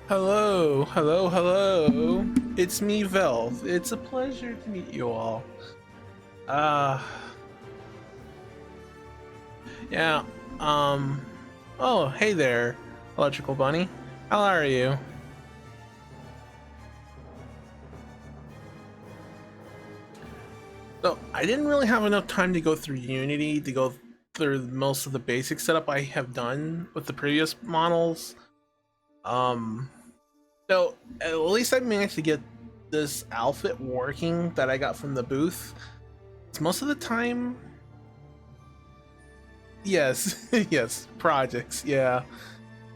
Hello, hello, hello. It's me, Velv. It's a pleasure to meet you all. Uh, yeah, um, oh, hey there, Electrical Bunny. How are you? So, I didn't really have enough time to go through Unity to go through most of the basic setup I have done with the previous models. Um, so, at least I managed to get this outfit working that I got from the booth. It's most of the time. Yes, yes, projects, yeah.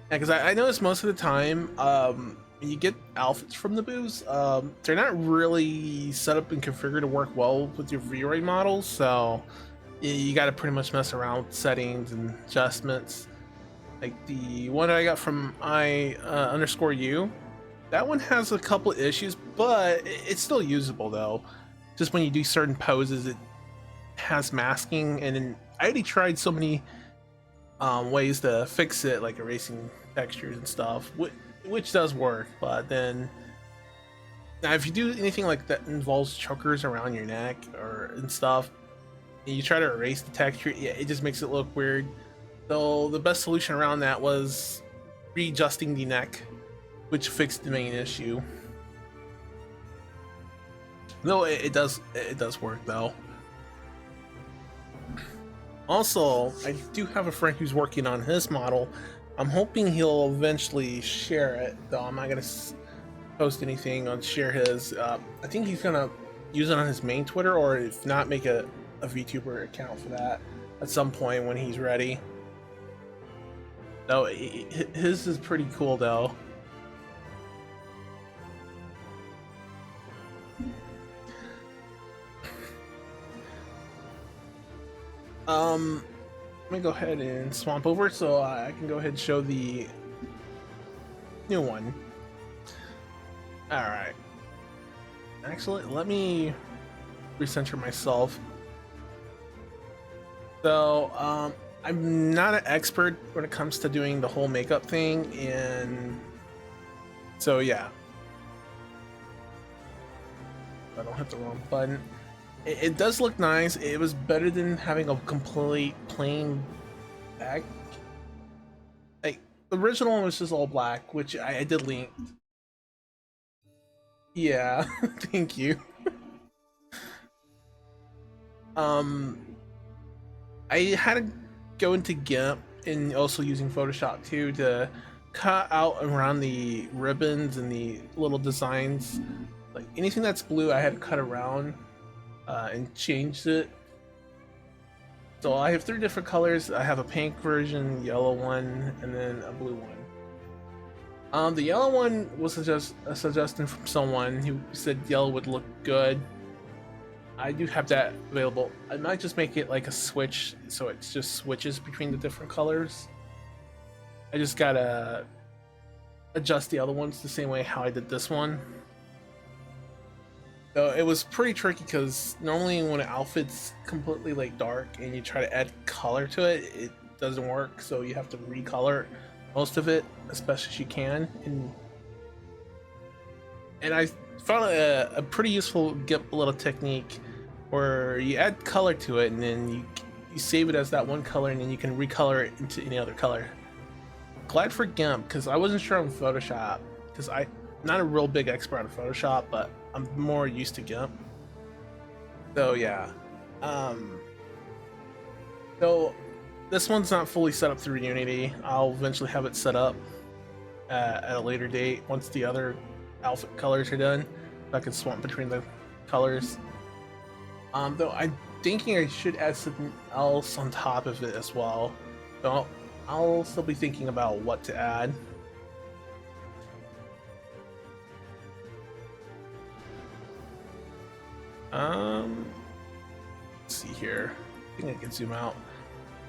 Because I noticed most of the time, when you get outfits from the booths, they're not really set up and configured to work well with your V-Ray models, so you got to pretty much mess around with settings and adjustments. Like the one I got from I underscore U, that one has a couple issues, but it's still usable though. Just when you do certain poses, it has masking, and then I already tried so many ways to fix it, like erasing textures and stuff, which does work. But then, now if you do anything like that involves chokers around your neck or and stuff, and you try to erase the texture, yeah, it just makes it look weird. So the best solution around that was readjusting the neck, which fixed the main issue. Though it does work though. Also, I do have a friend who's working on his model. I'm hoping he'll eventually share it, though I'm not gonna post anything on share his. I think he's gonna use it on his main Twitter, or if not, make a VTuber account for that at some point when he's ready. So his is pretty cool, though. Let me go ahead and swamp over so I can go ahead and show the new one. All right. Actually, let me recenter myself. So, I'm not an expert when it comes to doing the whole makeup thing, and so yeah. I don't hit the wrong button. It does look nice. It was better than having a complete plain back. Like the original one was just all black, which I did link. Yeah, thank you. Um, I had to go into GIMP and also using Photoshop too to cut out around the ribbons and the little designs. Like anything that's blue, I had to cut around and change it. So I have three different colors. I have a pink version, yellow one, and then a blue one. The yellow one was just a suggestion from someone who said yellow would look good. I do have that available. I might just make it like a switch, so it just switches between the different colors. I just gotta adjust the other ones the same way how I did this one. So it was pretty tricky because normally when an outfit's completely like dark and you try to add color to it, it doesn't work. So you have to recolor most of it as best as you can. And I found a pretty useful GIMP little technique where you add color to it and then you save it as that one color and then you can recolor it into any other color. Glad for GIMP because I wasn't sure on Photoshop because I'm not a real big expert on Photoshop, but I'm more used to GIMP. So yeah. So this one's not fully set up through Unity. I'll eventually have it set up at a later date once the other outfit colors are done. So I can swap between the colors. Though I'm thinking I should add something else on top of it as well. So I'll still be thinking about what to add. Let's see here. I think I can zoom out.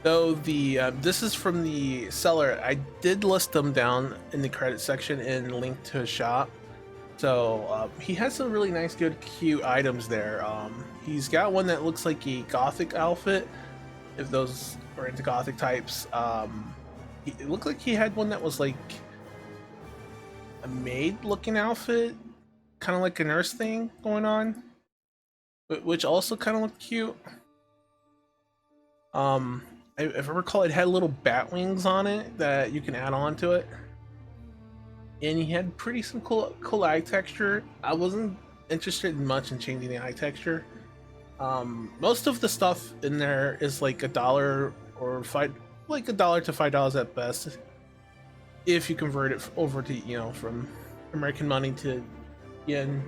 So the this is from the seller. I did list them down in the credit section and link to his shop. So he has some really nice, good, cute items there. He's got one that looks like a gothic outfit. If those are into gothic types, it looked like he had one that was like a maid looking outfit, kind of like a nurse thing going on, which also kind of looked cute. Um, if I recall, it had little bat wings on it that you can add on to it, and he had pretty some cool eye texture. I wasn't interested much in changing the eye texture. Most of the stuff in there is like $1 or like $1 to $5 at best, if you convert it over to from American money to yen.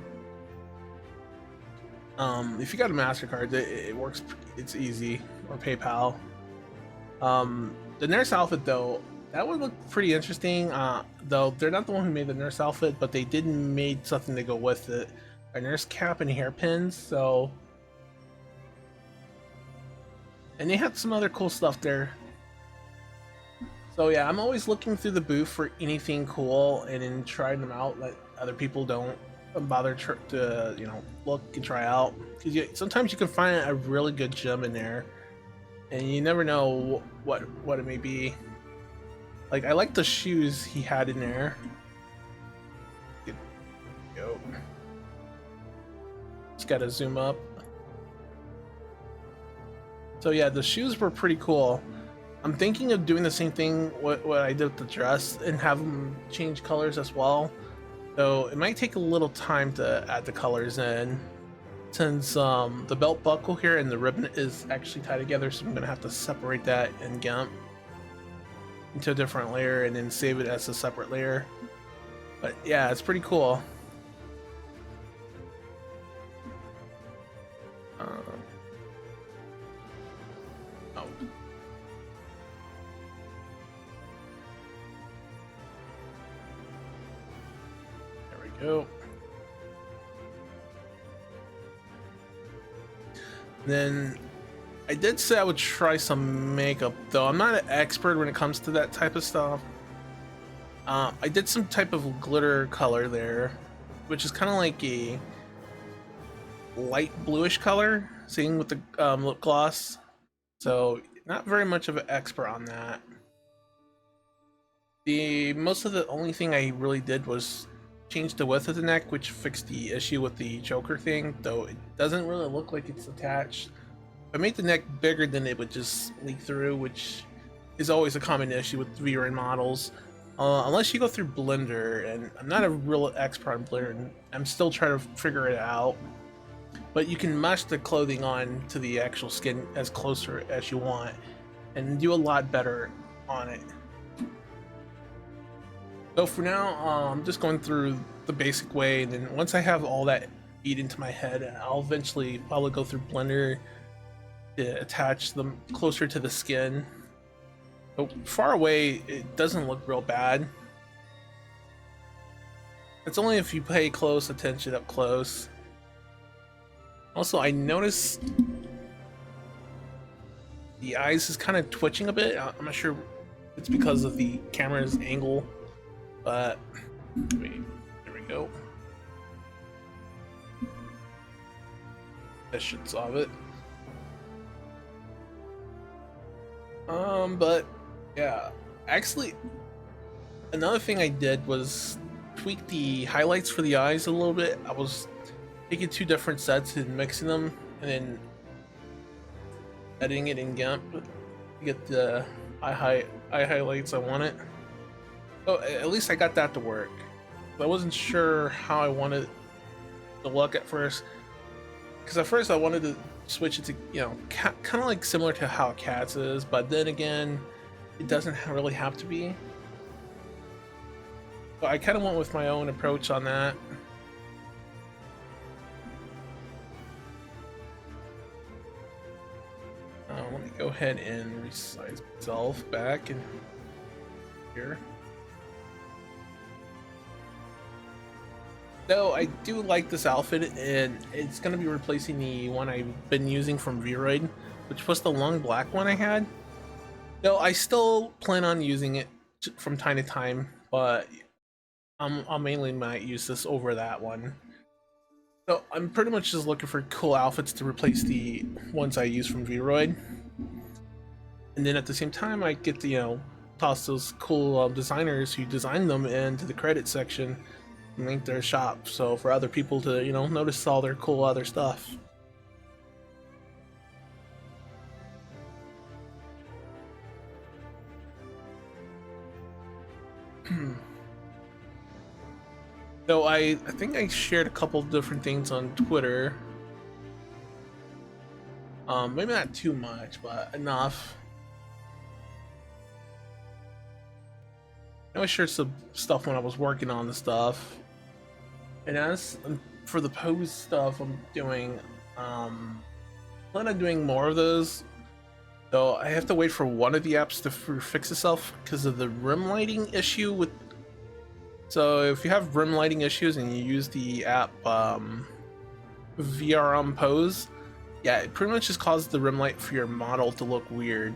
If you got a MasterCard, it works. It's easy, or PayPal. The nurse outfit though, that would look pretty interesting. Though they're not the one who made the nurse outfit, but they did made something to go with it, a nurse cap and hairpins. So, and they had some other cool stuff there. So yeah, I'm always looking through the booth for anything cool and then trying them out that other people don't bother to look and try out, because sometimes you can find a really good gem in there and you never know what it may be. Like, I like the shoes he had in there. Go. Just gotta zoom up. So yeah, the shoes were pretty cool. I'm thinking of doing the same thing what I did with the dress and have them change colors as well. So it might take a little time to add the colors in, since the belt buckle here and the ribbon is actually tied together, so I'm gonna have to separate that in GIMP into a different layer and then save it as a separate layer. But yeah, it's pretty cool. Oh. There we go. Then I did say I would try some makeup, though I'm not an expert when it comes to that type of stuff. I did some type of glitter color there, which is kind of like a light bluish color, same with the lip gloss. So not very much of an expert on that. Most of the only thing I really did was change the width of the neck, which fixed the issue with the choker thing, though it doesn't really look like it's attached. If I made the neck bigger, then it would just leak through, which is always a common issue with V-Ray models. Unless you go through Blender, and I'm not a real expert on Blender, and I'm still trying to figure it out. But you can mesh the clothing on to the actual skin as closer as you want, and do a lot better on it. So for now, I'm just going through the basic way, and then once I have all that beat into my head, I'll eventually probably go through Blender to attach them closer to the skin. So far away, it doesn't look real bad. It's only if you pay close attention up close. Also, I noticed the eyes is kind of twitching a bit. I'm not sure if it's because of the camera's angle, but wait, there we go. That should solve it. But yeah, actually, another thing I did was tweak the highlights for the eyes a little bit. I was taking two different sets and mixing them, and then editing it in GIMP to get the eye highlights I wanted. So at least I got that to work. But I wasn't sure how I wanted to look at first, because at first I wanted to switch it to, kind of like similar to how Cats is, but then again, it doesn't really have to be. So I kind of went with my own approach on that. Let me go ahead and resize myself back in here. So I do like this outfit, and it's going to be replacing the one I've been using from V-Roid, which was the long black one I had. Though I still plan on using it from time to time, but I mainly might use this over that one. So I'm pretty much just looking for cool outfits to replace the ones I use from V-Roid. And then at the same time, I get to, toss those cool designers who designed them into the credit section and link their shop, so for other people to, you know, notice all their cool other stuff. So I think I shared a couple different things on Twitter. Maybe not too much, but enough. I shared some stuff when I was working on the stuff. And as for the pose stuff I'm doing, plan on doing more of those. Though I have to wait for one of the apps to fix itself because of the rim lighting issue with. So if you have rim lighting issues and you use the app VR Pose, yeah, it pretty much just causes the rim light for your model to look weird.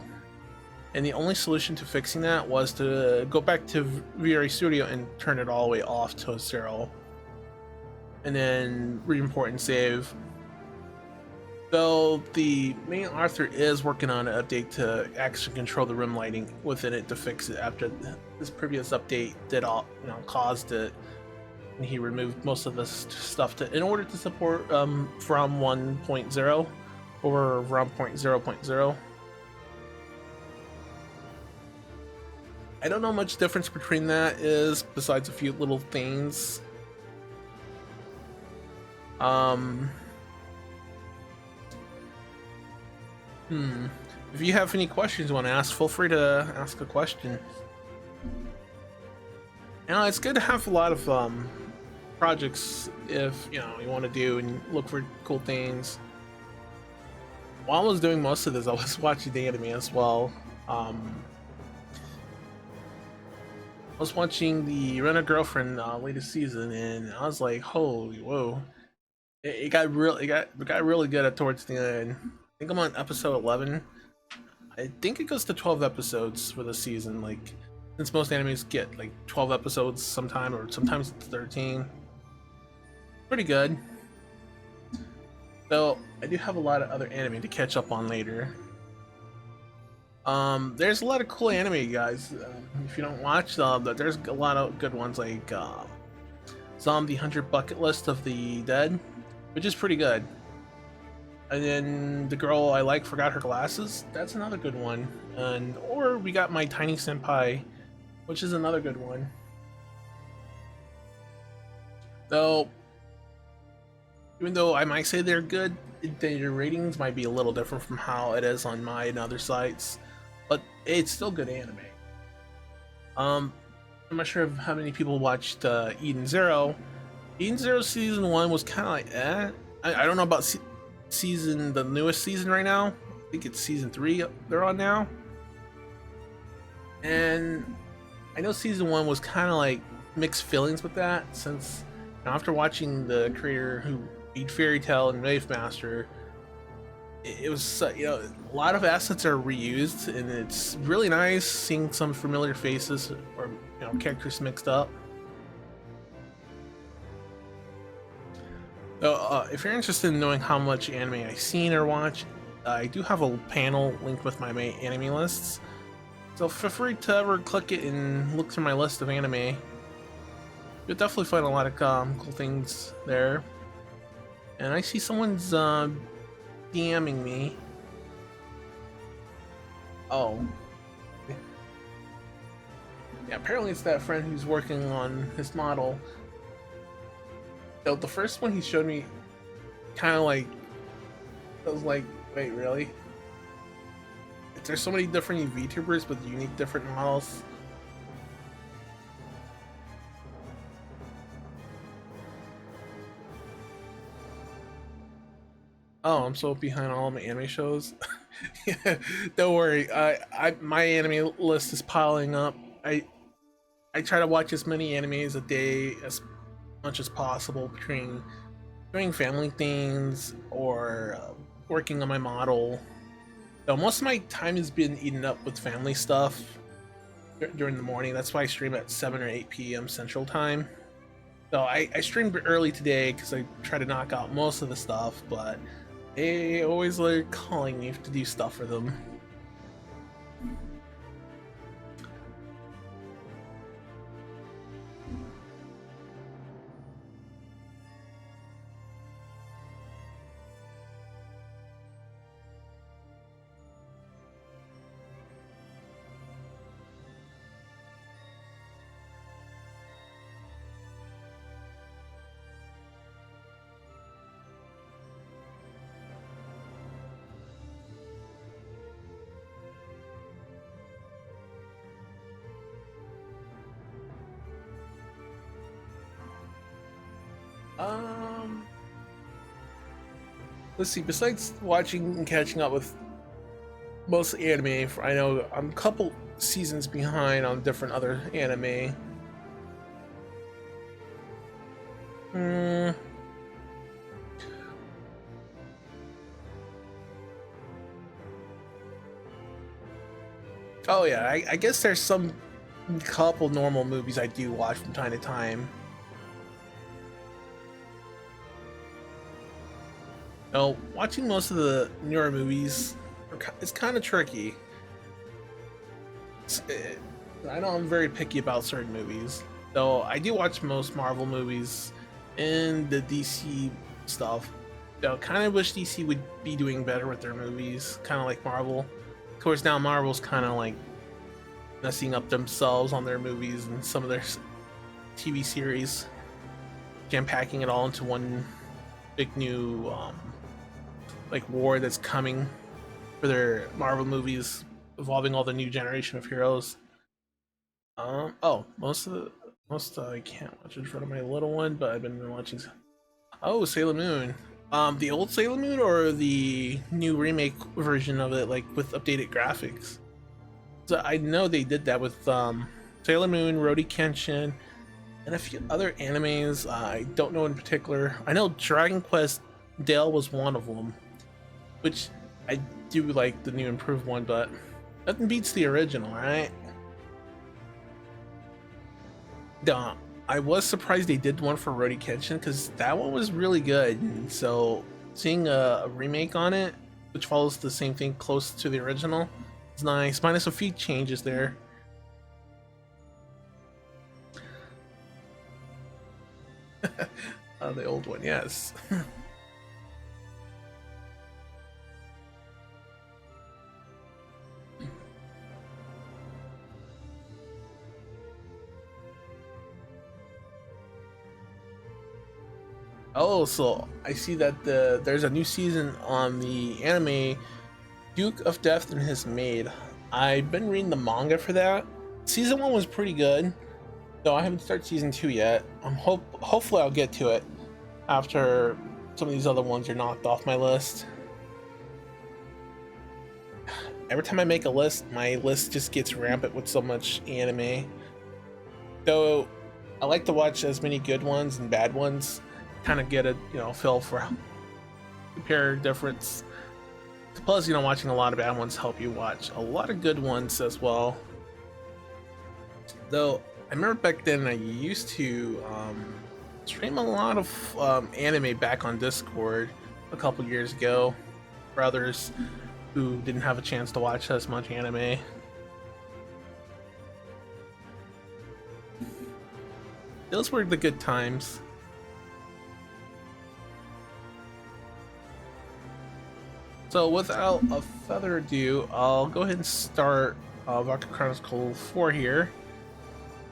And the only solution to fixing that was to go back to VRA Studio and turn it all the way off to 0. And then re-import and save. Though the main author is working on an update to actually control the rim lighting within it to fix it after this previous update did all, you know, caused it. And he removed most of this stuff in order to support from 1.0 or around 0.0. I don't know much difference between that is besides a few little things. If you have any questions you want to ask, feel free to ask a question. You know, it's good to have a lot of projects if, you know, you want to do and look for cool things. While I was doing most of this, I was watching the anime as well. I was watching the Rent-A-Girlfriend latest season, and I was like, "Holy whoa!" It got really good at towards the end. I think I'm on episode 11. I think it goes to 12 episodes for the season. Like, since most animes get like 12 episodes sometime, or sometimes it's 13. Pretty good. Though I do have a lot of other anime to catch up on later. There's a lot of cool anime, guys. If you don't watch them, there's a lot of good ones like Zombie Hunter Bucket List of the Dead, which is pretty good. And then The Girl I Like Forgot Her Glasses, that's another good one. Or we got My Tiny Senpai, which is another good one. Though, even though I might say they're good, their ratings might be a little different from how it is on my and other sites. But it's still good anime. I'm not sure how many people watched Eden Zero. Eden Zero season 1 was kind of like I don't know about the newest season right now. I think it's season 3 they're on now. And I know season 1 was kind of like mixed feelings with that, since after watching the creator who beat Fairy Tail and Wave Master, it was, you know, a lot of assets are reused, and it's really nice seeing some familiar faces or, you know, characters mixed up. So, if you're interested in knowing how much anime I've seen or watched, I do have a panel linked with my main anime lists. So feel free to ever click it and look through my list of anime. You'll definitely find a lot of cool things there. And I see someone's DMing me. Oh. Yeah, apparently it's that friend who's working on his model. So the first one he showed me, kind of like, I was like, wait, really? There's so many different VTubers with unique different models. Oh, I'm so behind all my anime shows. Yeah, don't worry. My anime list is piling up. I try to watch as many animes a day as much as possible between doing family things or working on my model. So most of my time has been eaten up with family stuff during the morning. That's why I stream at 7 or 8 p.m. Central Time. So I streamed early today because I try to knock out most of the stuff, but they always like calling me to do stuff for them. Um, let's see. Besides watching and catching up with most anime, I know I'm a couple seasons behind on different other anime. Hmm. Oh yeah, I guess there's some couple normal movies I do watch from time to time. No, watching most of the newer movies it's kind of tricky. I know I'm very picky about certain movies, though I do watch most Marvel movies and the DC stuff. Though, kind of wish DC would be doing better with their movies, kind of like Marvel. Of course, now Marvel's kind of like messing up themselves on their movies and some of their TV series, jam packing it all into one big new like war that's coming for their Marvel movies, involving all the new generation of heroes. Oh, most I can't watch in front of my little one, but I've been watching. Oh, Sailor Moon. The old Sailor Moon or the new remake version of it, like with updated graphics. So I know they did that with Sailor Moon, Rodi Kenshin, and a few other animes. I don't know in particular. I know Dragon Quest Dale was one of them, which I do like the new improved one, but nothing beats the original, right? Duh. I was surprised they did one for Rodi Kenshin because that one was really good. And so seeing a remake on it, which follows the same thing close to the original, is nice. Minus a few changes there. The old one, yes. Oh, so I see that there's a new season on the anime Duke of Death and His Maid. I've been reading the manga for that. Season 1 was pretty good, though I haven't started season 2 yet. Hopefully I'll get to it after some of these other ones are knocked off my list. Every time I make a list, my list just gets rampant with so much anime. Though I like to watch as many good ones and bad ones, kind of get a feel for compare difference. Plus, watching a lot of bad ones help you watch a lot of good ones as well. Though I remember back then I used to stream a lot of anime back on Discord a couple years ago for others who didn't have a chance to watch as much anime. Those were the good times. So without a further ado, I'll go ahead and start Valkyria Chronicles 4 here.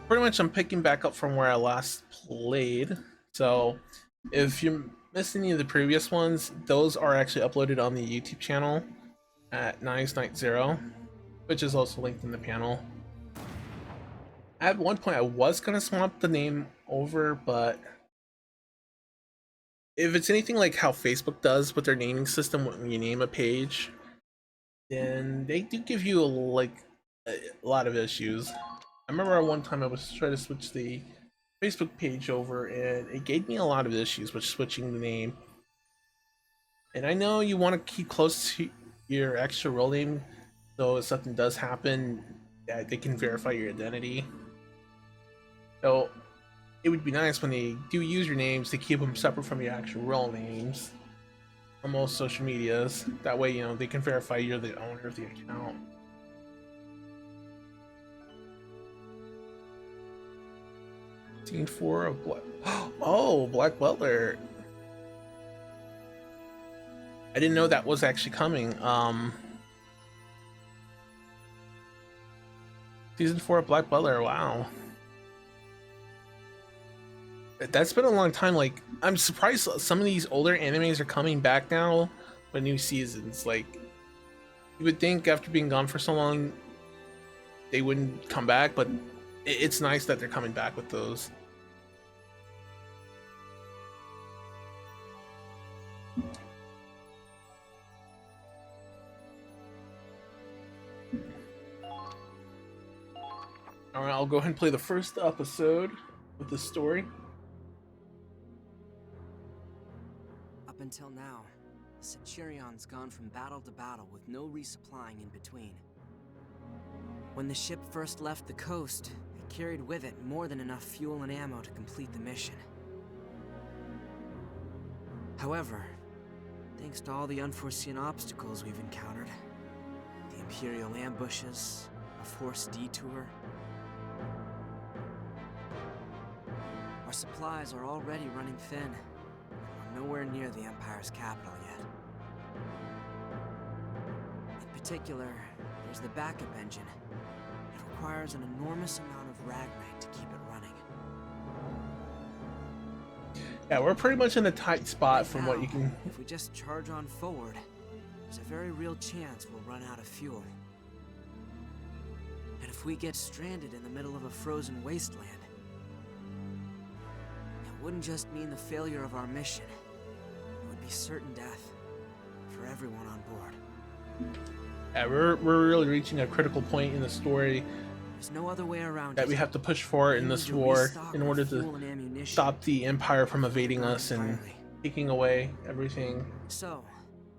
Pretty much I'm picking back up from where I last played. So if you missed any of the previous ones, those are actually uploaded on the YouTube channel at Nice90, which is also linked in the panel. At one point I was gonna swap the name over, but if it's anything like how Facebook does with their naming system when you name a page, then they do give you a lot of issues. I remember at one time I was trying to switch the Facebook page over and it gave me a lot of issues with switching the name. And I know you want to keep close to your extra real name, so if something does happen, that they can verify your identity. So it would be nice when they do usernames to keep them separate from your actual real names on most social medias. That way, they can verify you're the owner of the account. Scene 4 of Black. Oh, Black Butler. I didn't know that was actually coming. Season 4 of Black Butler. Wow. That's been a long time. Like, I'm surprised some of these older animes are coming back now with new seasons. Like, you would think after being gone for so long they wouldn't come back, but it's nice that they're coming back with those. Alright, I'll go ahead and play the first episode with the story. Up until now, the Centurion's gone from battle to battle with no resupplying in between. When the ship first left the coast, it carried with it more than enough fuel and ammo to complete the mission. However, thanks to all the unforeseen obstacles we've encountered, the Imperial ambushes, a forced detour, our supplies are already running thin, and we're nowhere near the Empire's capital yet. In particular, there's the backup engine. It requires an enormous amount of ragnite to keep it running. Yeah, we're pretty much in a tight spot Right from now, what you can... if we just charge on forward, there's a very real chance we'll run out of fuel. And if we get stranded in the middle of a frozen wasteland, it wouldn't just mean the failure of our mission. It would be certain death for everyone on board. Yeah, we're really reaching a critical point in the story There's no other way around that it. we have to push for in this war in order to stop the Empire from evading us and taking away everything. So,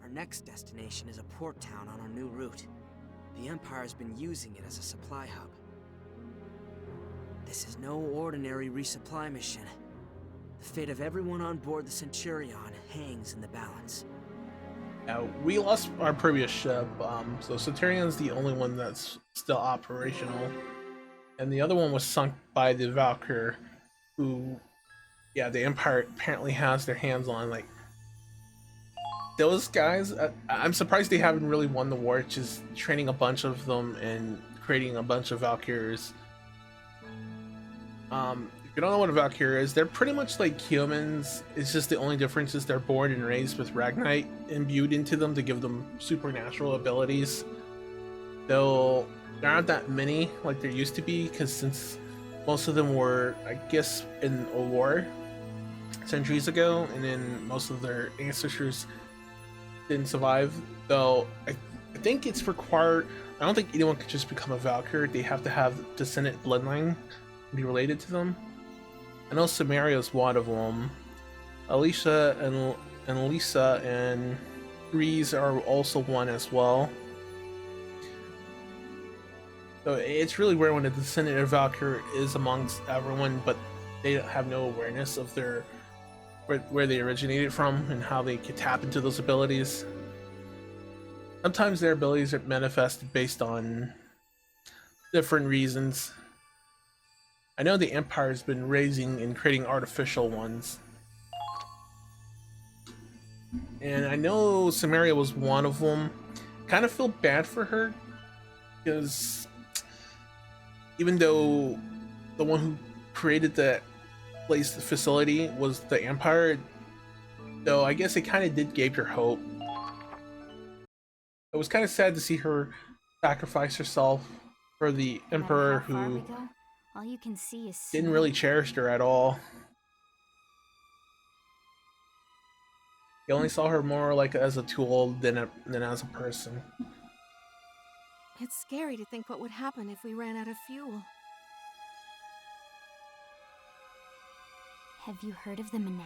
our next destination is a port town on our new route. The Empire's been using it as a supply hub. This is no ordinary resupply mission. The fate of everyone on board the Centurion hangs in the balance. We lost our previous ship, so Centurion's the only one that's still operational. And the other one was sunk by the Valkyr, who, yeah, the Empire apparently has their hands on. Like, those guys, I'm surprised they haven't really won the war, just training a bunch of them and creating a bunch of Valkyrs. If you don't know what a Valkyrie is, they're pretty much like humans. It's just the only difference is they're born and raised with ragnite imbued into them to give them supernatural abilities. Though there aren't that many like there used to be, because since most of them were, I guess, in a war centuries ago, and then most of their ancestors didn't survive. Though I think it's required. I don't think anyone could just become a Valkyrie. They have to have descendant bloodline be related to them. I know Samaria's one of them. Alicia and Lisa and Reese are also one as well. So it's really weird when a descendant of Valkyrie is amongst everyone, but they have no awareness of their where they originated from and how they could tap into those abilities. Sometimes their abilities are manifested based on different reasons. I know the Empire's been raising and creating artificial ones. And I know Samaria was one of them. Kind of feel bad for her, because even though the one who created the place, the facility, was the Empire, though I guess it kind of did give her hope. It was kind of sad to see her sacrifice herself for the Emperor, who all you can see is didn't really cherish her at all. He only saw her more like as a tool than as a person. It's scary to think what would happen if we ran out of fuel. Have you heard of the Minette?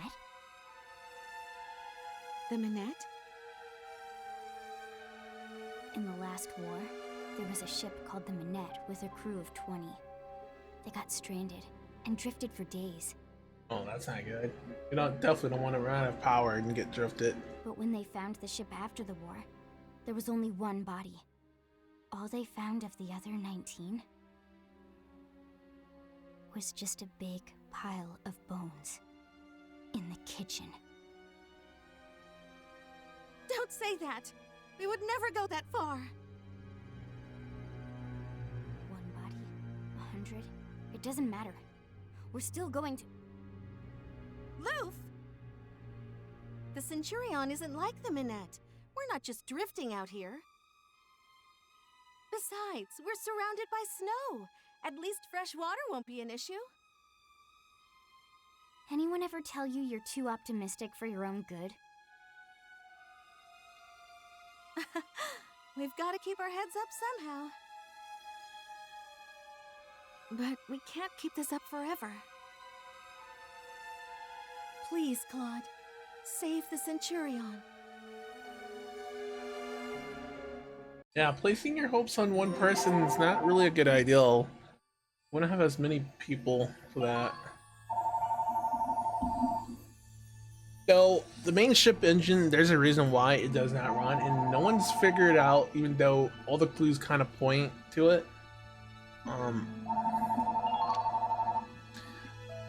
The Minette? In the last war, there was a ship called the Minette with a crew of 20. They got stranded and drifted for days. Oh, that's not good. You definitely don't want to run out of power and get drifted. But when they found the ship after the war, there was only one body. All they found of the other 19 was just a big pile of bones in the kitchen. Don't say that! We would never go that far! One body, 100, it doesn't matter. We're still going to... Loof! The Centurion isn't like the Minette. We're not just drifting out here. Besides, we're surrounded by snow. At least fresh water won't be an issue. Anyone ever tell you you're too optimistic for your own good? We've got to keep our heads up somehow. But we can't keep this up forever. Please, Claude, save the Centurion. Yeah, placing your hopes on one person is not really a good idea. You want to have as many people for that. So the main ship engine, there's a reason why it does not run, and no one's figured it out, even though all the clues kind of point to it.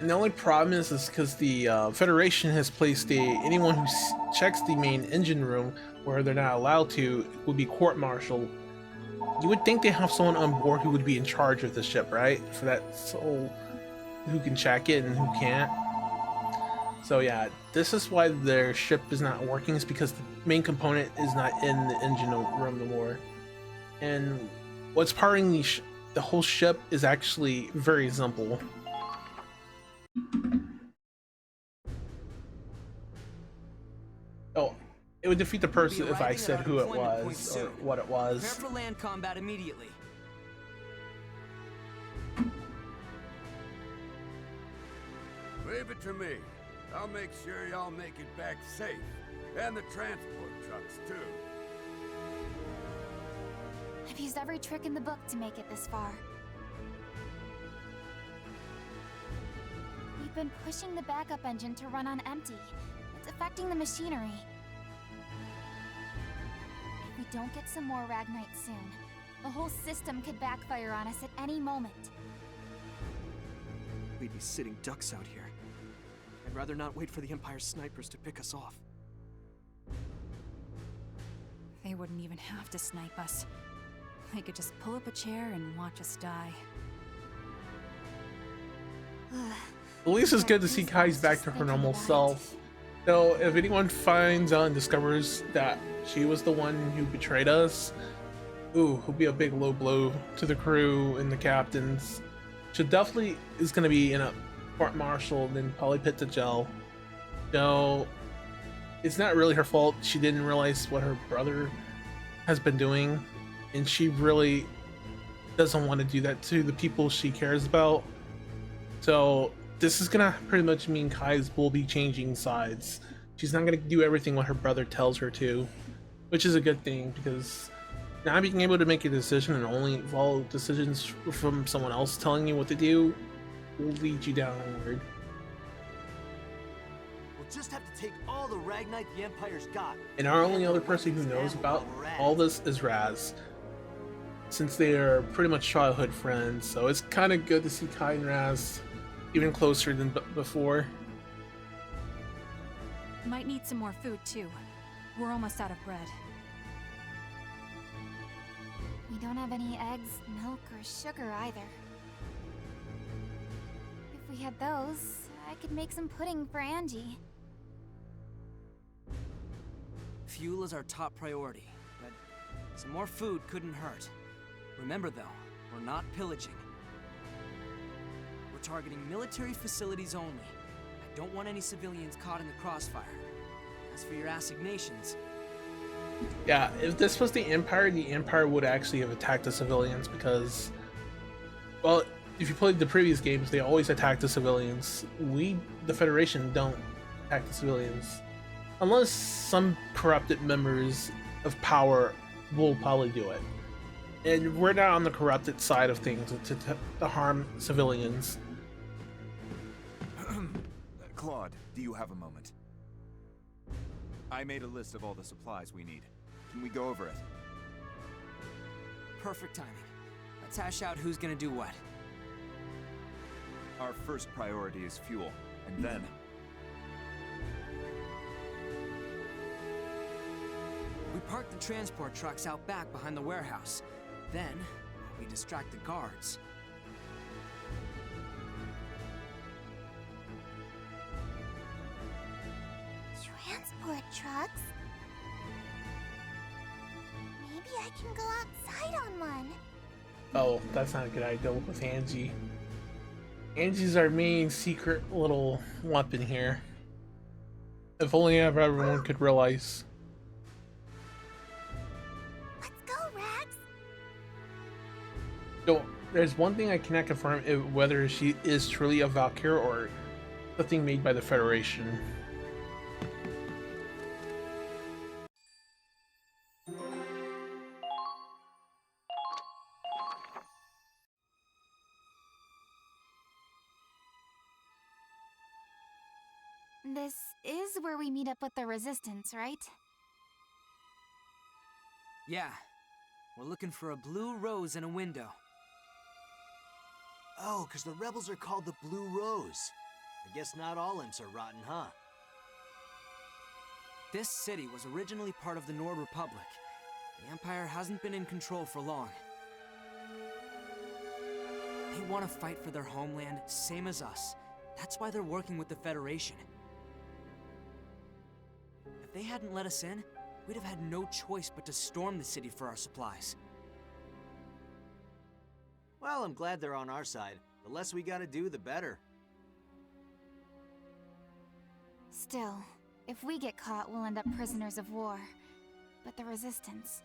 And the only problem is because the Federation has placed anyone who checks the main engine room where they're not allowed to would be court-martialed. You would think they have someone on board who would be in charge of the ship, right? For that, so who can check it and who can't. So yeah, this is why their ship is not working. Is because the main component is not in the engine room anymore. And what's powering the whole ship is actually very simple. Oh, it would defeat the person if I said who it was or what it was. Prepare for land combat immediately. Leave it to me. I'll make sure y'all make it back safe. And the transport trucks, too. I've used every trick in the book to make it this far. We've been pushing the backup engine to run on empty. It's affecting the machinery. If we don't get some more Ragnite soon, the whole system could backfire on us at any moment. We'd be sitting ducks out here. I'd rather not wait for the Empire's snipers to pick us off. They wouldn't even have to snipe us. They could just pull up a chair and watch us die. At least it's good to see Kai's back to her normal self. So if anyone finds out and discovers that she was the one who betrayed us, ooh, it'll be a big low blow to the crew and the captains. She definitely is going to be in a court-martialed and probably put to jail. So it's not really her fault. She didn't realize what her brother has been doing, and she really doesn't want to do that to the people she cares about. So this is gonna pretty much mean Kai's will be changing sides. She's not gonna do everything what her brother tells her to, which is a good thing, because now being able to make a decision and only follow decisions from someone else telling you what to do will lead you downward. We'll just have to take all the Ragnite the Empire's got. And our only other person who knows about all this is Raz, since they are pretty much childhood friends. So it's kind of good to see Kai and Raz even closer than before. Might need some more food too. We're almost out of bread. We don't have any eggs, milk, or sugar either. If we had those, I could make some pudding for Angie. Fuel is our top priority, but some more food couldn't hurt. Remember though, we're not pillaging. We're targeting military facilities only. I don't want any civilians caught in the crossfire. As for your assignations... Yeah, if this was the Empire would actually have attacked the civilians, because, well, if you played the previous games, they always attack the civilians. We, the Federation, don't attack the civilians. Unless some corrupted members of power will probably do it. And we're not on the corrupted side of things to harm civilians. Claude, do you have a moment? I made a list of all the supplies we need. Can we go over it? Perfect timing. Let's hash out who's gonna do what. Our first priority is fuel, and then... We park the transport trucks out back behind the warehouse. Then, we distract the guards. Transport trucks? Maybe I can go outside on one. Oh, that's not a good idea with Angie. Angie's our main secret little weapon here. If only everyone could realize. So there's one thing I cannot confirm whether she is truly a Valkyrie or something made by the Federation. This is where we meet up with the Resistance, right? Yeah. We're looking for a blue rose in a window. Oh, because the rebels are called the Blue Rose. I guess not all imps are rotten, huh? This city was originally part of the Nord Republic. The Empire hasn't been in control for long. They want to fight for their homeland, same as us. That's why they're working with the Federation. If they hadn't let us in, we'd have had no choice but to storm the city for our supplies. Well, I'm glad they're on our side. The less we gotta do, the better. Still, if we get caught, we'll end up prisoners of war. But the Resistance...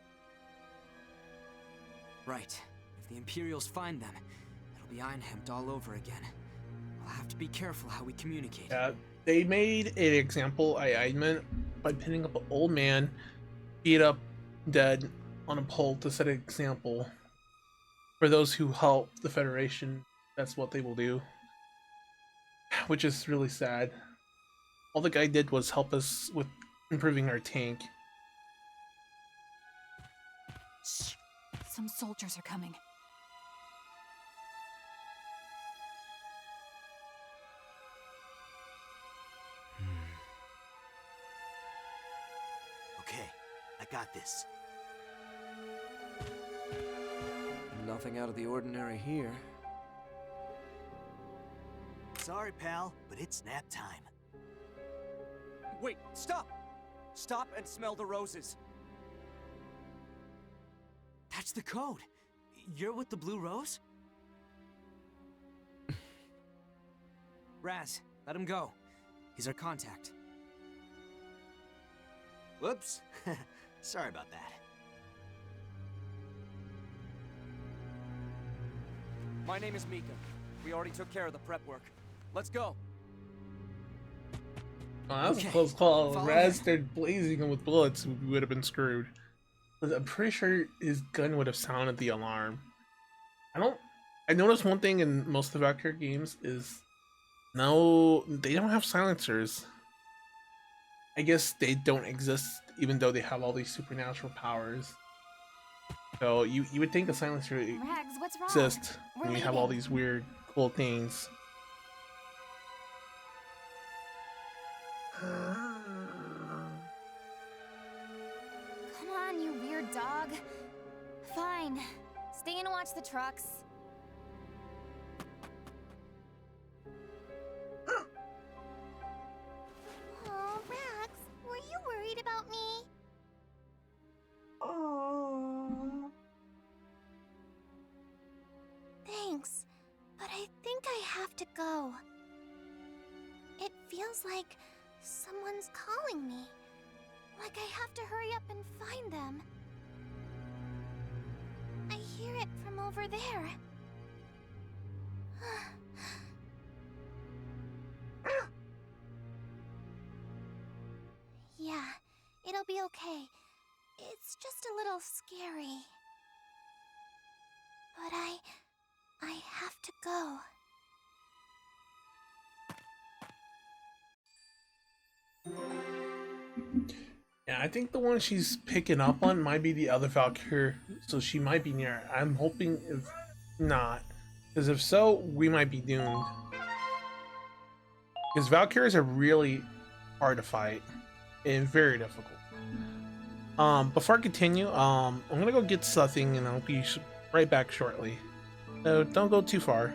Right. If the Imperials find them, it'll be Einhempt all over again. We'll have to be careful how we communicate. They made an example I meant by pinning up an old man, beat up, dead, on a pole to set an example. For those who help the Federation, that's what they will do. Which is really sad. All the guy did was help us with improving our tank. Shh. Some soldiers are coming. Okay, I got this. Nothing out of the ordinary here. Sorry, pal, but it's nap time. Wait, stop! Stop and smell the roses. That's the code. You're with the Blue Rose? Raz, let him go. He's our contact. Whoops. Sorry about that. My name is Mika. We already took care of the prep work. Let's go. Oh, that was Okay. a close call. Follow Raz me. started blazing him with bullets, we would have been screwed. But I'm pretty sure his gun would have sounded the alarm. I noticed one thing in most of the Valkyrie games is no, they don't have silencers. I guess they don't exist even though they have all these supernatural powers. So you would think the silencer Rags, what's wrong? Oh, exists We're when you have all leaving. these weird, cool things. Come on, you weird dog. Fine. Stay and watch the trucks. Oh, Rax, were you worried about me? Thanks, but I think I have to go. It feels like someone's calling me. Like I have to hurry up and find them. I hear it from over there. Yeah, it'll be okay. It's just a little scary. But I have to go. Yeah, I think the one she's picking up on might be the other Valkyrie, so she might be near it. I'm hoping if not, because if so, we might be doomed. Because Valkyries are really hard to fight and very difficult. Before I continue, I'm gonna go get something and I'll be right back shortly. So don't go too far.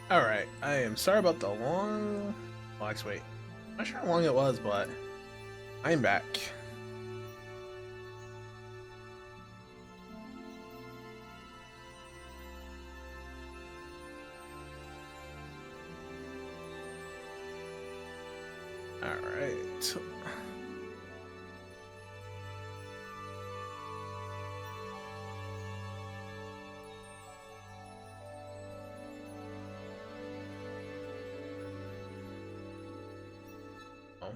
Alright, I am sorry about the long... Well, actually, wait. I'm not sure how long it was, but I'm back. Alright. Oh.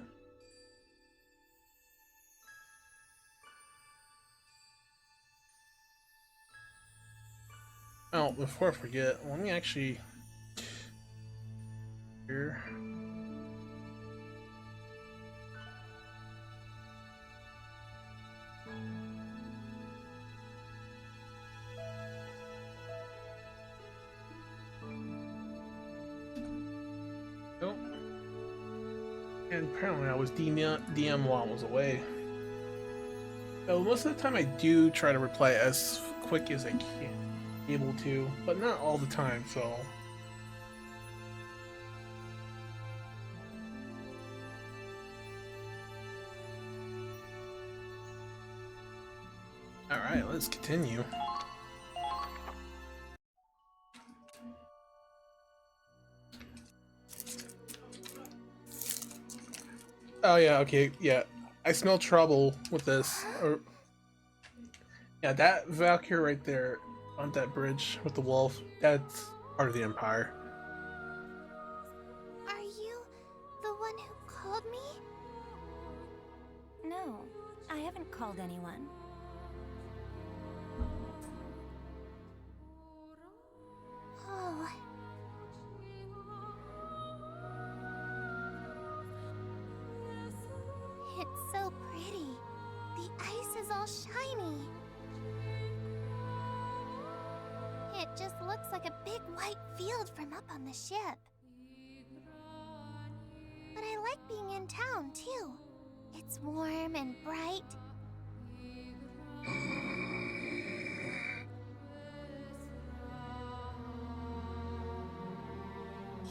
Oh, before I forget, let me actually... Here. Nope. And apparently I was DM while I was away. So most of the time I do try to reply as quick as I can, able to, but not all the time, so... Alright, let's continue. Oh yeah, okay, yeah. I smell trouble with this. Or yeah, that Valkyrie right there on that bridge with the wolf, that's part of the Empire. Are you the one who called me? No, I haven't called anyone. Oh. It's so pretty. The ice is all shiny. It just looks like a big white field from up on the ship. But I like being in town, too. It's warm and bright.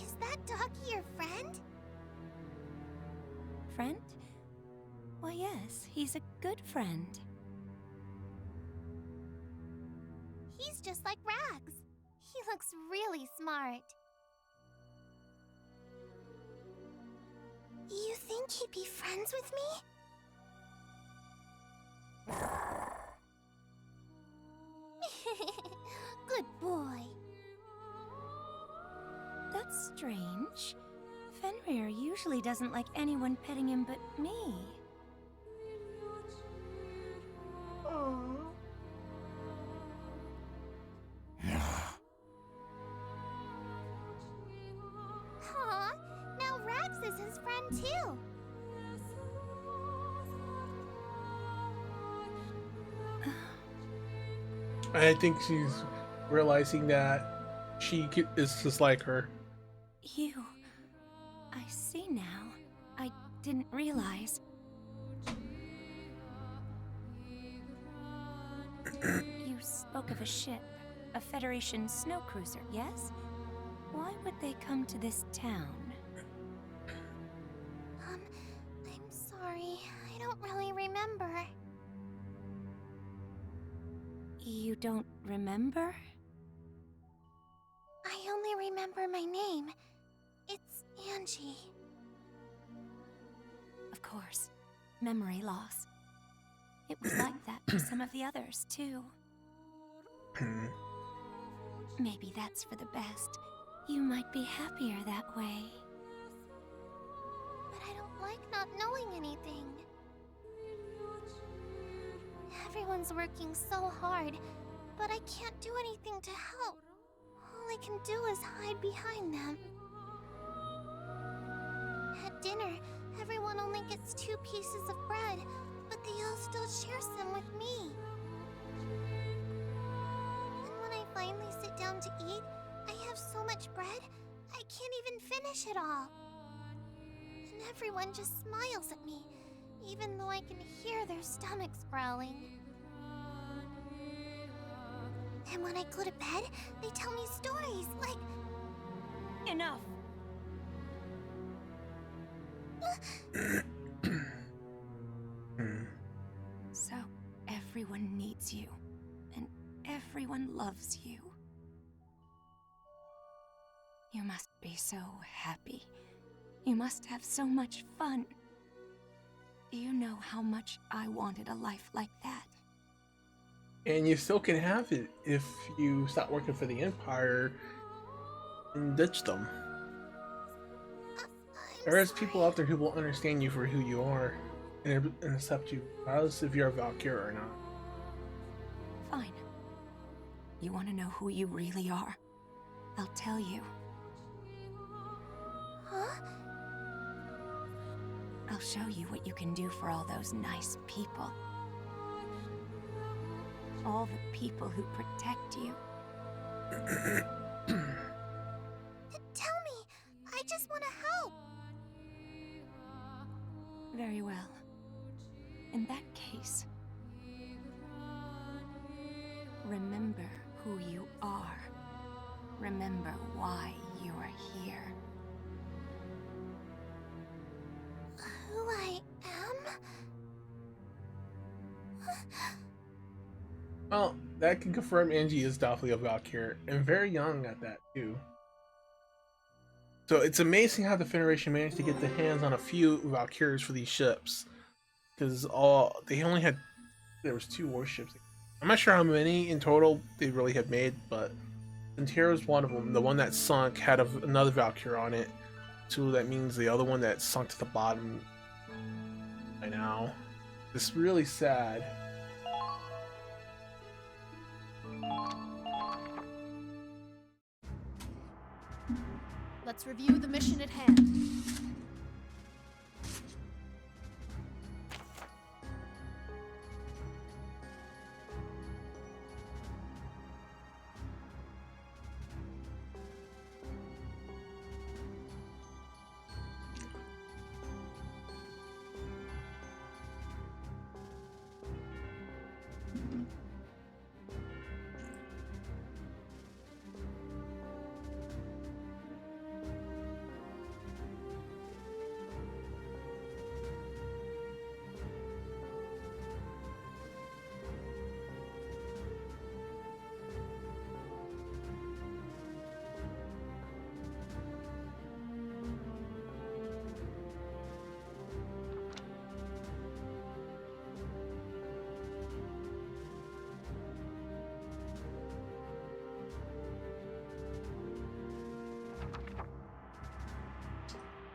Is that doggy your friend? Friend? Why, yes, he's a good friend. He's just like Rags. He looks really smart. You think he'd be friends with me? Good boy. That's strange. Fenrir usually doesn't like anyone petting him but me. Aw, now Rags is his friend too. I think she's realizing that is just like her. You... I see now. I didn't realize. You spoke of a ship, a Federation snow cruiser, yes? Why would they come to this town? I'm sorry. I don't really remember. You don't remember? I only remember my name. It's Angie. Of course. Memory loss. It was like that for some of the others, too. Maybe that's for the best. You might be happier that way. But I don't like not knowing anything. Everyone's working so hard, but I can't do anything to help. All I can do is hide behind them. At dinner, everyone only gets 2 pieces of bread, but they all still share some with me. And when I finally sit down to eat, I have so much bread, I can't even finish it all. And everyone just smiles at me, even though I can hear their stomachs growling. And when I go to bed, they tell me stories like Enough! So, everyone needs you, and everyone loves you. You must be so happy. You must have so much fun. Do you know how much I wanted a life like that? And you still can have it if you stop working for the Empire and ditch them. There is people out there who will understand you for who you are and accept you, regardless if you're a Valkyria or not. Fine. You want to know who you really are? I'll tell you. Huh? I'll show you what you can do for all those nice people. All the people who protect you. Tell me! I just want to help! Very well. In that case, remember who you are. Remember why you are here. Who I am? Well, that can confirm Angie is definitely a Valkyrie, and very young at that too. So it's amazing how the Federation managed to get their hands on a few Valkyries for these ships, because they only had, there was 2 warships. I'm not sure how many in total they really had made, but Centauro's one of them. The one that sunk had another Valkyrie on it, so that means the other one that sunk to the bottom by now. It's really sad. Let's review the mission at hand.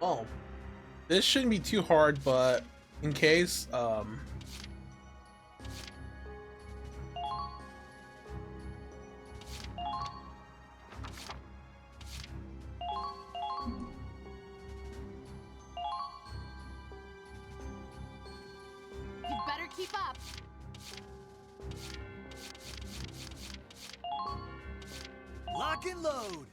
Oh, this shouldn't be too hard, but in case, You better keep up. Lock and load!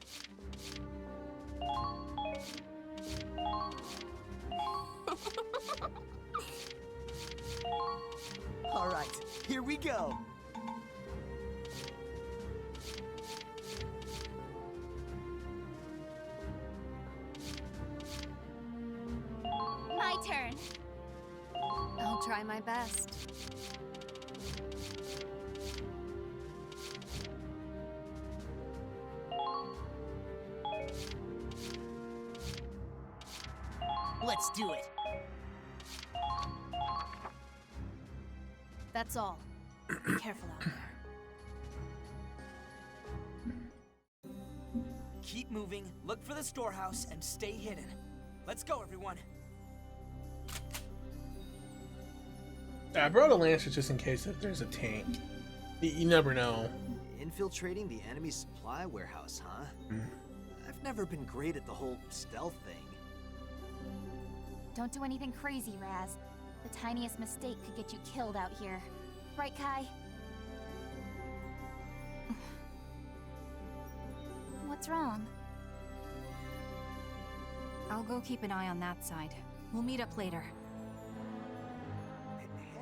All right, here we go. My turn. I'll try my best. Let's do it. That's all. Be careful out there. Keep moving, look for the storehouse, and stay hidden. Let's go, everyone. I brought a lancer just in case if there's a tank. You never know. Infiltrating the enemy supply warehouse, huh? I've never been great at the whole stealth thing. Don't do anything crazy, Raz. The tiniest mistake could get you killed out here. Right, Kai? What's wrong? I'll go keep an eye on that side. We'll meet up later.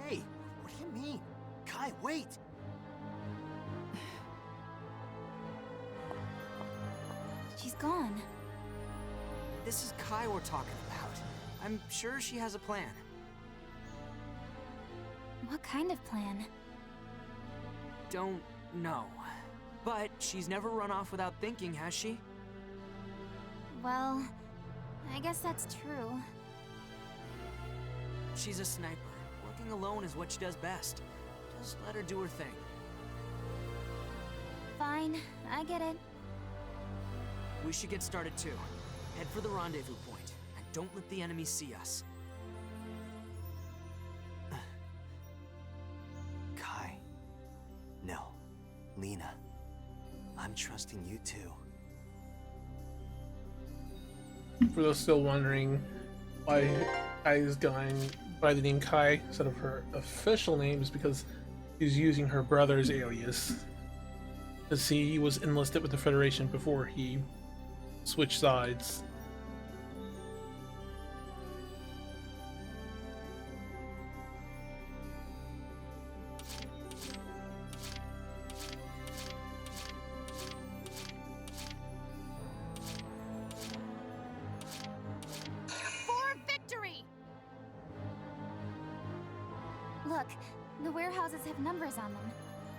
Hey, what do you mean? Kai, wait! She's gone. This is Kai we're talking about. I'm sure she has a plan. What kind of plan? Don't know. But she's never run off without thinking, has she? Well, I guess that's true. She's a sniper. Working alone is what she does best. Just let her do her thing. Fine, I get it. We should get started too. Head for the rendezvous point, and don't let the enemy see us. Kai. No. Lena. I'm trusting you too. For those still wondering why Kai is going by the name Kai instead of her official name, is because she's using her brother's alias. As he was enlisted with the Federation before he switched sides. For victory! Look, the warehouses have numbers on them.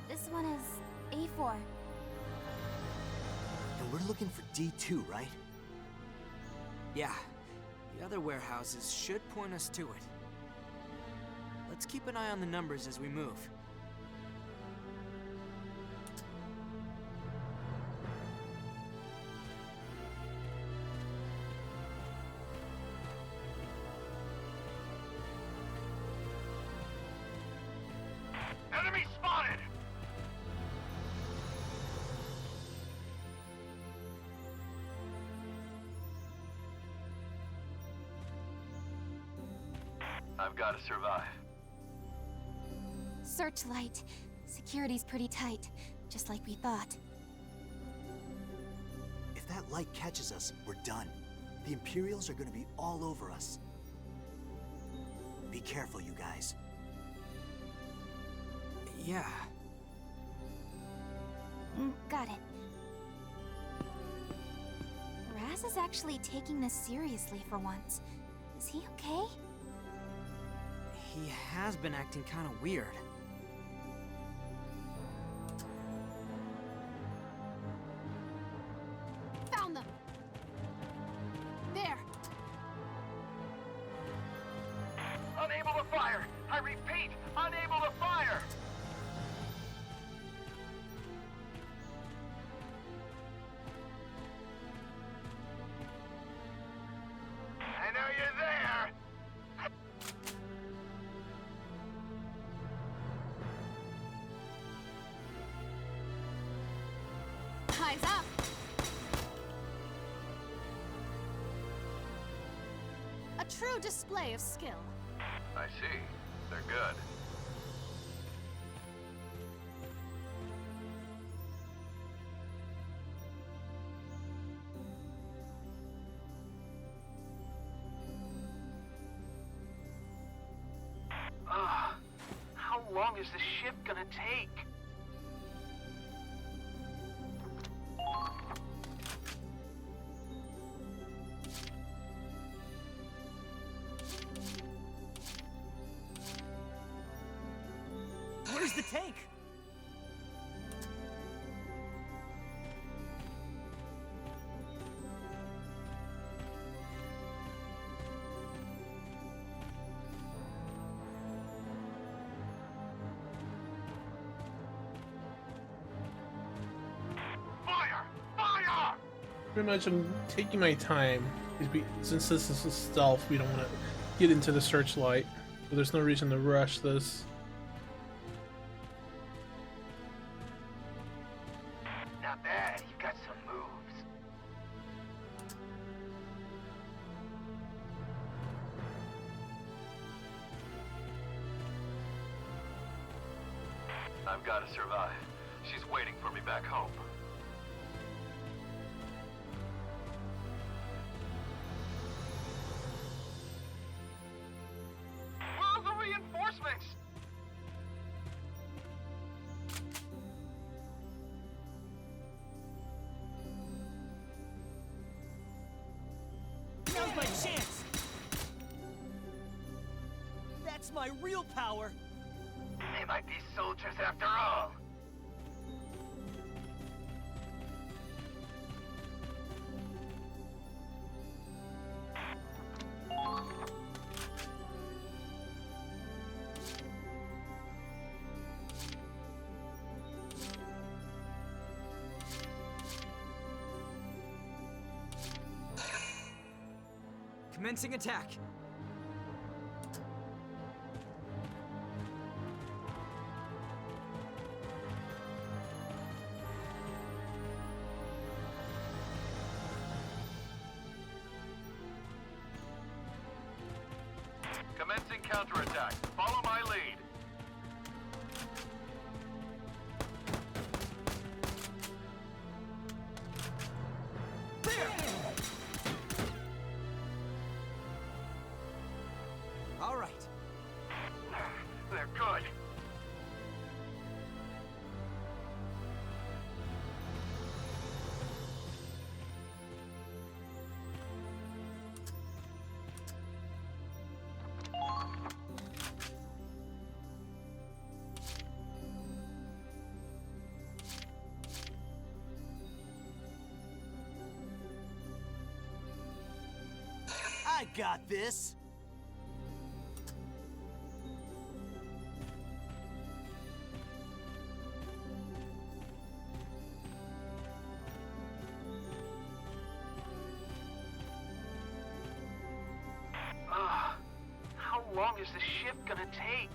This one is A4. And we're looking for D2, right? Yeah. The other warehouses should point us to it. Let's keep an eye on the numbers as we move. Enemy spotted! I've got to survive. Searchlight. Security's pretty tight, just like we thought. If that light catches us, we're done. The Imperials are gonna be all over us. Be careful, you guys. Yeah. Got it. Raz is actually taking this seriously for once. Is he okay? He has been acting kind of weird. Found them! There! Unable to fire! I repeat, unable to fire! I know you're there! Eyes up! A true display of skill. I see. They're good. How long is this ship gonna take? Where's the tank? Fire! Fire! Pretty much I'm taking my time. Since this is stealth, we don't want to get into the searchlight. So there's no reason to rush this. Not bad. You got some moves. I've got to survive. She's waiting for me back home. Where are the reinforcements? my real power! They might be soldiers after all. Commencing attack! Commencing counterattack. Follow my lead. All right. They're good. I got this! How long is this ship gonna take?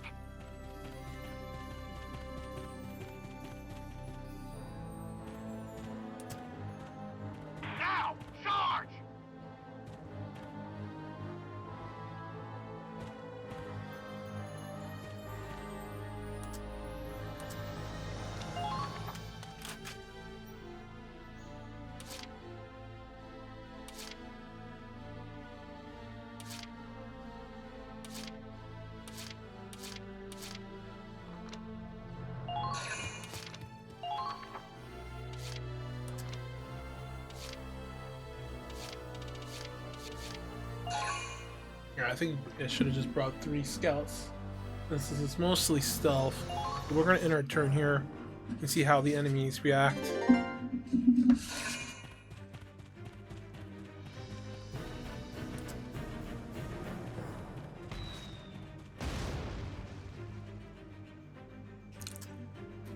Now! Charge! Yeah, I think it should have just brought 3 scouts. This is it's mostly stealth. We're gonna end our turn here and see how the enemies react.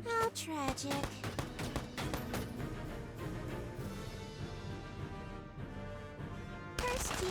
How tragic. First you.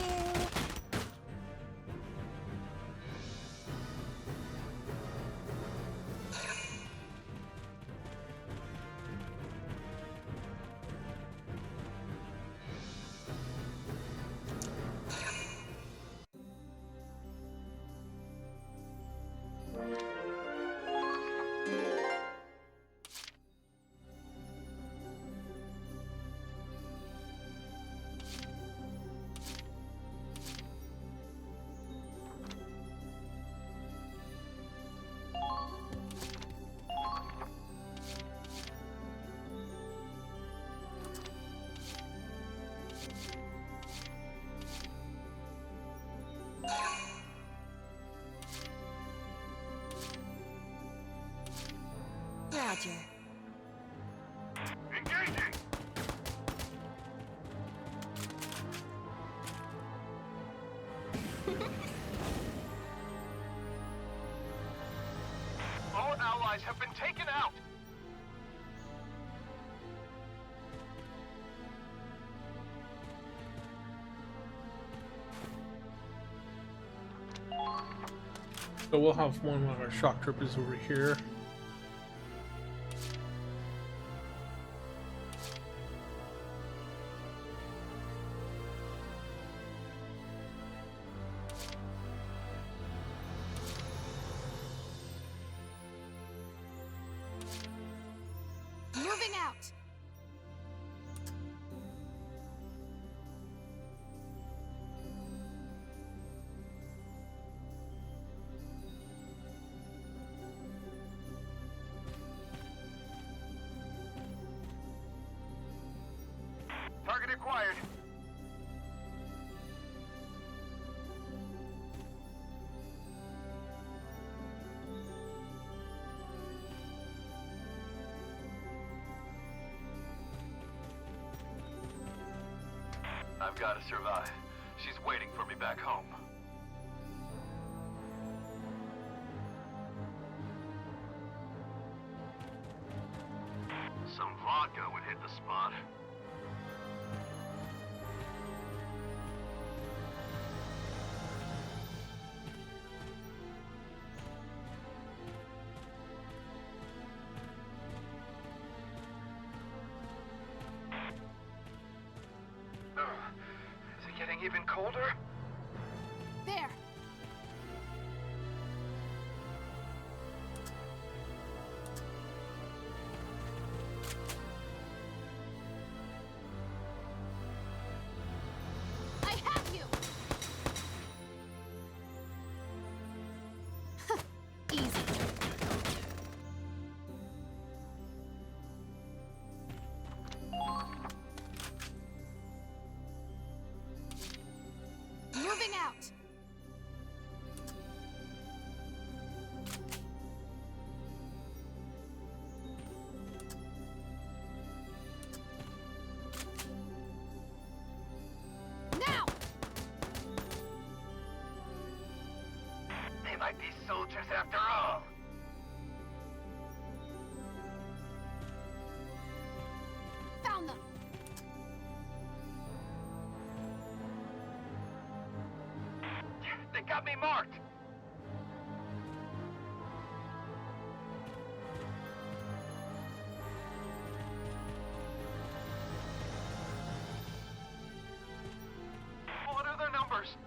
Roger. Engaging! All allies have been taken out! So we'll have one of our shock troopers over here. Moving out! Target acquired. I've got to survive. She's waiting for me back home. Some vodka would hit the spot. Is it getting even colder? There! I have you! Easy. Moving out! Now! They might be soldiers after all. Found them! They got me marked. What are their numbers?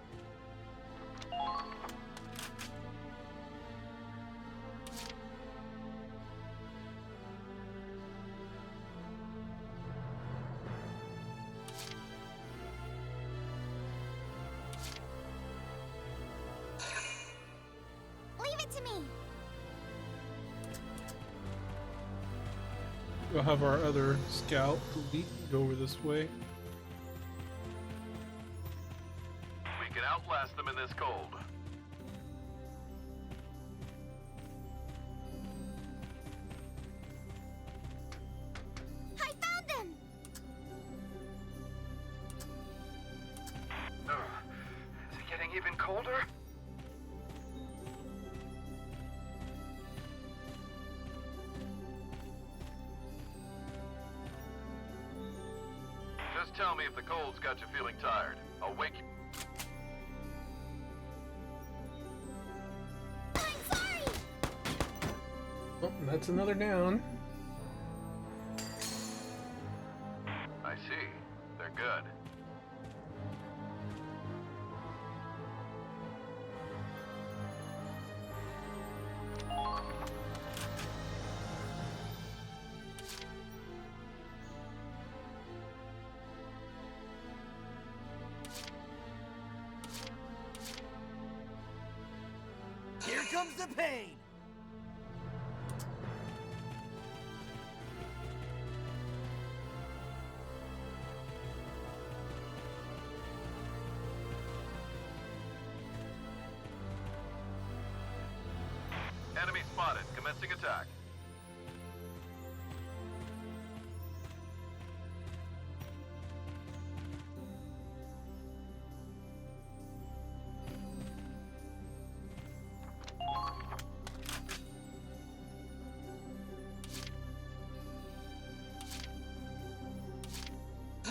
Leave it to me. We'll have our other scout elite go over this way. We can outlast them in this cold. I found them. Is it getting even colder? Just tell me if the cold's got you feeling tired. I'll wake you. I'm sorry. Oh, that's another down. I see. They're good. Here comes the pain! Enemy spotted. Commencing attack.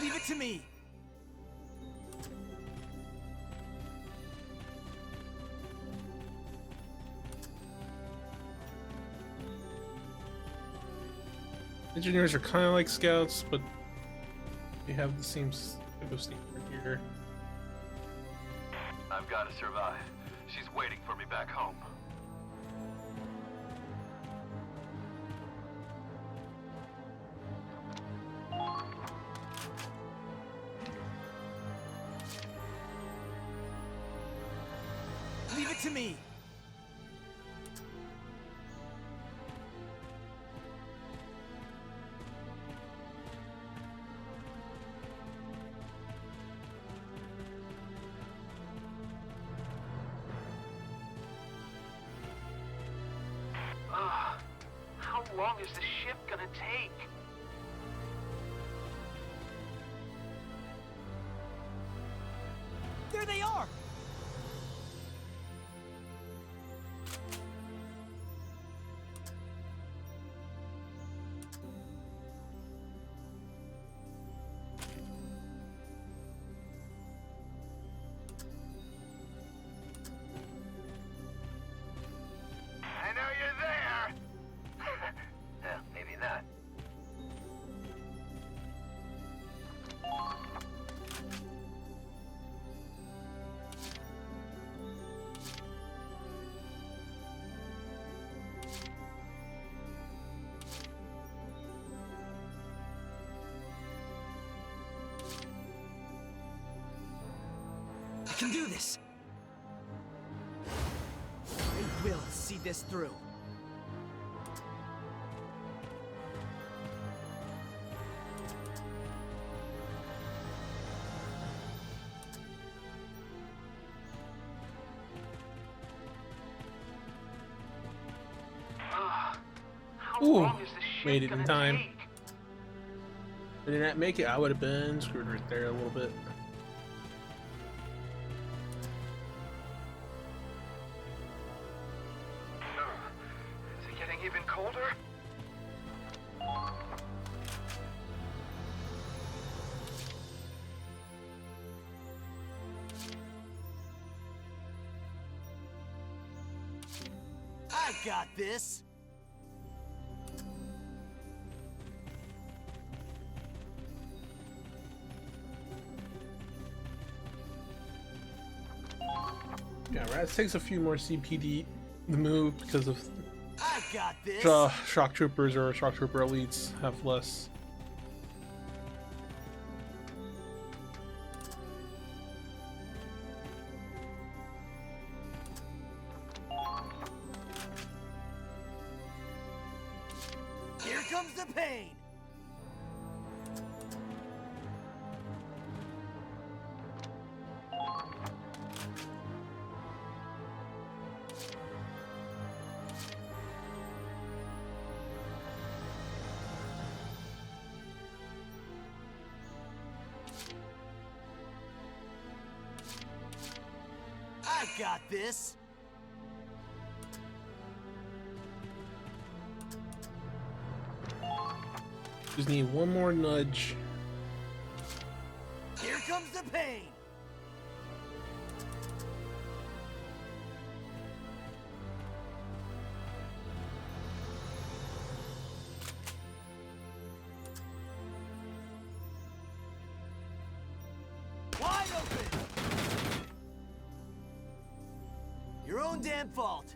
Leave it to me! Engineers are kind of like scouts, but they have the same type of sneak here. I've got to survive. She's waiting for me back home. Leave it to me! How long is this ship gonna take? There they are! I know you're there! Yeah, maybe not. I can do this! I will see this through. Ooh, made it in time. If I did not make it, I would have been screwed right there a little bit. Is it getting even colder? I got this. Yeah, Rats takes a few more CPD to move because of I got this. shock troopers or shock trooper elites have less. Here comes the pain. I got this. Just need one more nudge. Here comes the pain. Wide open. Your own damn fault.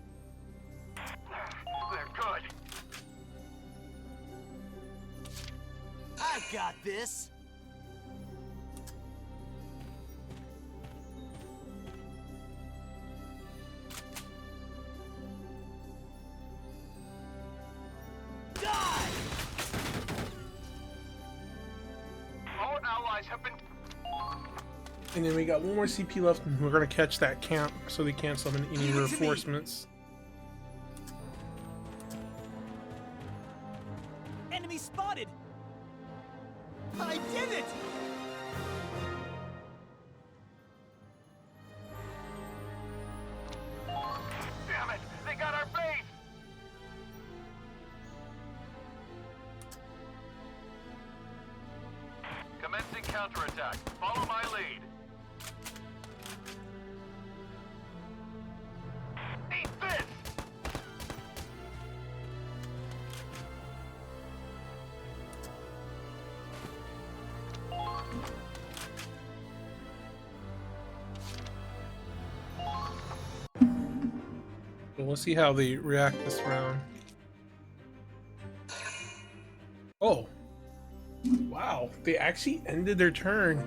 They're good. I got this. Die! All allies have been... And then we got one more CP left, and we're gonna catch that camp so they can't summon any Give it to me. reinforcements. Enemy spotted! I did it! Damn it! They got our base! Commencing counterattack. Follow my lead. Eat this! So we'll see how they react this round. Oh. Wow, they actually ended their turn.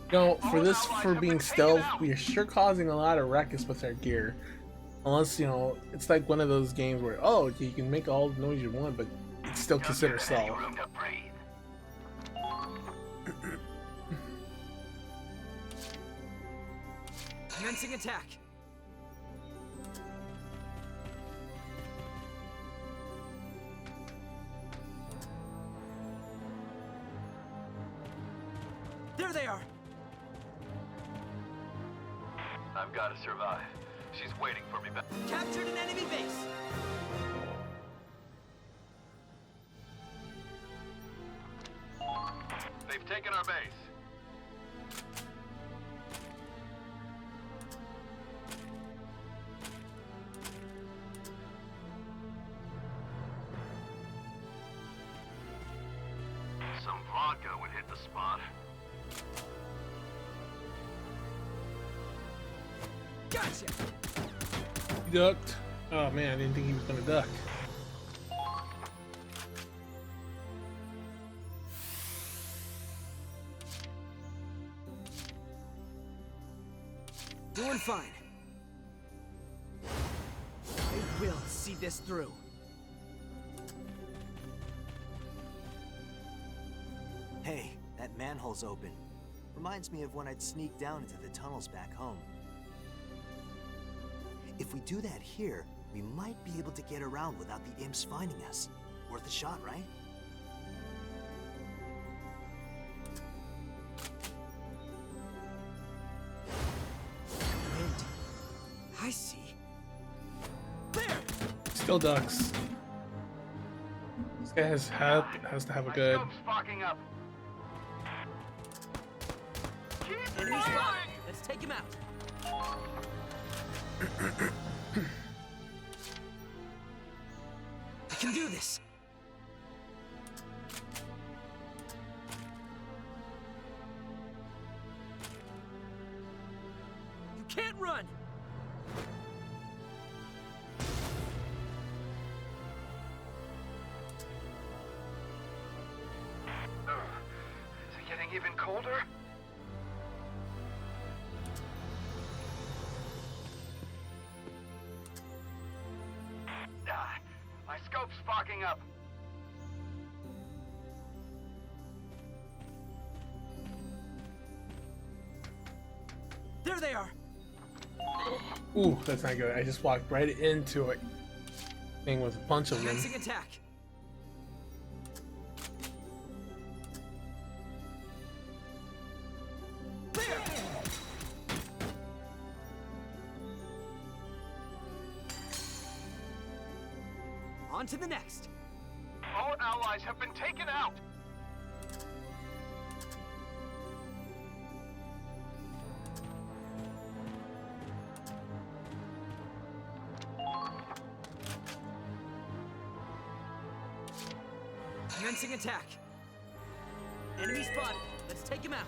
For this, for being stealth, we are sure causing a lot of ruckus with our gear. Unless, it's like one of those games where, oh, you can make all the noise you want, but it's still considered stealth. Commencing attack. There they are. I've got to survive. She's waiting for me back. Captured an enemy base. They've taken our base. Some vodka would hit the spot. Gotcha. He ducked. Oh man, I didn't think he was gonna duck. Doing fine. I will see this through. Hey, that manhole's open. Reminds me of when I'd sneak down into the tunnels back home. If we do that here, we might be able to get around without the imps finding us. Worth a shot, right? Wind. I see. There! Still ducks. This guy has to have a good. Sparking up. Enemy spotted. Let's take him out. I can do this. You can't run. Is it getting even colder? My scope's fogging up. There they are. Ooh, that's not good. I just walked right into it. Thing with a bunch of them. Commencing attack. On to the next. All allies have been taken out. Commencing attack. Enemy spotted. Let's take him out.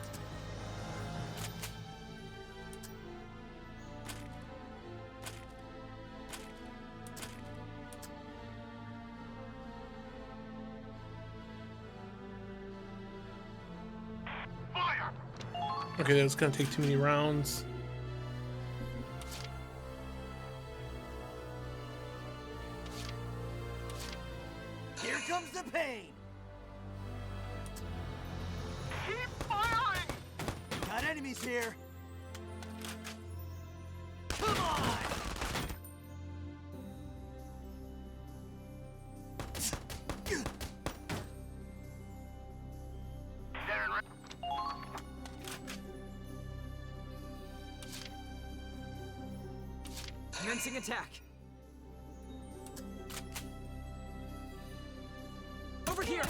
Okay, that's gonna take too many rounds. Here comes the pain! Keep firing! Got enemies here! Come on! Commencing attack. Over here!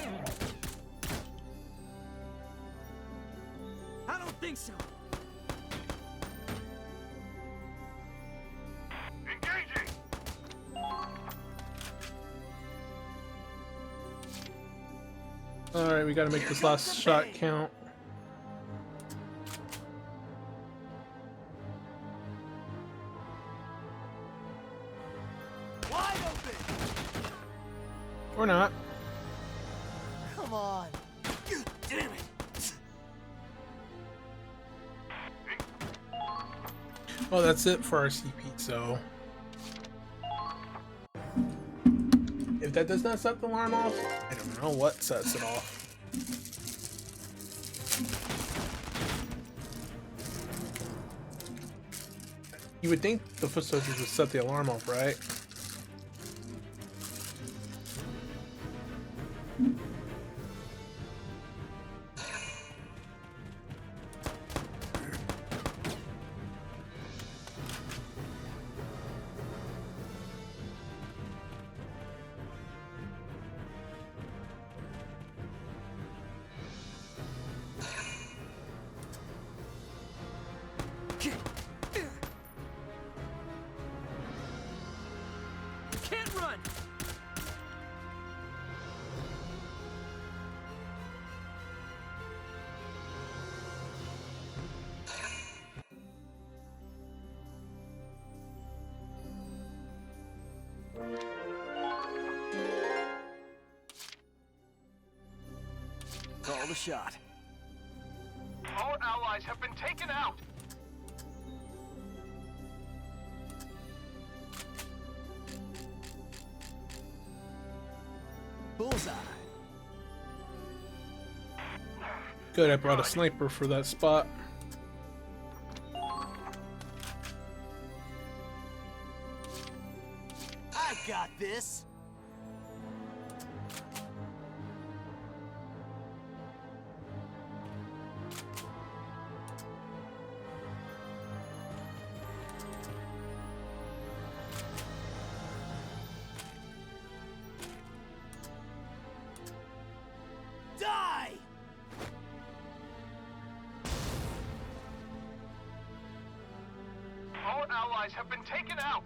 I don't think so. Engaging! Alright, we gotta make this last shot count. Wide open! Or not. Come on! Damn it! Well, that's it for our CP, so... If that does not set the alarm off, I don't know what sets it off. You would think the foot soldiers would set the alarm off, right? Can't run! Call the shot. All allies have been taken out! Bullseye. Good, I brought a sniper for that spot. I got this. Die! All allies have been taken out!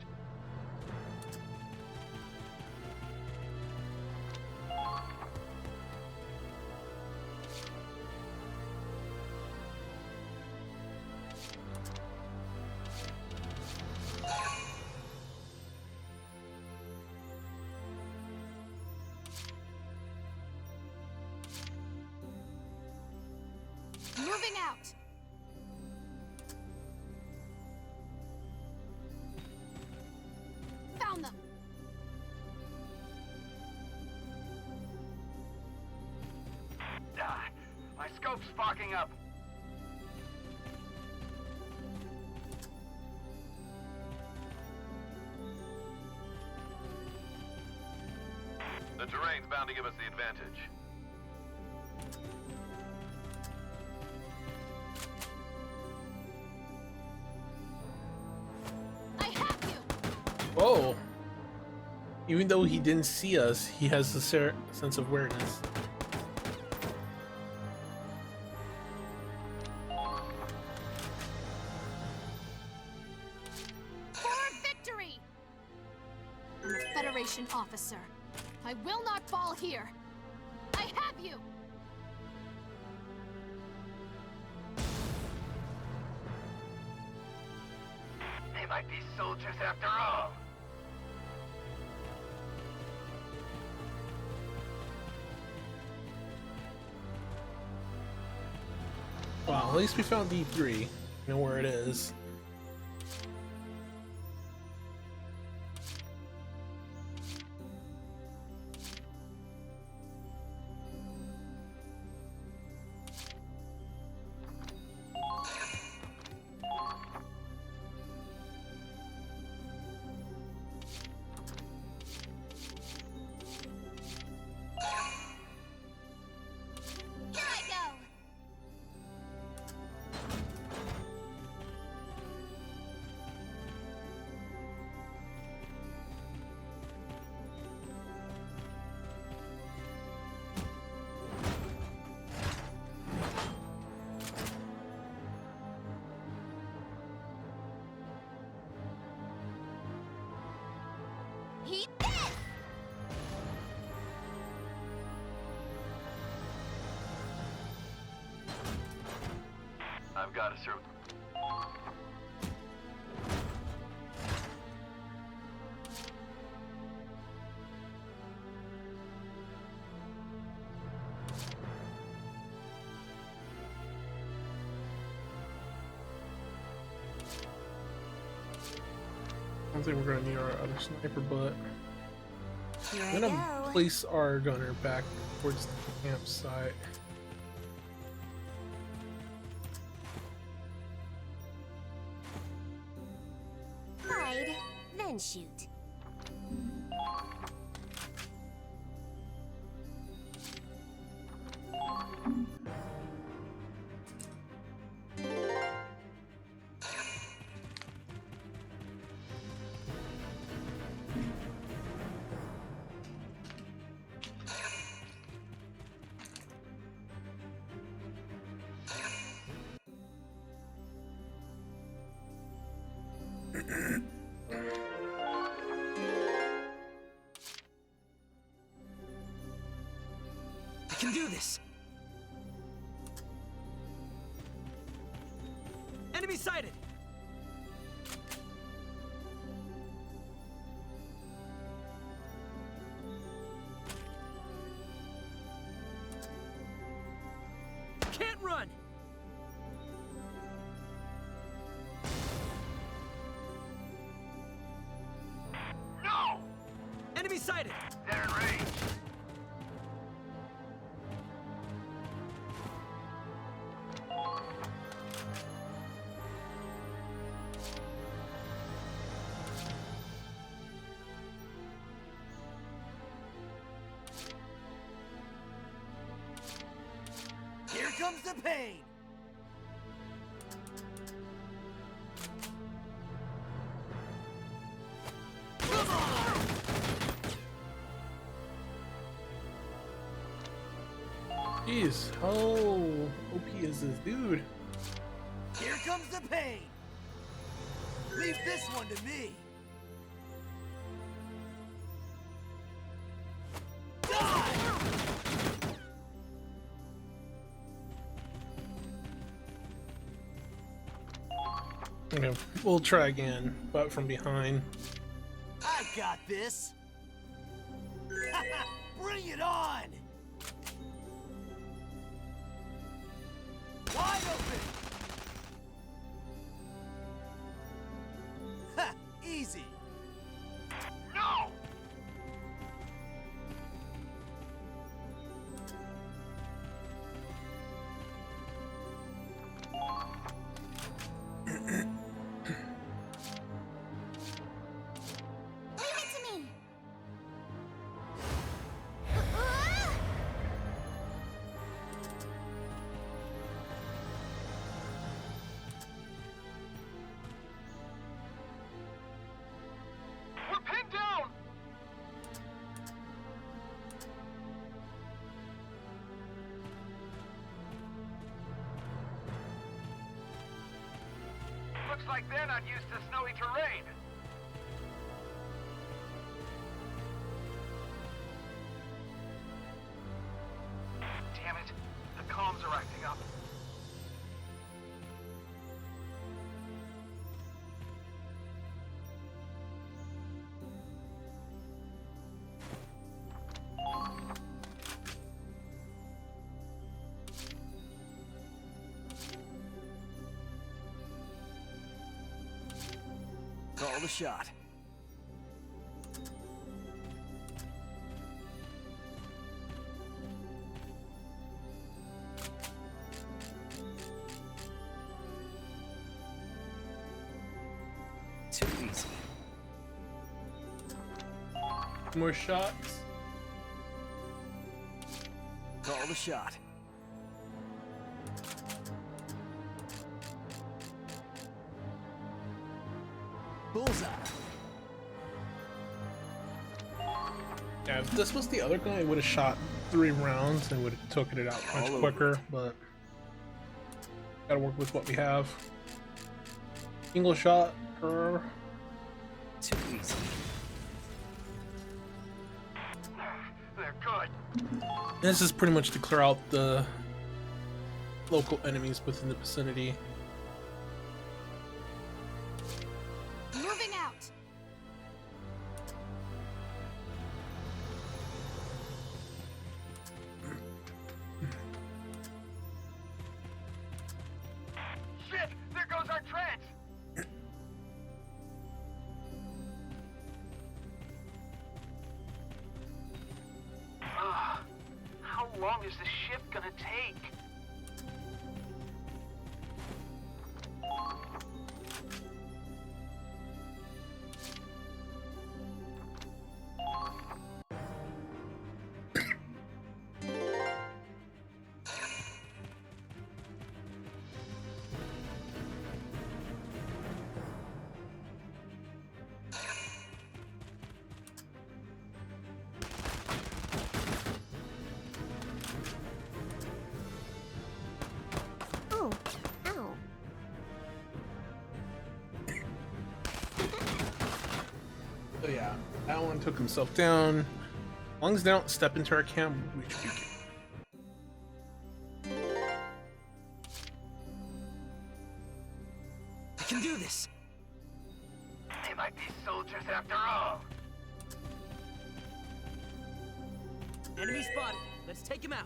Moving out. Found them. Ah, my scope's fogging up. The terrain's bound to give us the advantage. I have you. Whoa! Even though he didn't see us, he has a sense of awareness. For victory! I'm a Federation officer. I will not fall here. I have you. They might be soldiers after all. Well, at least we found D3. You know where it is. Here I go. Eat this! I've got to serve. think we're gonna need our other sniper, but Here I'm I gonna go. place our gunner back towards the campsite. Hide, then shoot. I can do this! Enemy sighted! Can't run! No! Enemy sighted! They're in range. Here comes the pain! Jeez, how OP is this dude? Here comes the pain! Leave this one to me! Okay, we'll try again, but from behind. I got this! Bring it on! Wide open! Ha! Easy! No! Leave it to me! We're pinned down! Looks like they're not used to snowy terrain. Damn it. The comms are acting up. Call the shot. Too easy. More shots. Call the shot. Bullseye. Yeah, if this was the other guy, I would have shot 3 rounds and would have taken it out much All over quicker, but gotta work with what we have. Single shot. Too easy. They're good. This is pretty much to clear out the local enemies within the vicinity. Moving out. Shit! There goes our trance! long is the ship gonna take? Oh, ow. So yeah, that one took himself down. As long as they don't step into our camp, we should be good. I can do this! They might be soldiers after all. Enemy spotted. Let's take him out.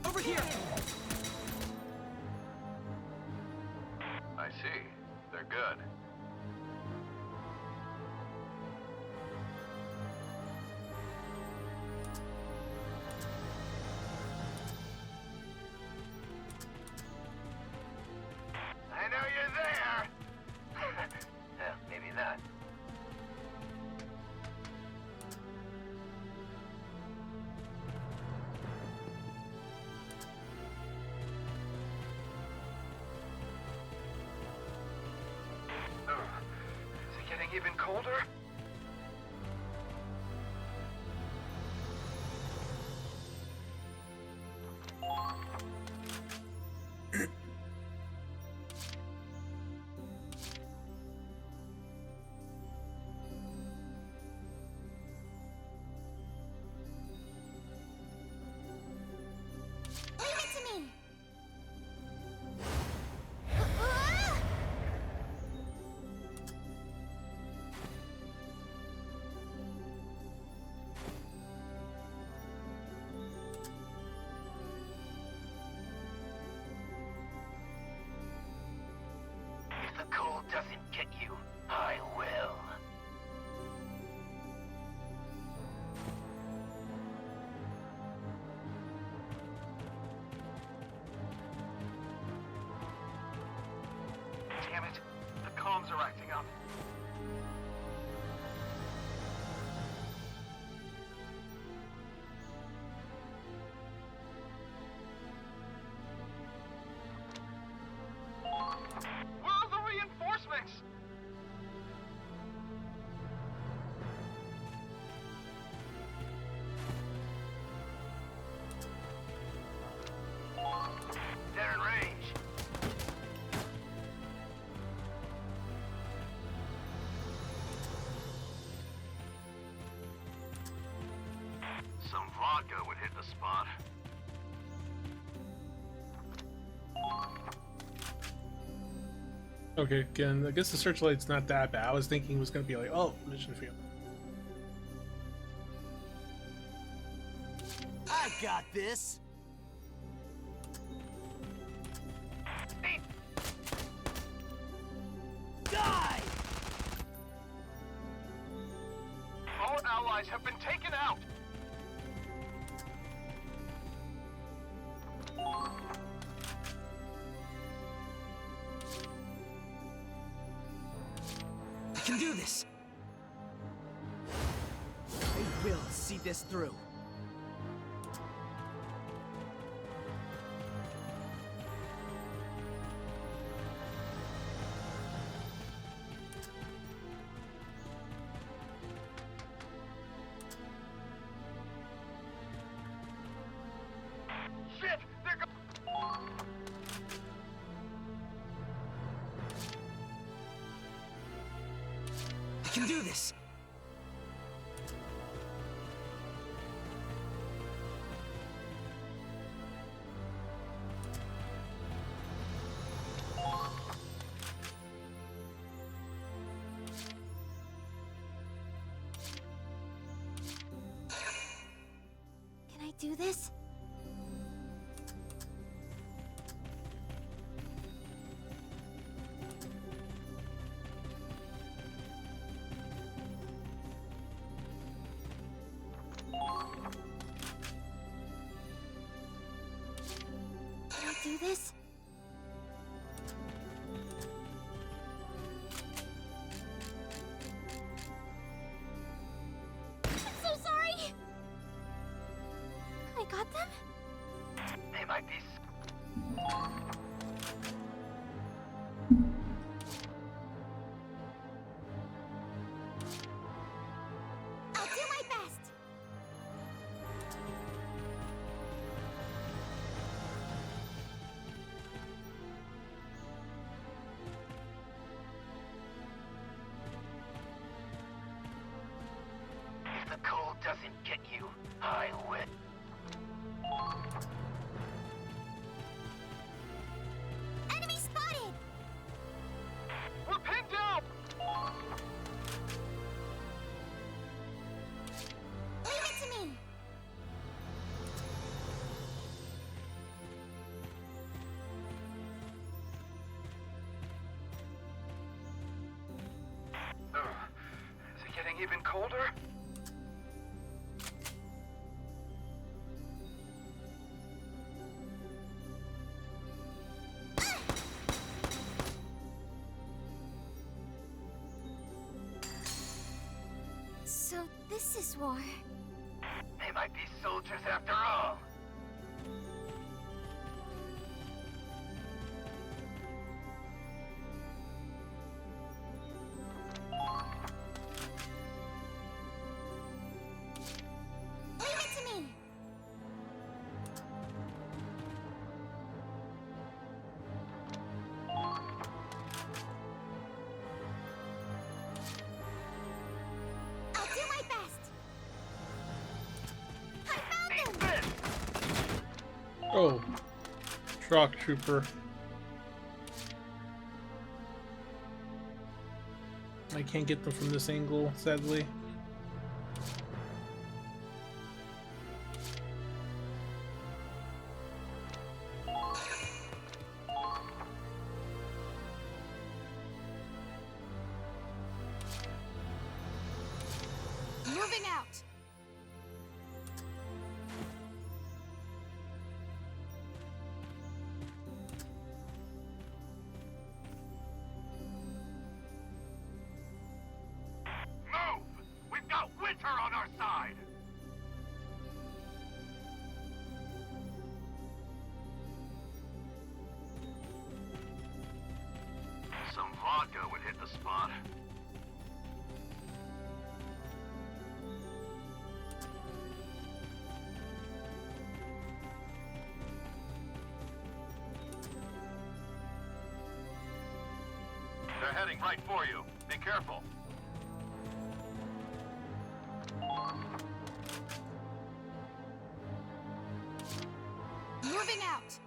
Over here! I see. They're good. I know you're there! Yeah, maybe not. Is it getting even colder? Leave it to me! If the cold doesn't get you, I will. Damn it, the comms are acting up. Where are the reinforcements? They're in range. Some vodka would hit the spot. Okay, again, I guess the searchlight's not that bad. I was thinking it was going to be like, oh, mission field. I got this! Die! All allies have been taken out. I can do this! I will see this through. Shit! They're go- I can do this! do this? Can I do this? I'm so sorry! I got them? They might be. I'll do my best! If the cold doesn't get you, I will. Enemy spotted! We're pinned down! Leave it to me! Is it getting even colder? So this is war. They might be soldiers after all. Leave it to me! I'll do my best! I found them! Oh, shock trooper. I can't get them from this angle, sadly. Moving out. Move! We've got winter on our side! Some vodka would hit the spot. They're heading right for you. Be careful. Moving out.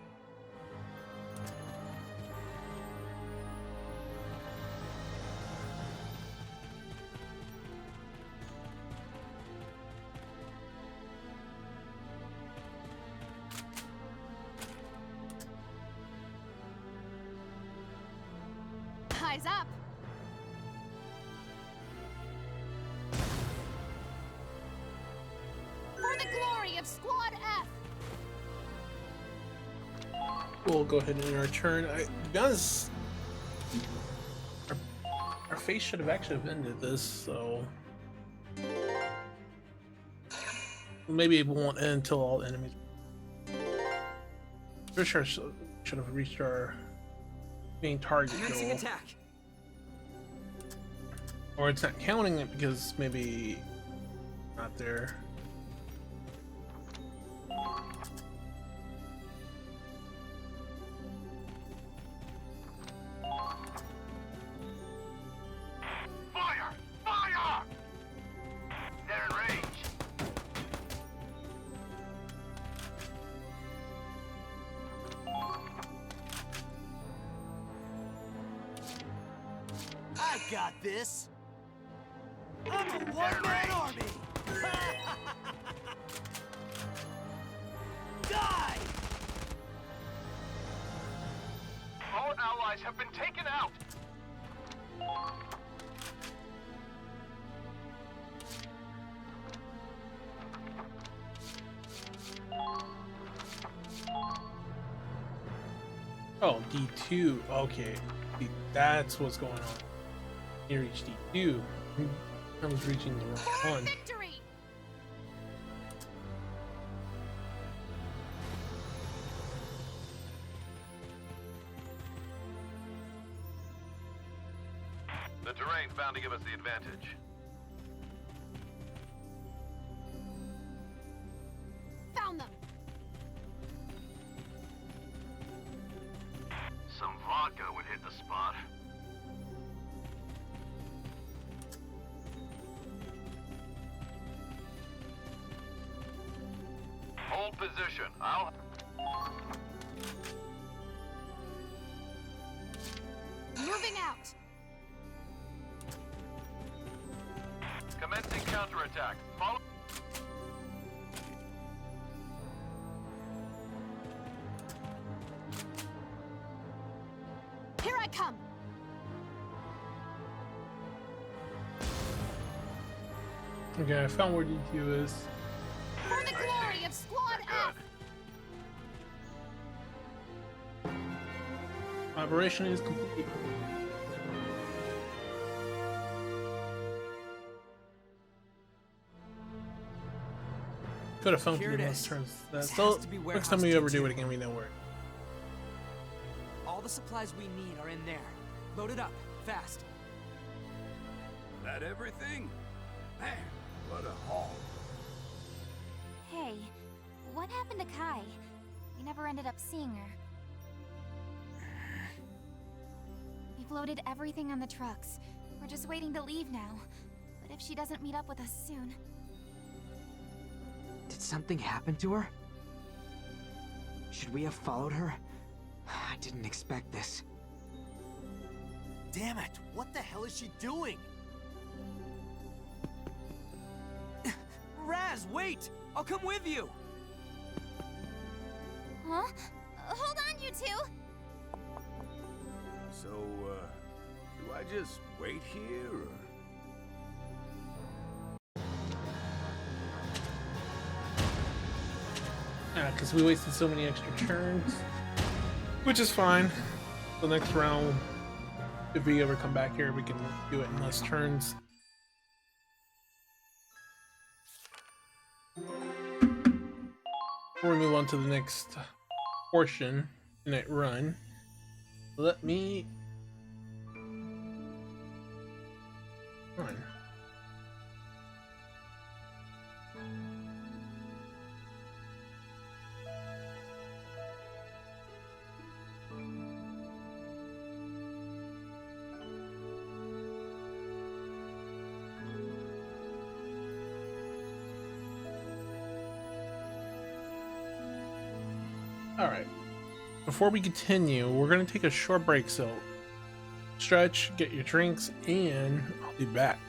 Eyes up. For the glory of Squad F. We'll go ahead and end our turn. To be honest, our face should have actually ended this, so maybe it won't end until all the enemies. Pretty sure I should have reached our main target Commencing goal. attack. Or it's not counting it because maybe not there. Fire! Fire! They're in range. I got this. I'm a one-man army. have been taken out! Oh, D2. Okay. That's what's going on. You reached D2. I was reaching the wrong one. Victory! The terrain's bound to give us the advantage. Found them! Some vodka would hit the spot. Hold position. I'll... Moving out! Commencing counterattack. Follow... Here I come! Okay, I found where D2 is. For the glory of Squad F! Operation is complete. Could have found Here you it most is. turns. This So has to be next warehouse time we ever do D2. it again, we know where. All the supplies we need are in there. Load it up, fast. That everything? Man, what a haul. Hey, what happened to Kai? We never ended up seeing her. We've loaded everything on the trucks. We're just waiting to leave now. But if she doesn't meet up with us soon... Did something happen to her? Should we have followed her? I didn't expect this. Damn it! What the hell is she doing? Raz, wait! I'll come with you! Huh? Hold on, you two! So, do I just wait here, or...? Yeah, because we wasted so many extra turns. Which is fine. The next round, if we ever come back here, we can do it in less turns. Before we move on to the next portion in that run, let me run. Alright, before we continue, we're going to take a short break, so stretch, get your drinks, and I'll be back.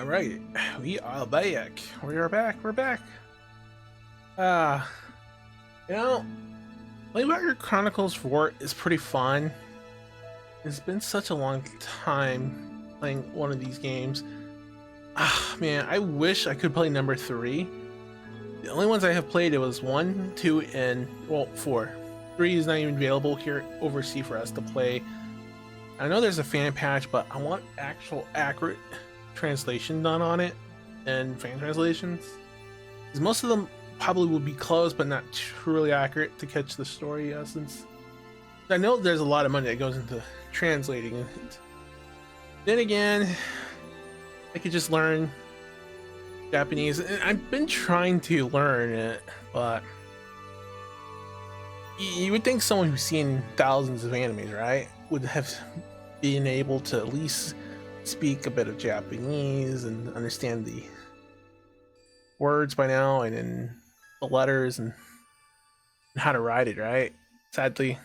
All right, we are back. We are back. We're back. You know, Valkyria Chronicles 4 is pretty fun. It's been such a long time playing one of these games. Man, I wish I could play number 3. The only ones I have played, it was 1, 2, and, well, 4. 3 is not even available here overseas for us to play. I know there's a fan patch, but I want actual accurate translation done on it and fan translations. Because most of them probably will be close, but not truly accurate to catch the story essence. I know there's a lot of money that goes into translating it. Then again, I could just learn Japanese, and I've been trying to learn it, but you would think someone who's seen thousands of animes, right, would have been able to at least speak a bit of Japanese and understand the words by now, and then the letters and how to write it, right? Sadly,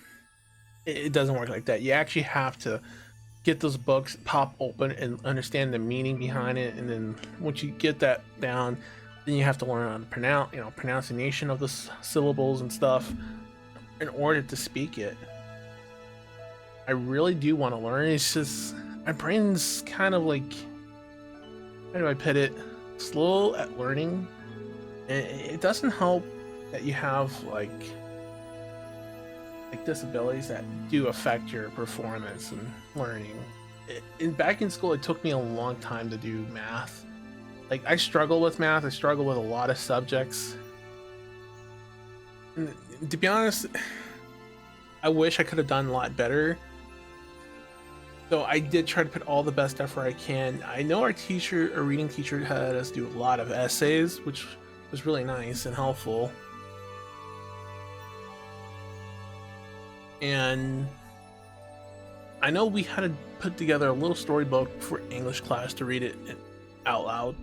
it doesn't work like that. You actually have to get those books, pop open, and understand the meaning behind it, and then once you get that down, then you have to learn how to pronunciation of the syllables and stuff in order to speak it. I really do want to learn. It's just my brain's kind of like, how do I put it, slow at learning, and it doesn't help that you have like disabilities that do affect your performance and learning. Back in school, it took me a long time to do math. Like, I struggle with math. I struggle with a lot of subjects. And to be honest, I wish I could have done a lot better. So I did try to put all the best effort I can. I know our reading teacher had us do a lot of essays, which was really nice and helpful. And I know we had to put together a little storybook for English class to read it out loud.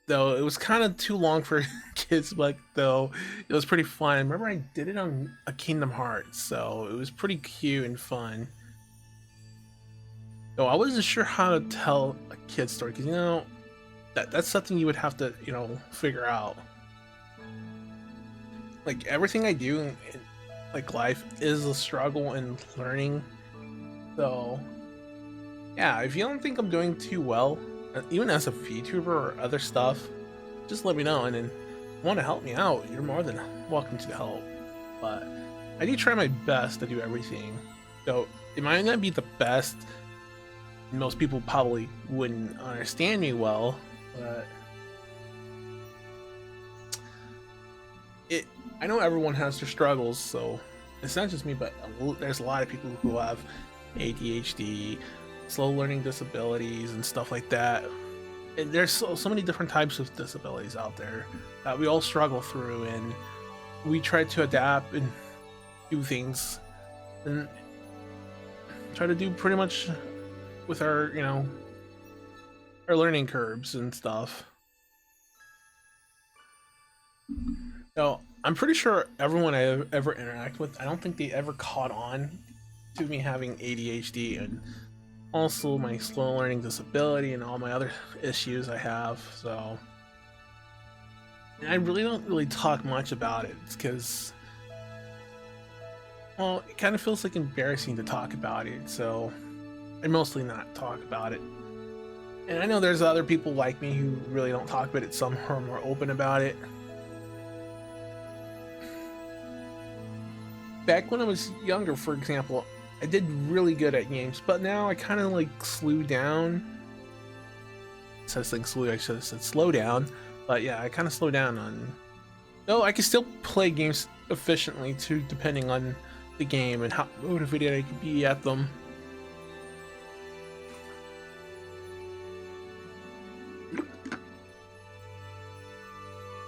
Though it was kind of too long for kids, but though it was pretty fun. I remember I did it on a Kingdom Hearts, so it was pretty cute and fun. Though I wasn't sure how to tell a kid's story, because that's something you would have to figure out. Like, everything I do in like life is a struggle and learning. So yeah, if you don't think I'm doing too well, even as a VTuber or other stuff, just let me know, and then if you want to help me out, you're more than welcome to help. But I do try my best to do everything. So it might not be the best, most people probably wouldn't understand me well, but I know everyone has their struggles, so it's not just me, but there's a lot of people who have ADHD, slow learning disabilities, and stuff like that. And there's so many different types of disabilities out there that we all struggle through, and we try to adapt and do things and try to do pretty much with our, our learning curves and stuff. So I'm pretty sure everyone I ever interact with, I don't think they ever caught on to me having ADHD and also my slow learning disability and all my other issues I have. So, and I really don't talk much about it because, well, it kind of feels like embarrassing to talk about it. So I mostly not talk about it. And I know there's other people like me who really don't talk about it. Some are more open about it. Back when I was younger, for example, I did really good at games, but now I kind of like slew down. Instead of saying slew, I should have said slow down. But yeah, I kind of slowed down on. Though I can still play games efficiently too, depending on the game and how motivated I can be at them.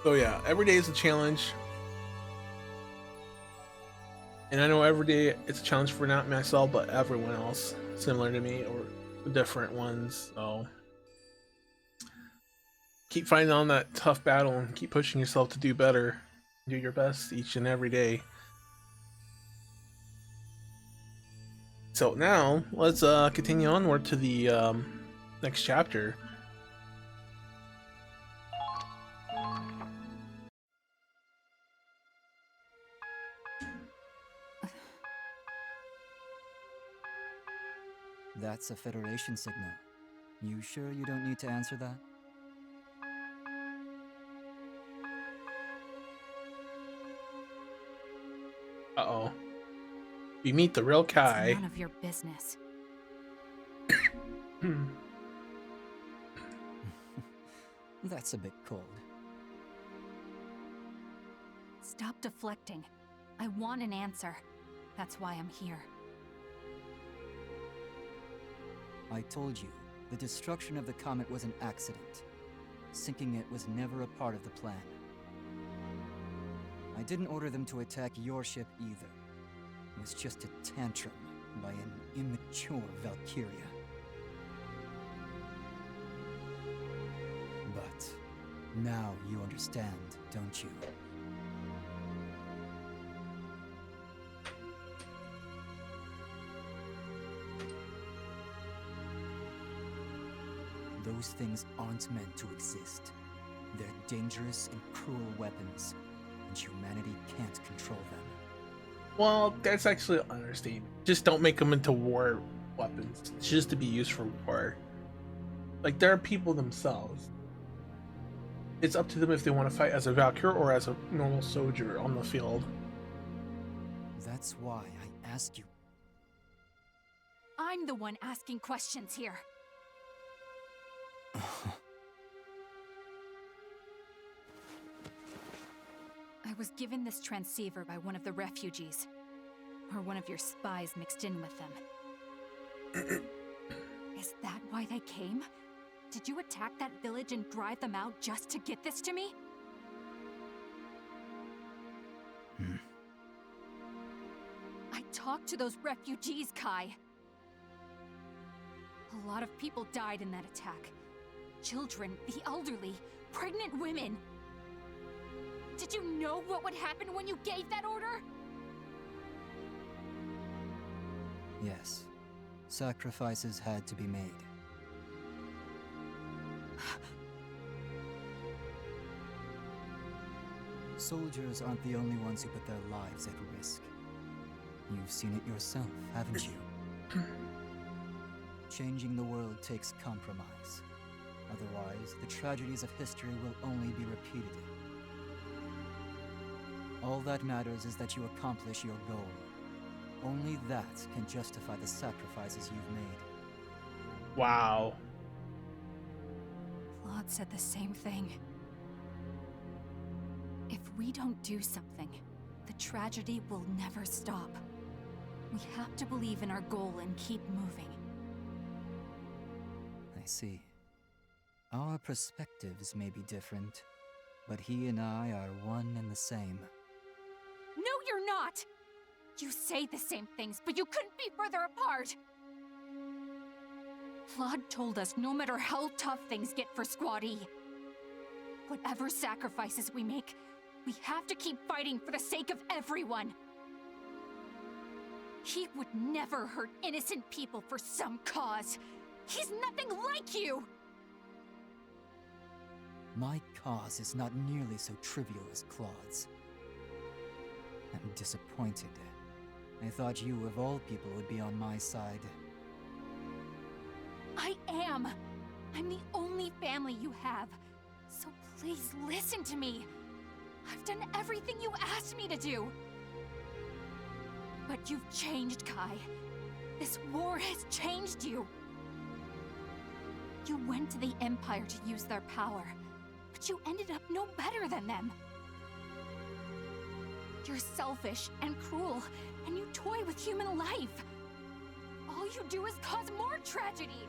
So yeah, every day is a challenge. And I know every day it's a challenge for not myself, but everyone else similar to me or different ones. So keep fighting on that tough battle and keep pushing yourself to do better. Do your best each and every day. So now let's continue onward to the next chapter. That's a Federation signal. You sure you don't need to answer that? Uh-oh. We meet the real Kai. It's none of your business. That's a bit cold. Stop deflecting. I want an answer. That's why I'm here. I told you, the destruction of the comet was an accident. Sinking it was never a part of the plan. I didn't order them to attack your ship either. It was just a tantrum by an immature Valkyria. But now you understand, don't you? Those things aren't meant to exist. They're dangerous and cruel weapons, and humanity can't control them. Well, that's actually an understatement. Just don't make them into war weapons. It's just to be used for war. Like, there are people themselves. It's up to them if they want to fight as a Valkyrie or as a normal soldier on the field. That's why I ask you. I'm the one asking questions here. I was given this transceiver by one of the refugees. Or one of your spies mixed in with them. Is that why they came? Did you attack that village and drive them out just to get this to me? I talked to those refugees, Kai. A lot of people died in that attack. Children, the elderly, pregnant women. Did you know what would happen when you gave that order? Yes. Sacrifices had to be made. Soldiers aren't the only ones who put their lives at risk. You've seen it yourself, haven't you? Changing the world takes compromise. Otherwise, the tragedies of history will only be repeated. All that matters is that you accomplish your goal. Only that can justify the sacrifices you've made. Wow. Claude said the same thing. If we don't do something, the tragedy will never stop. We have to believe in our goal and keep moving. I see. Our perspectives may be different, but he and I are one and the same. No, you're not! You say the same things, but you couldn't be further apart! Claude told us no matter how tough things get for Squad E, whatever sacrifices we make, we have to keep fighting for the sake of everyone. He would never hurt innocent people for some cause. He's nothing like you! My cause is not nearly so trivial as Claude's. I'm disappointed. I thought you, of all people, would be on my side. I am! I'm the only family you have. So please listen to me. I've done everything you asked me to do. But you've changed, Kai. This war has changed you. You went to the Empire to use their power, but you ended up no better than them. You're selfish and cruel, and you toy with human life. All you do is cause more tragedy.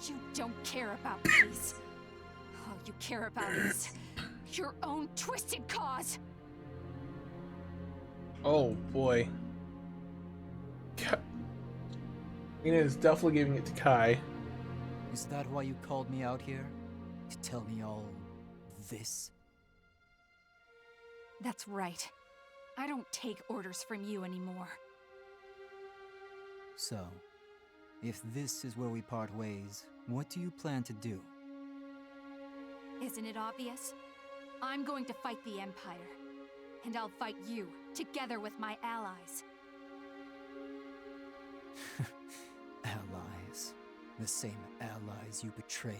You don't care about peace. All you care about is your own twisted cause. Oh boy. Mina is definitely giving it to Kai. Is that why you called me out here? To tell me all this? That's right. I don't take orders from you anymore. So, if this is where we part ways, what do you plan to do? Isn't it obvious? I'm going to fight the Empire. And I'll fight you, together with my allies. Allies. The same allies you betrayed.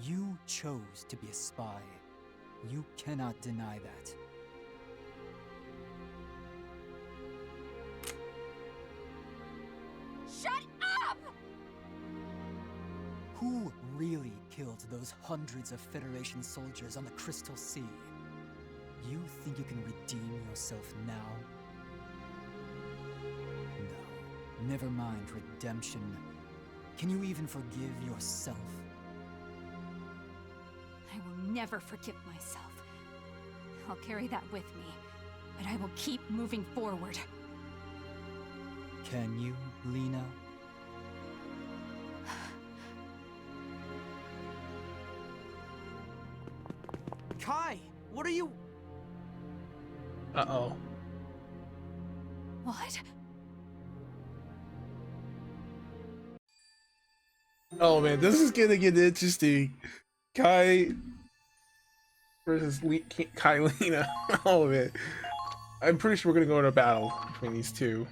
You chose to be a spy. You cannot deny that. Shut up! Who really killed those hundreds of Federation soldiers on the Crystal Sea? You think you can redeem yourself now? No. Never mind redemption. Can you even forgive yourself? I will never forgive myself. I'll carry that with me, but I will keep moving forward. Can you, Lena? Kai, what are you... Uh-oh. What? Oh man, this is gonna get interesting. Kai versus Kai Lena. Oh man. I'm pretty sure we're gonna go in a battle between these two.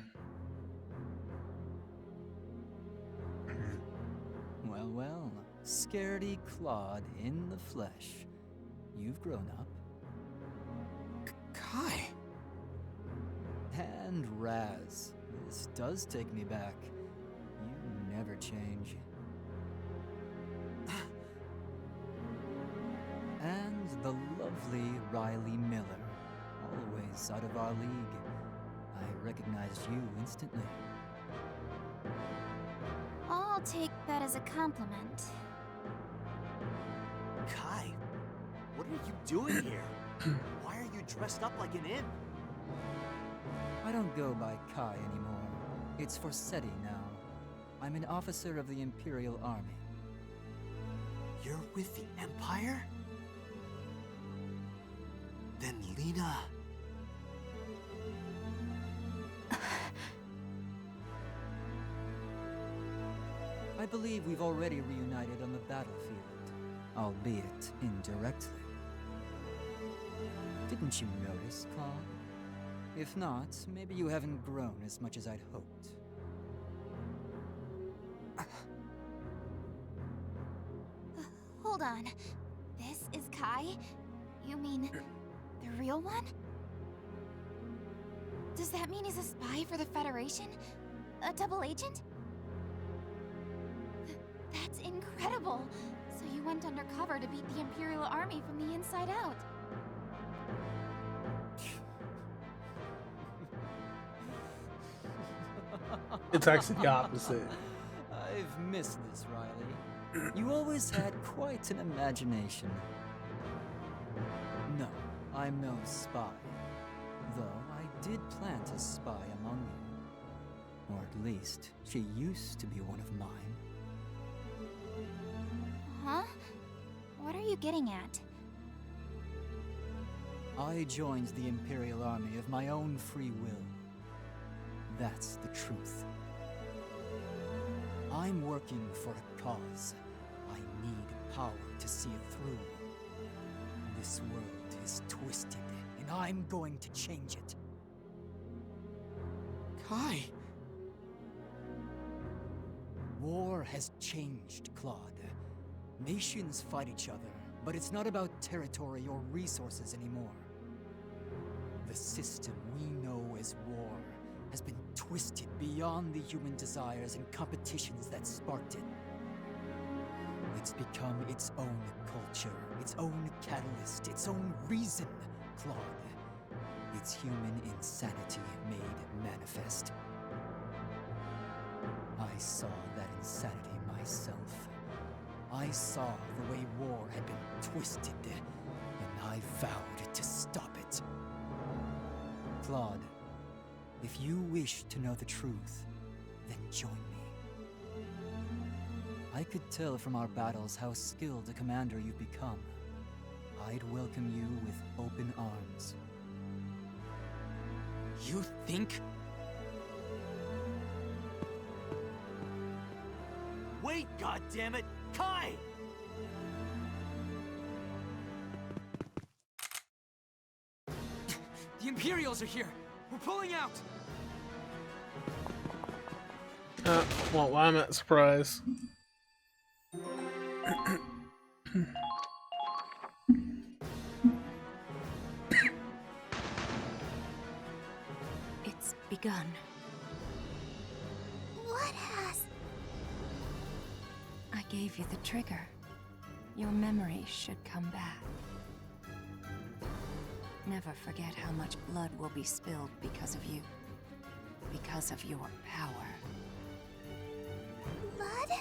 Well, well. Scaredy Claude in the flesh. You've grown up. Kai. And Raz. This does take me back. You never change. And the lovely Riley Miller. Always out of our league. I recognized you instantly. I'll take that as a compliment. Kai, what are you doing here? Why are you dressed up like an imp? I don't go by Kai anymore. It's Forseti now. I'm an officer of the Imperial Army. You're with the Empire? Then Lena... I believe we've already reunited on the battlefield, albeit indirectly. Didn't you notice, Claude? If not, maybe you haven't grown as much as I'd hoped. Hold on. This is Kai? You mean the real one? Does that mean he's a spy for the Federation? A double agent? That's incredible! So you went undercover to beat the Imperial Army from the inside out. It's actually the opposite. I've missed this, Riley. You always had quite an imagination. No, I'm no spy. Though I did plant a spy among you. Or at least, she used to be one of mine. Huh? What are you getting at? I joined the Imperial Army of my own free will. That's the truth. I'm working for a cause. I need power to see it through. This world is twisted, and I'm going to change it. Kai. War has changed, Claude. Nations fight each other, but it's not about territory or resources anymore. The system we know as war has been twisted beyond the human desires and competitions that sparked it. It's become its own culture, its own catalyst, its own reason, Claude. It's human insanity made manifest. I saw that insanity myself. I saw the way war had been twisted, and I vowed to stop it. Claude, if you wish to know the truth, then join me. I could tell from our battles how skilled a commander you've become. I'd welcome you with open arms. You think? Wait, goddammit! Kai! The Imperial Imperials are here! We're pulling out! Well, why am I not surprised? It's begun. What has? I gave you the trigger. Your memories should come back. Never forget how much blood will be spilled because of you. Because of your power. Blood?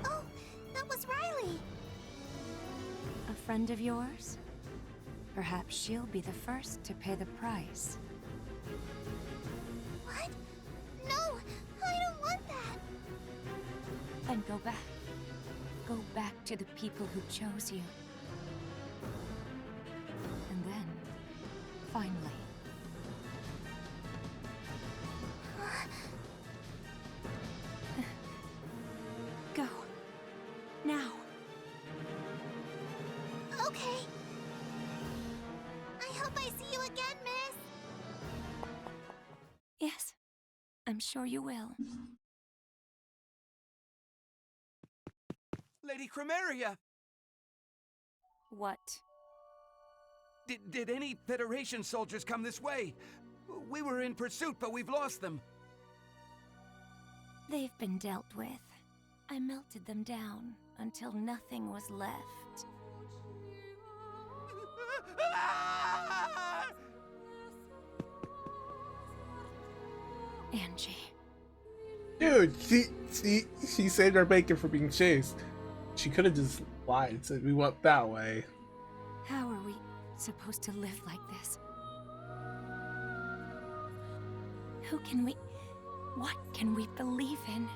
Oh, that was Riley. A friend of yours? Perhaps she'll be the first to pay the price. What? No, I don't want that. Then go back. Go back to the people who chose you. And then, finally, go. Now. Okay. I hope I see you again, miss. Yes, I'm sure you will. Lady Chromaria! What? Did any Federation soldiers come this way? We were in pursuit, but we've lost them. They've been dealt with. I melted them down until nothing was left. Angie. Dude, she saved our bacon from being chased. She could have just lied and said we went that way. How are we supposed to live like this? Who can we... What can we believe in?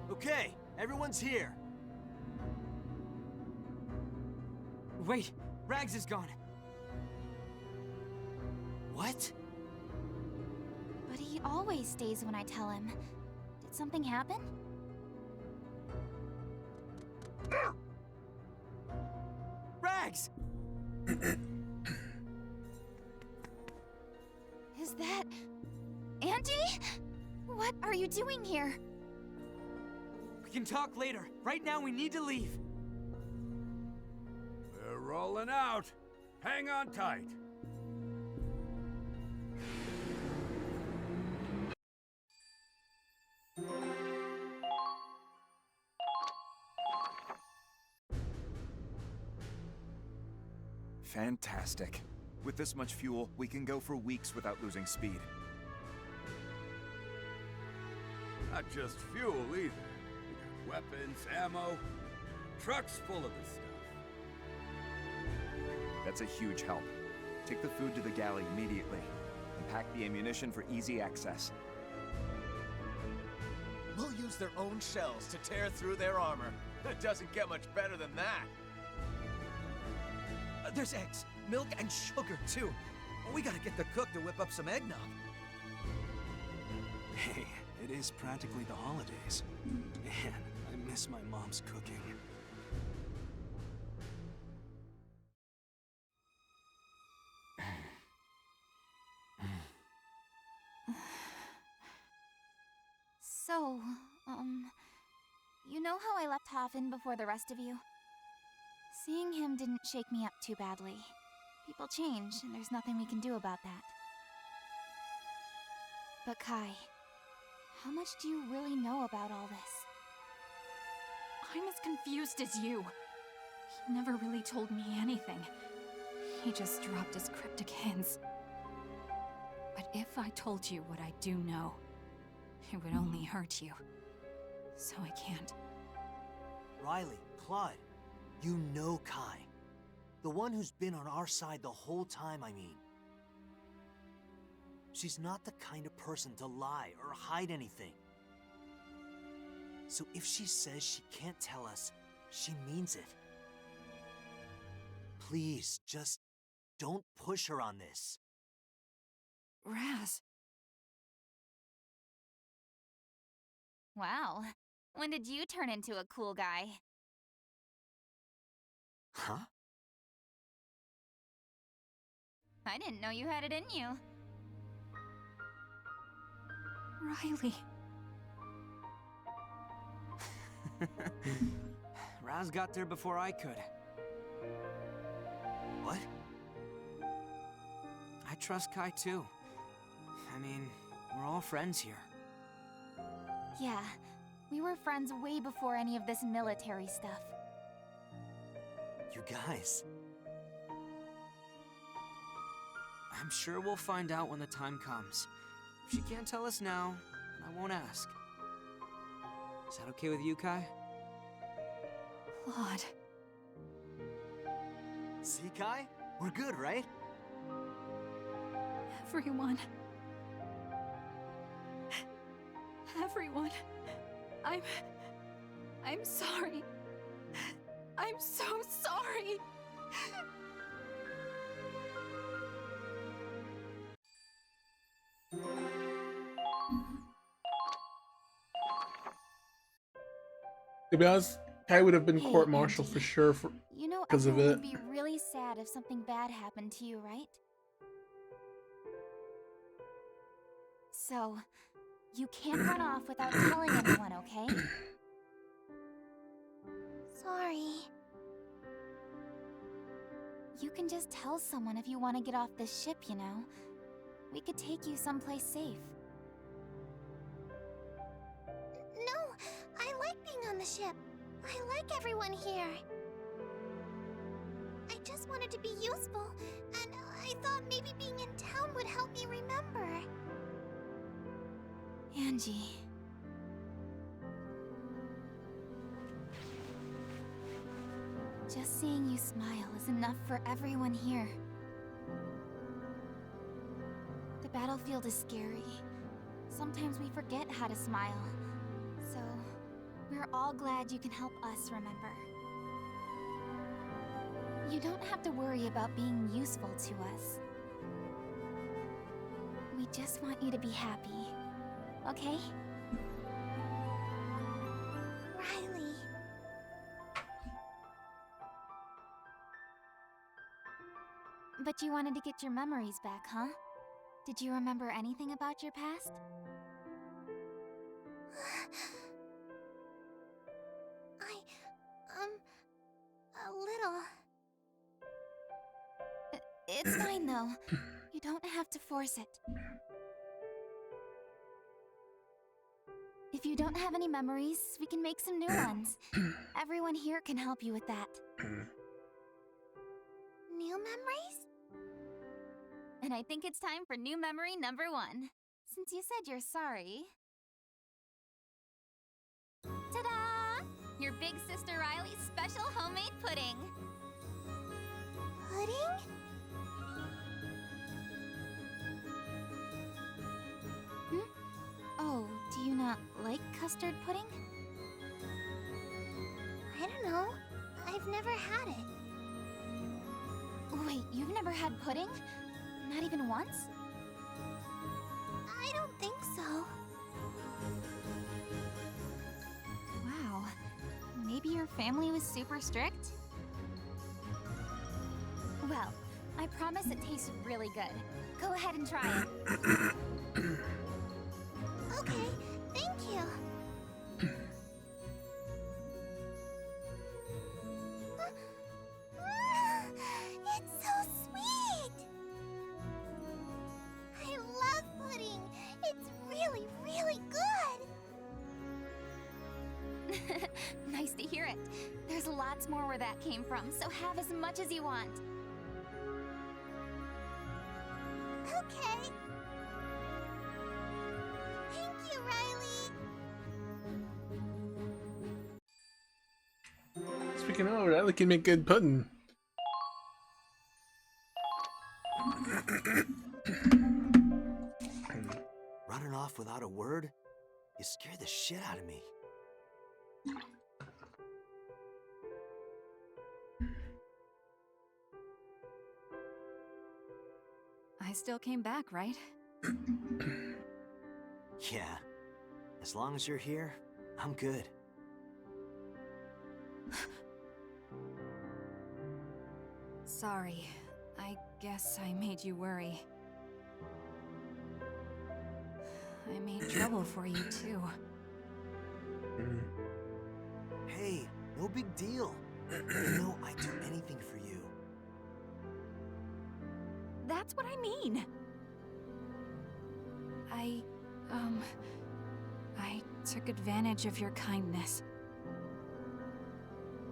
Okay, everyone's here. Wait, Rags is gone. What? But he always stays when I tell him. Did something happen? Rags! Is that... Angie? What are you doing here? We can talk later. Right now, we need to leave. We're rolling out. Hang on tight. Fantastic. With this much fuel, we can go for weeks without losing speed. Not just fuel either. We got weapons, ammo, trucks full of this stuff. That's a huge help. Take the food to the galley immediately, and pack the ammunition for easy access. We'll use their own shells to tear through their armor. It doesn't get much better than that. There's eggs, milk, and sugar, too. We gotta get the cook to whip up some eggnog. Hey, it is practically the holidays. Man, I miss my mom's cooking. So, you know how I left Hafen before the rest of you? Seeing him didn't shake me up too badly. People change, and there's nothing we can do about that. But Kai, how much do you really know about all this? I'm as confused as you. He never really told me anything. He just dropped his cryptic hints. But if I told you what I do know, it would only hurt you. So I can't. Riley, Claude, you know Kai. The one who's been on our side the whole time, I mean. She's not the kind of person to lie or hide anything. So if she says she can't tell us, she means it. Please, just don't push her on this. Raz. Wow. When did you turn into a cool guy? Huh? I didn't know you had it in you. Riley. Raz got there before I could. What? I trust Kai too. I mean, we're all friends here. Yeah, we were friends way before any of this military stuff. You guys. I'm sure we'll find out when the time comes. If she can't tell us now, I won't ask. Is that okay with you, Kai? Claude. See, Kai? We're good, right? Everyone. Everyone. I'm sorry. I'm so sorry. To be honest, Kai would have been Hey, court-martialed Angie. for sure You know because of everyone it. would be really sad if something bad happened to you, right? So, you can't run off without telling anyone, okay? Sorry. You can just tell someone if you want to get off this ship, you know? We could take you someplace safe. No, I like being on the ship. I like everyone here. I just wanted to be useful, and I thought maybe being in town would help me remember. Angie. Just seeing you smile is enough for everyone here. The battlefield is scary. Sometimes we forget how to smile. So, we're all glad you can help us remember. You don't have to worry about being useful to us. We just want you to be happy. Okay? Riley. But you wanted to get your memories back, huh? Did you remember anything about your past? A little. It's fine, though. You don't have to force it. If you don't have any memories, we can make some new ones. Everyone here can help you with that. New memories? And I think it's time for new memory number 1. Since you said you're sorry... Ta-da! Your big sister Riley's special homemade pudding! Pudding? Oh, do you not like custard pudding? I don't know. I've never had it. Wait, you've never had pudding? Not even once? I don't think so. Wow. Maybe your family was super strict? Well, I promise it tastes really good. Go ahead and try it. Okay, thank you. It's so sweet! I love pudding. It's really, really good. Nice to hear it. There's lots more where that came from, so have as much as you want. Okay. Thank you, Riley. Speaking of, Riley can make good pudding. Running off without a word? You scare the shit out of me. I still came back, right? Yeah. As long as you're here, I'm good. Sorry. I guess I made you worry. I made trouble for you, too. Hey, no big deal. You know I'd do anything for you. That's what I mean. I took advantage of your kindness.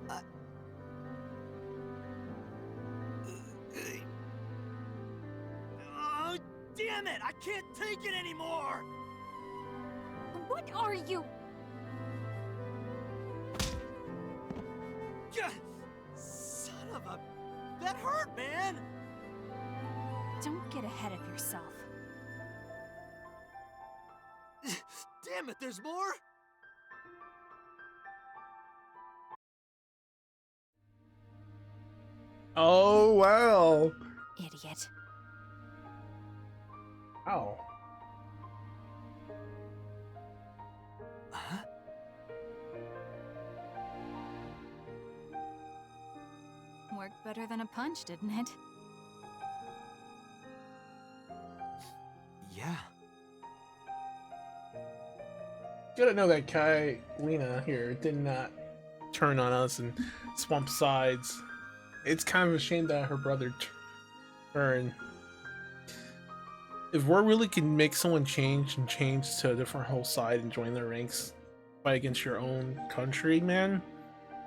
Oh, damn it! I can't take it anymore! What are you? Son of a... That hurt, man! Don't get ahead of yourself. Damn it, there's more? Oh, wow. Idiot. Ow. Huh? Worked better than a punch, didn't it? Yeah. Gotta know that Kai Lena here did not turn on us and swamp sides. It's kind of a shame that her brother turned. If war really can make someone change to a different whole side and join their ranks, fight against your own country, man,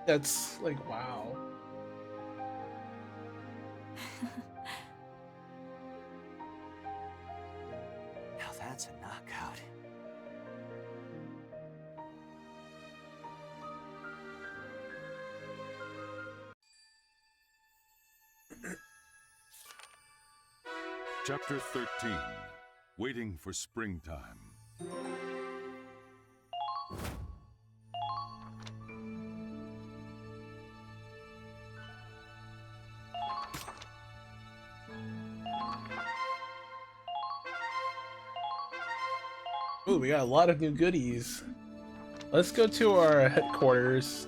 that's like, wow. Now that's a knockout. Chapter 13. Waiting for Springtime. Ooh, we got a lot of new goodies. Let's go to our headquarters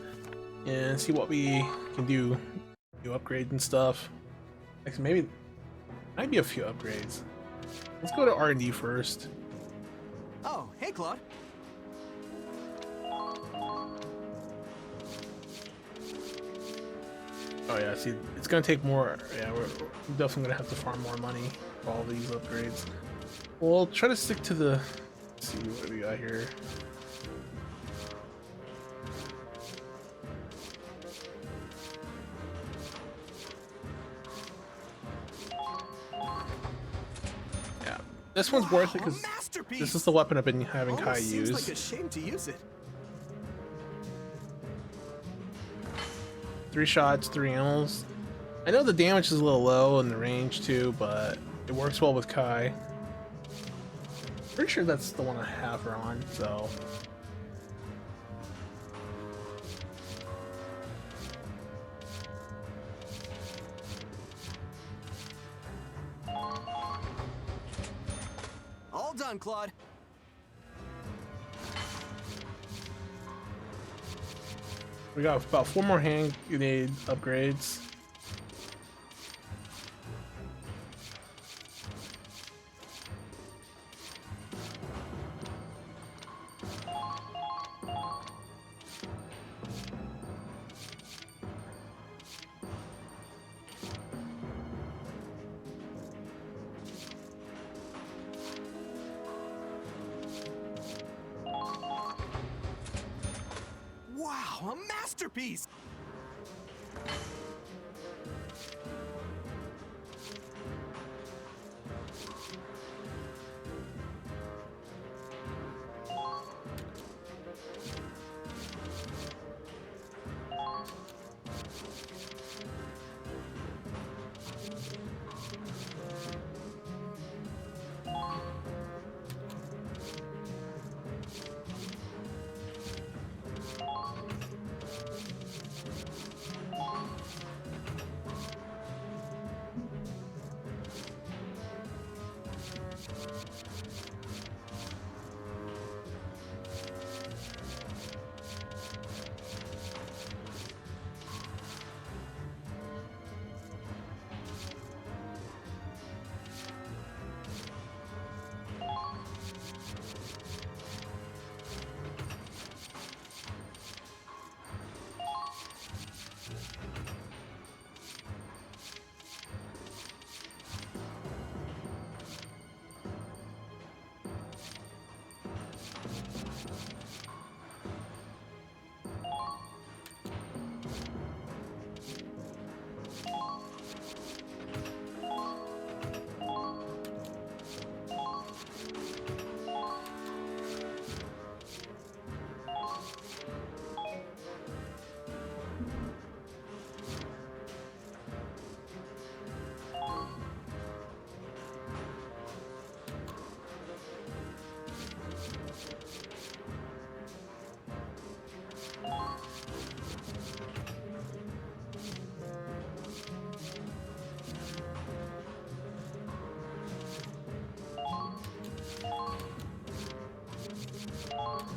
and see what we can do. New upgrades and stuff. Actually, maybe might be a few upgrades. Let's go to R&D first. Oh, hey, Claude. Oh yeah, see, it's gonna take more. Yeah, we're definitely gonna have to farm more money for all these upgrades. We'll try to stick to the. Let's see what we got here. Yeah, this one's worth it because this is the weapon I've been having Kai use. Seems like a shame to use it. 3 shots, 3 animals. I know the damage is a little low and the range too, but it works well with Kai. Pretty sure that's the one I have her on, so. All done, Claude. We got about 4 more hand grenade upgrades. Wow, a masterpiece!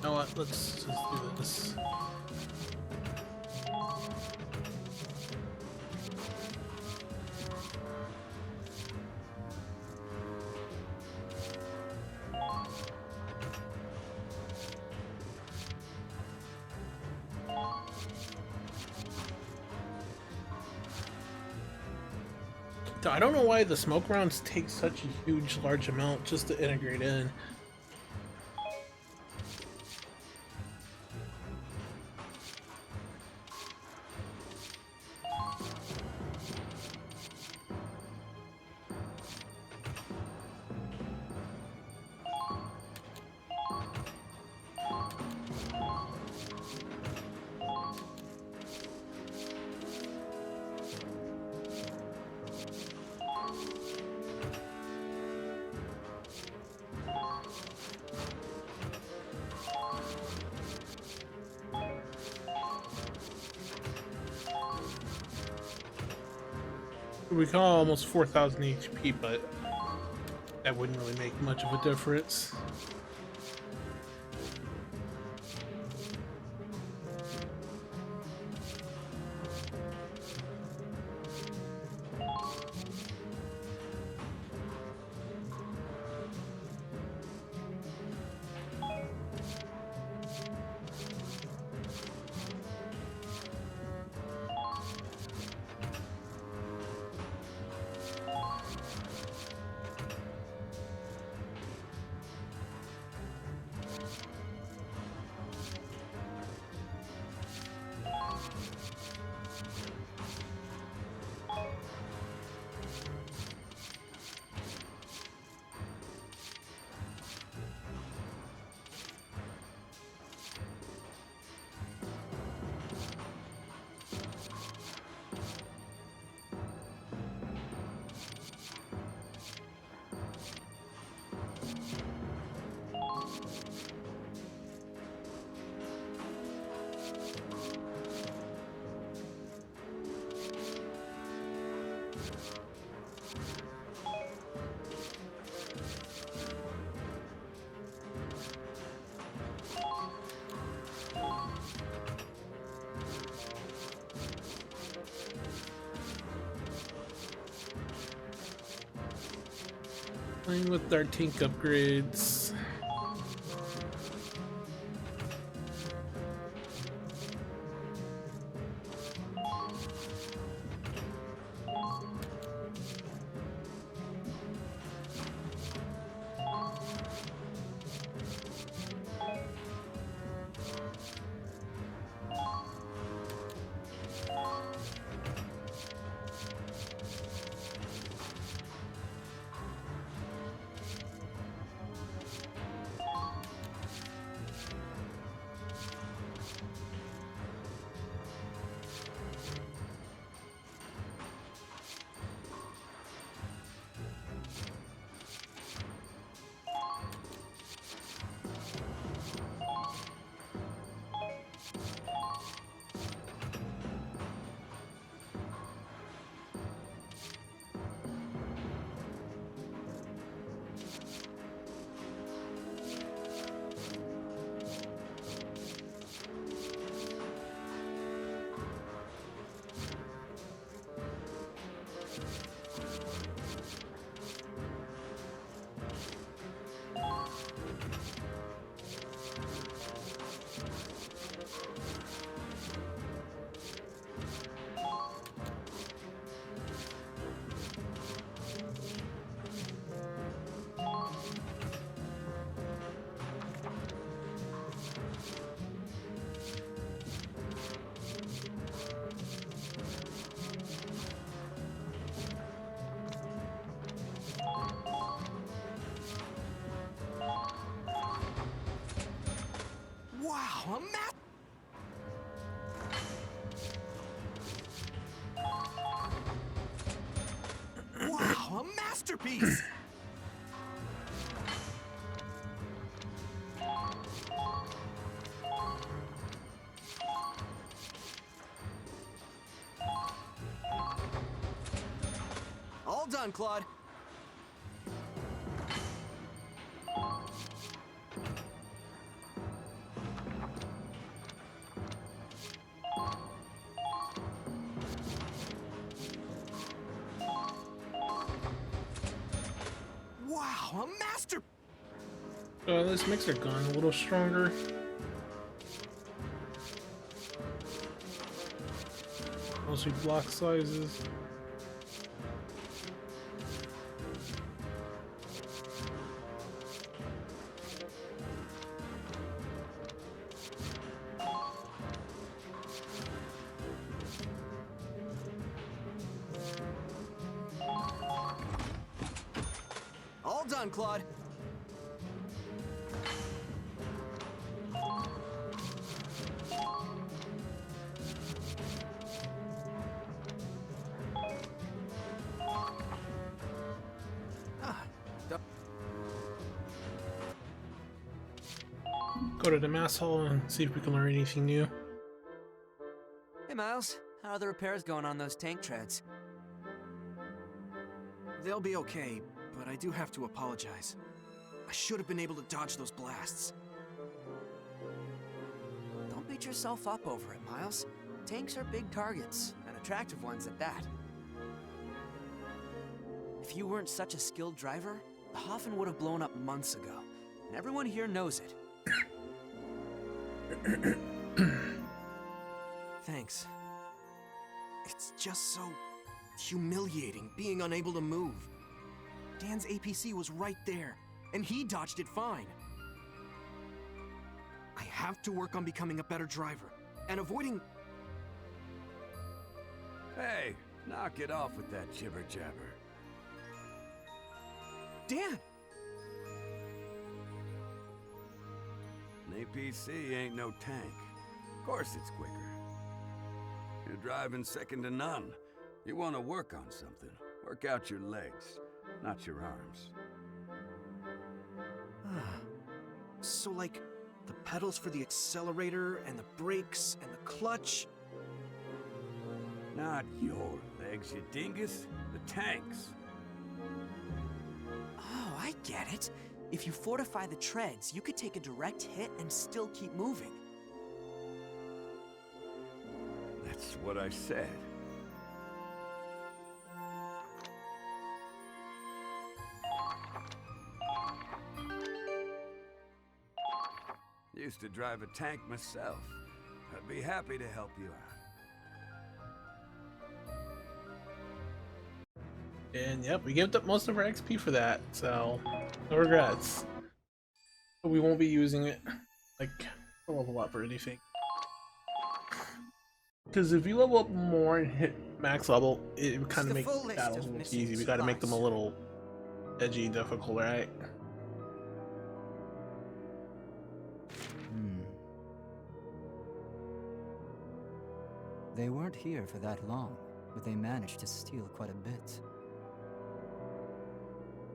know what? Let's just do this. I don't know why the smoke rounds take such a huge, large amount just to integrate in. We call almost 4,000 HP, but that wouldn't really make much of a difference. Playing with our tank upgrades. Wow, a masterpiece! All done, Claude. This makes her gun a little stronger. Mostly block sizes. All done, Claude. Go to the mass hall and see if we can learn anything new. Hey, Miles. How are the repairs going on those tank treads? They'll be okay, but I do have to apologize. I should have been able to dodge those blasts. Don't beat yourself up over it, Miles. Tanks are big targets, and attractive ones at that. If you weren't such a skilled driver, the Hoffen would have blown up months ago, and everyone here knows it. Thanks. It's just so humiliating being unable to move. Dan's APC was right there, and he dodged it fine. I have to work on becoming a better driver, and avoiding... Hey, knock it off with that jibber-jabber. Dan! An APC ain't no tank. Of course it's quicker. You're driving second to none. You want to work on something. Work out your legs, not your arms. So, like, the pedals for the accelerator, and the brakes, and the clutch... Not your legs, you dingus. The tanks. Oh, I get it. If you fortify the treads, you could take a direct hit and still keep moving. That's what I said. Used to drive a tank myself. I'd be happy to help you out. And yep, we gave up most of our XP for that, so no regrets. But we won't be using it like to level up or anything. Because if you level up more and hit max level, it would kind of make battles a little easy. We got to make them a little edgy, difficult, right? They weren't here for that long, but they managed to steal quite a bit.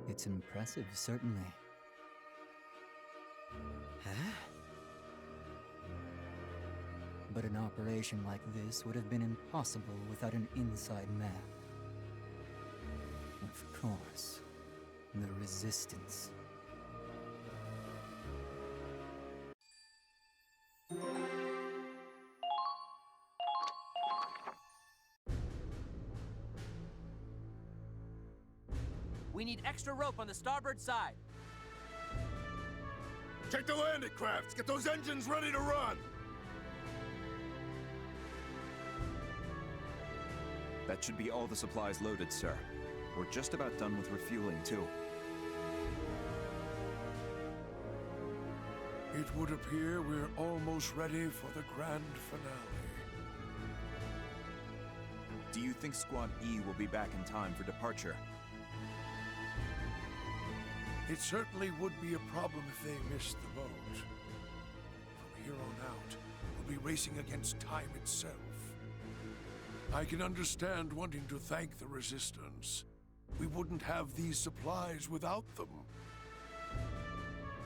It's impressive, certainly. Huh? But an operation like this would have been impossible without an inside map. Of course, the Resistance. We need extra rope on the starboard side. Check the landing crafts! Get those engines ready to run! That should be all the supplies loaded, sir. We're just about done with refueling, too. It would appear we're almost ready for the grand finale. Do you think Squad E will be back in time for departure? It certainly would be a problem if they missed the boat. From here on out, we'll be racing against time itself. I can understand wanting to thank the Resistance. We wouldn't have these supplies without them.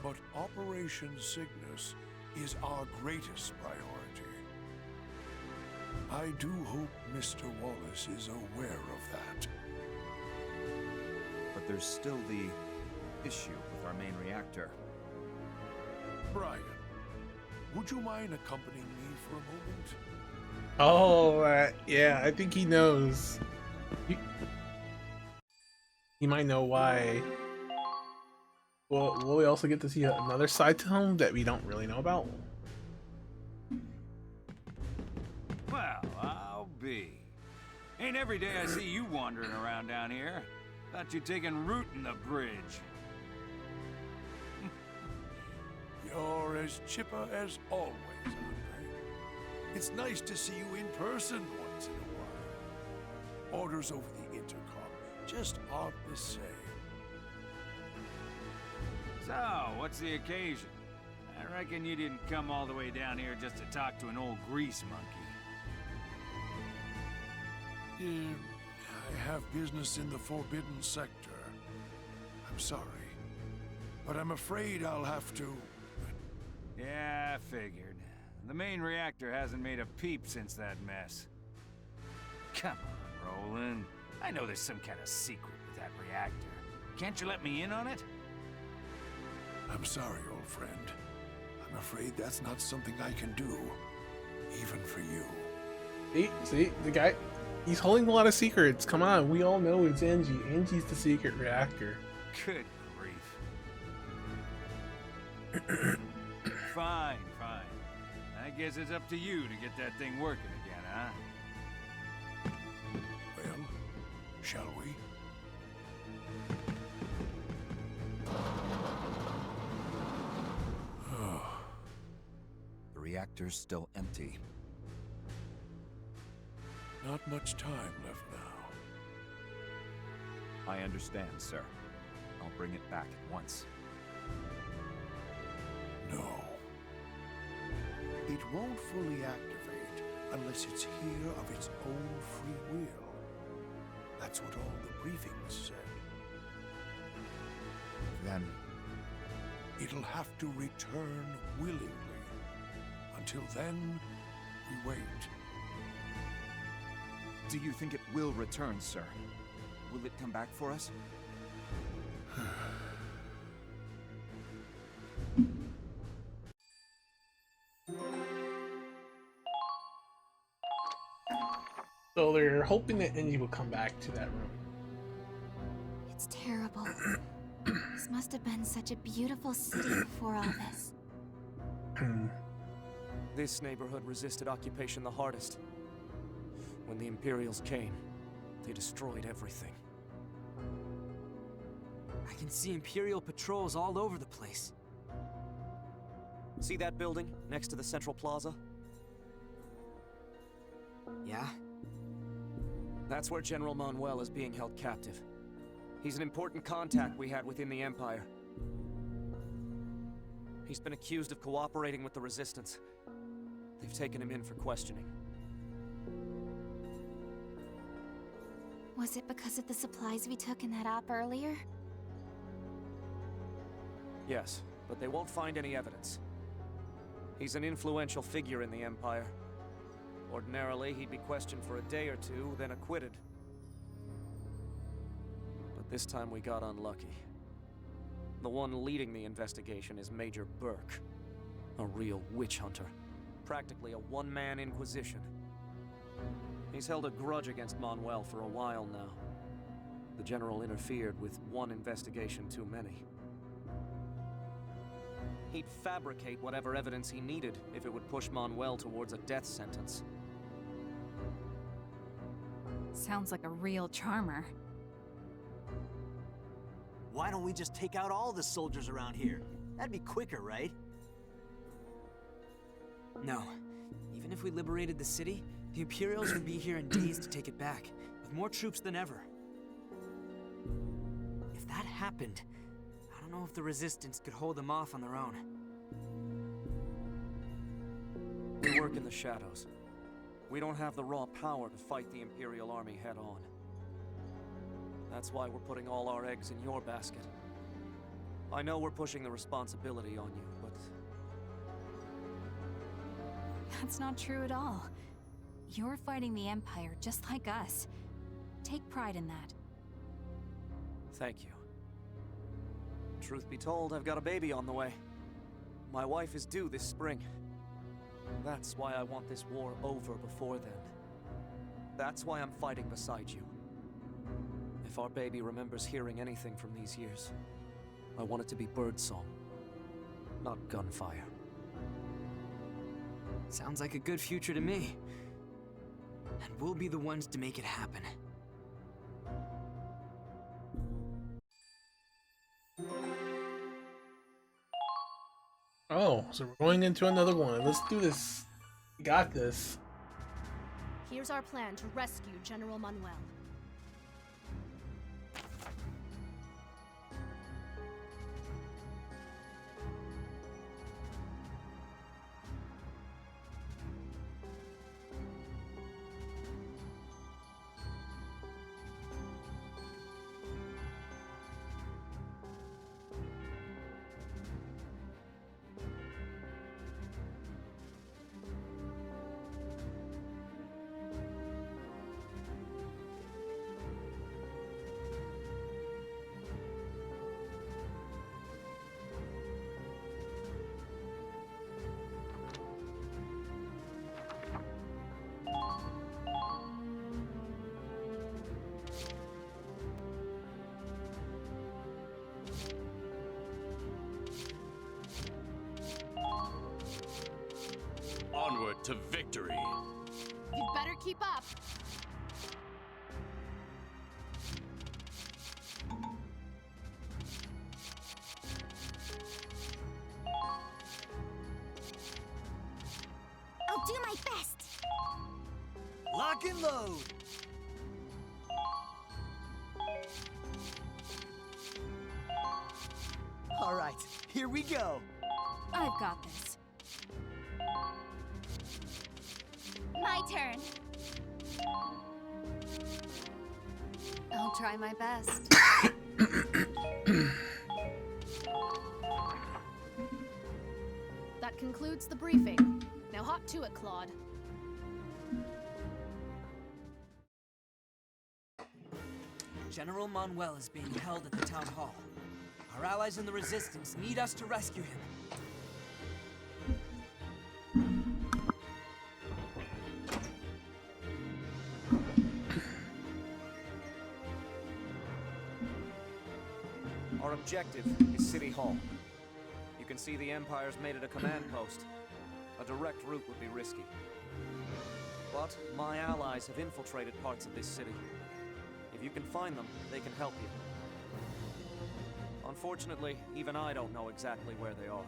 But Operation Cygnus is our greatest priority. I do hope Mr. Wallace is aware of that. But there's still the issue with our main reactor. Brian, would you mind accompanying me for a moment? Oh, yeah, I think he knows. He might know why. Well, will we also get to see another side to him that we don't really know about? Well, I'll be. Ain't every day I see you wandering around down here. Thought you'd taken root in the bridge. You're as chipper as always, Andre. It's nice to see you in person once in a while. Orders over the intercom just aren't the same. So, what's the occasion? I reckon you didn't come all the way down here just to talk to an old grease monkey. I have business in the Forbidden Sector. I'm sorry, but I'm afraid I'll have to... Yeah, I figured. The main reactor hasn't made a peep since that mess. Come on, Roland. I know there's some kind of secret with that reactor. Can't you let me in on it? I'm sorry, old friend. I'm afraid that's not something I can do, even for you. See, the guy, he's holding a lot of secrets. Come on, we all know it's Angie. Angie's the secret reactor. Good grief. Fine. I guess it's up to you to get that thing working again, huh? Well, shall we? The reactor's still empty. Not much time left now. I understand, sir. I'll bring it back at once. No. It won't fully activate unless it's here of its own free will. That's what all the briefings said. Then... it'll have to return willingly. Until then, we wait. Do you think it will return, sir? Will it come back for us? So they're hoping that Angie will come back to that room. It's terrible. This must have been such a beautiful city before all this. This neighborhood resisted occupation the hardest. When the Imperials came, they destroyed everything. I can see Imperial patrols all over the place. See that building next to the Central Plaza? Yeah? That's where General Manuel is being held captive. He's an important contact we had within the Empire. He's been accused of cooperating with the Resistance. They've taken him in for questioning. Was it because of the supplies we took in that op earlier? Yes, but they won't find any evidence. He's an influential figure in the Empire. Ordinarily, he'd be questioned for a day or two, then acquitted. But this time we got unlucky. The one leading the investigation is Major Burke. A real witch hunter. Practically a one-man inquisition. He's held a grudge against Manuel for a while now. The General interfered with one investigation too many. He'd fabricate whatever evidence he needed if it would push Manuel towards a death sentence. Sounds like a real charmer. Why don't we just take out all the soldiers around here? That'd be quicker, right? No. Even if we liberated the city, the Imperials would be here in days to take it back, with more troops than ever. If that happened, I don't know if the Resistance could hold them off on their own. We work in the shadows. We don't have the raw power to fight the Imperial army head-on. That's why we're putting all our eggs in your basket. I know we're pushing the responsibility on you, but... That's not true at all. You're fighting the Empire just like us. Take pride in that. Thank you. Truth be told, I've got a baby on the way. My wife is due this spring. That's why I want this war over before then. That's why I'm fighting beside you. If our baby remembers hearing anything from these years, I want it to be birdsong, not gunfire. Sounds like a good future to me. And we'll be the ones to make it happen. Oh, so we're going into another one. Let's do this. We got this. Here's our plan to rescue General Manuel. Onward to victory. You better keep up. I'll do my best. Lock and load. All right, here we go. I've got this. My turn. I'll try my best. That concludes the briefing. Now hop to it, Claude. General Manuel is being held at the town hall. Our allies in the Resistance need us to rescue him. Our objective is City Hall. You can see the Empire's made it a command post. A direct route would be risky. But my allies have infiltrated parts of this city. If you can find them, they can help you. Unfortunately, even I don't know exactly where they are.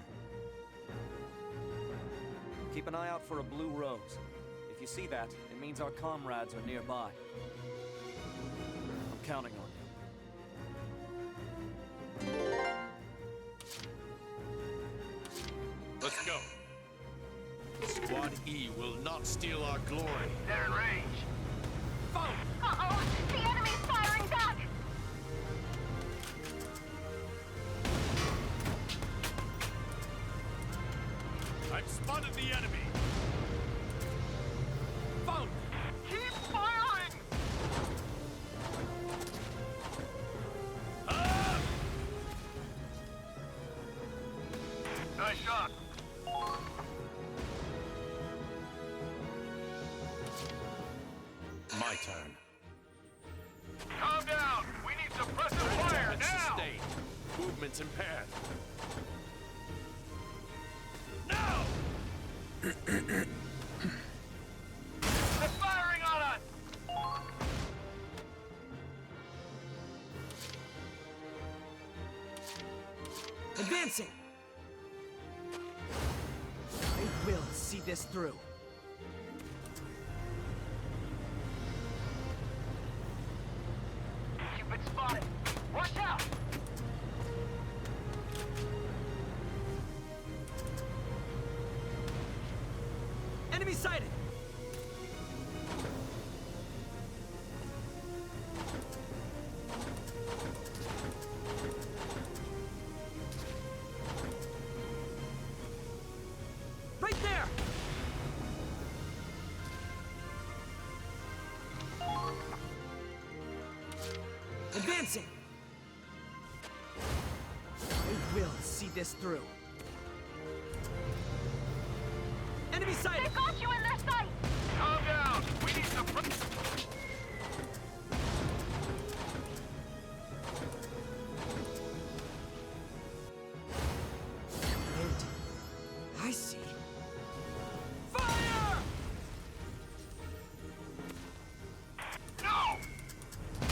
Keep an eye out for a blue rose. If you see that, it means our comrades are nearby. I'm counting on you. Let's go. Squad E will not steal our glory. They're in range. Found! Uh-oh! The enemy's firing back! I've spotted the enemy. Found! Keep firing! Ah! Nice shot. My turn. Calm down. We need suppressive fire now. Sustained. Movement's impaired. Now! They're firing on us. Advancing! I will see this through. You've been spotted. Watch out! Enemy sighted! Right there! Advancing! I will see this through. Enemy sighted! They got you in their sight! Calm down. We need I see. Fire! No!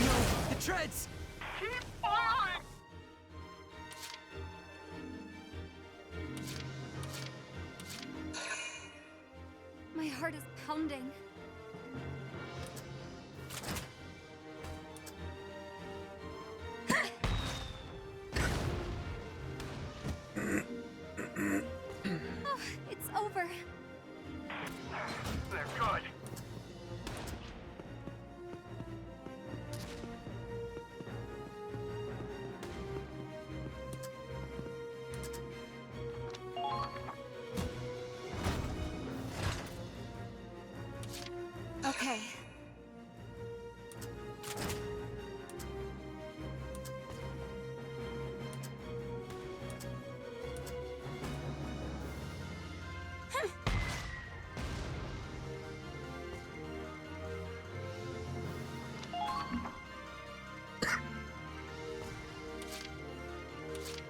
No, the treads! Keep firing! My heart is pounding. Oh, it's over. They're good. Okay.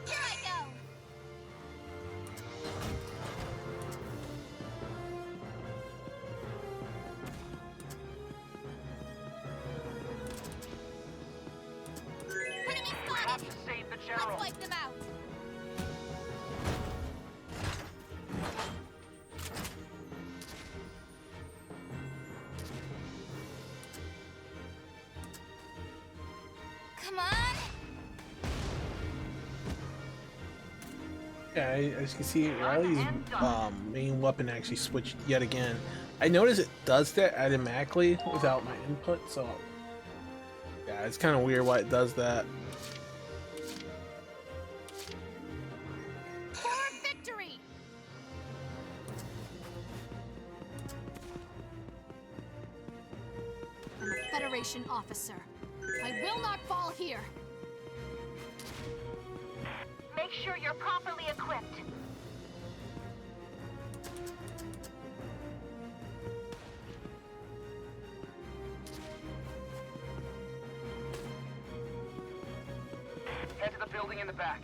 Here I go! Enemy We have spotted! to save the Let's general. wipe them out! Come on! Yeah, as you can see, Riley's main weapon actually switched yet again. I noticed it does that automatically without my input, so yeah, it's kind of weird why it does that. For victory! I'm a Federation officer. I will not fall here. Make sure you're properly equipped. Head to the building in the back.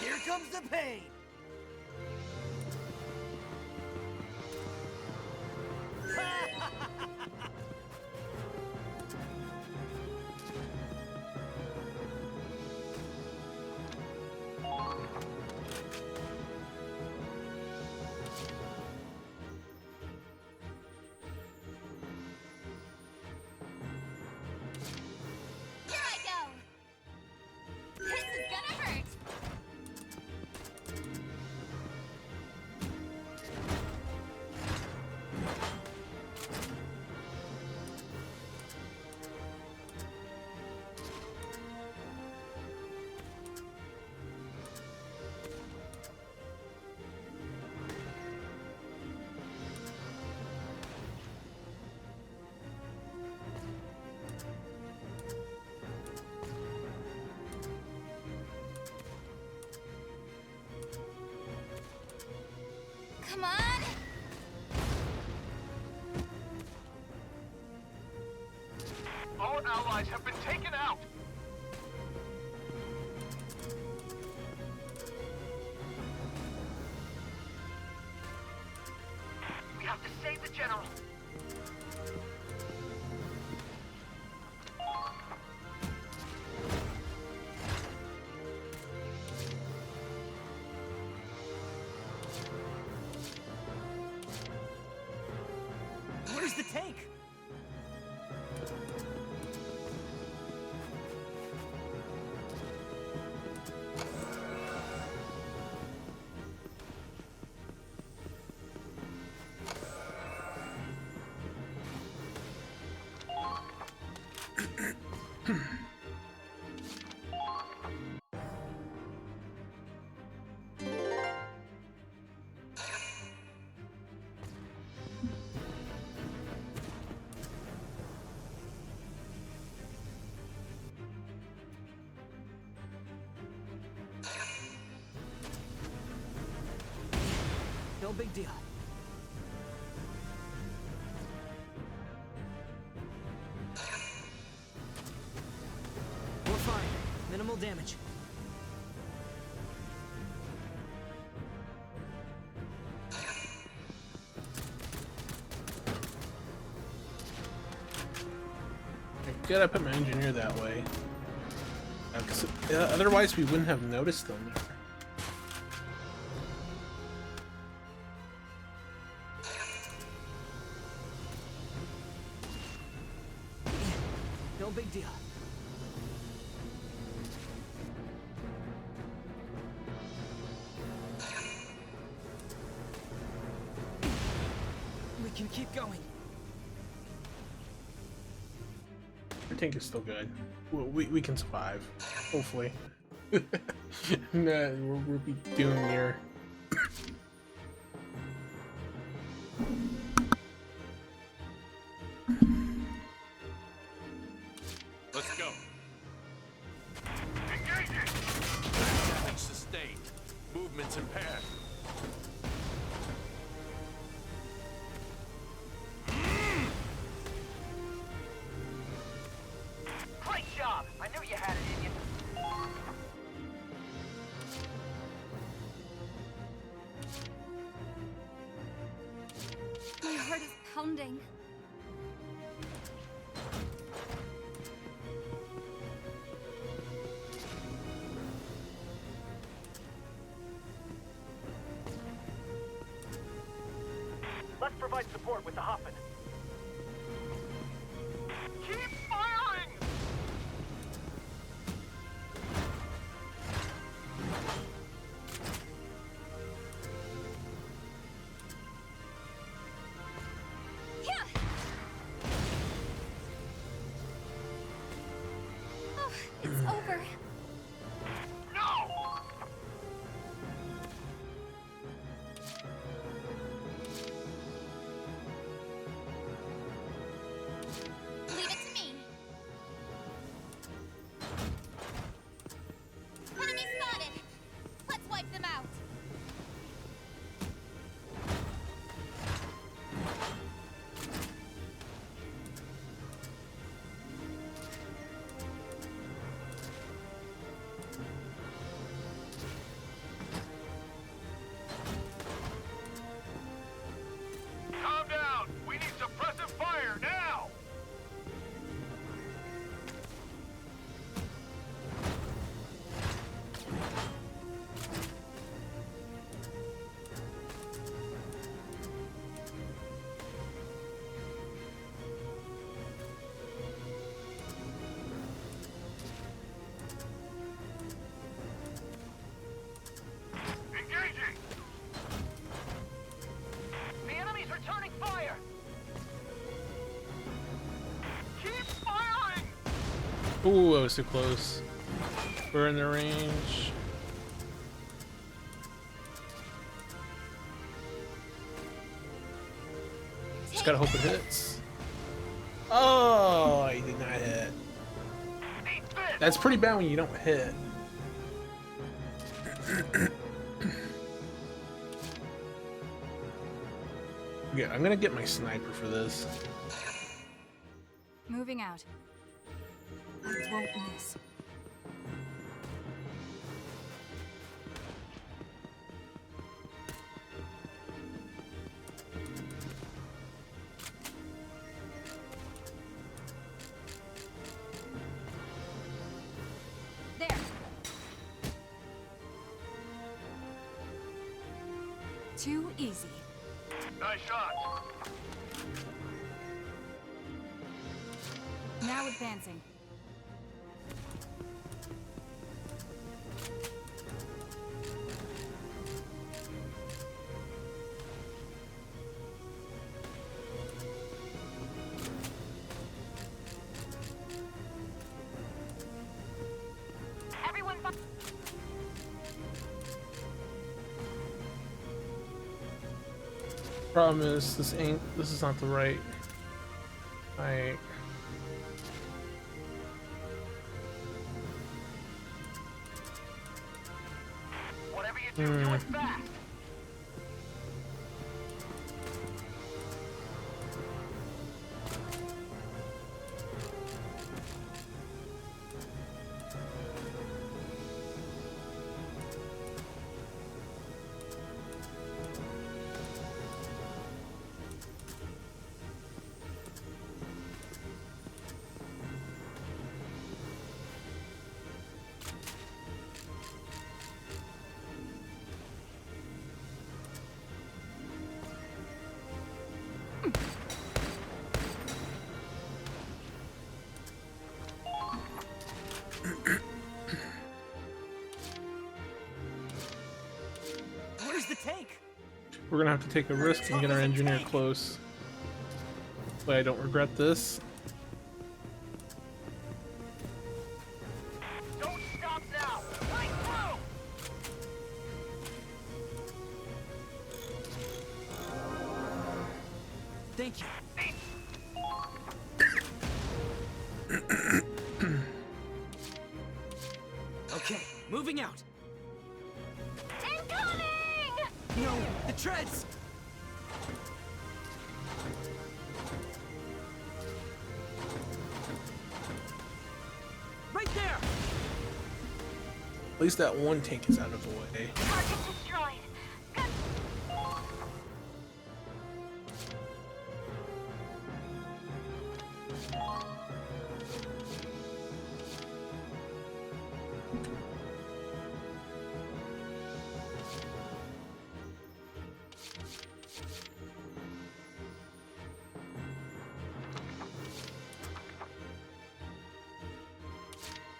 Here comes the pain! Here I go! This is gonna hurt! Come on! All allies have been taken out. We have to save the general. Where's the tank? No big deal. damage. Good, I put my engineer that way. 'Cause, otherwise, we wouldn't have noticed them. No big deal. We can keep going. Our tank is still good. We can survive. Hopefully. Nah, we'll be doomed here. Let's go. Engaging! Damage sustained. Movements impaired. Great job! I knew you had it in you. My heart is pounding. Let's provide support with the Hoffman. Keep firing! Oh, it's over. Leave it to me. Enemy spotted. Let's wipe them out. Calm down! We need suppressive fire now! Engaging! The enemy's returning fire! Keep firing! Ooh, that was too close. We're in the range. Just gotta hope it hits. Oh, he did not hit. That's pretty bad when you don't hit. Okay, I'm gonna get my sniper for this. Moving out. I won't miss. There. Too easy. Nice shot! Now advancing. Everyone. Problem is, this is not the right. Whatever you do, do it fast! We're gonna have to take a risk and get our engineer close. But I don't regret this. Don't stop now! Right through! Thank you. Okay, moving out. Incoming! No, the treads! Right there! At least that one tank is out of the way. Target destroyed. Good.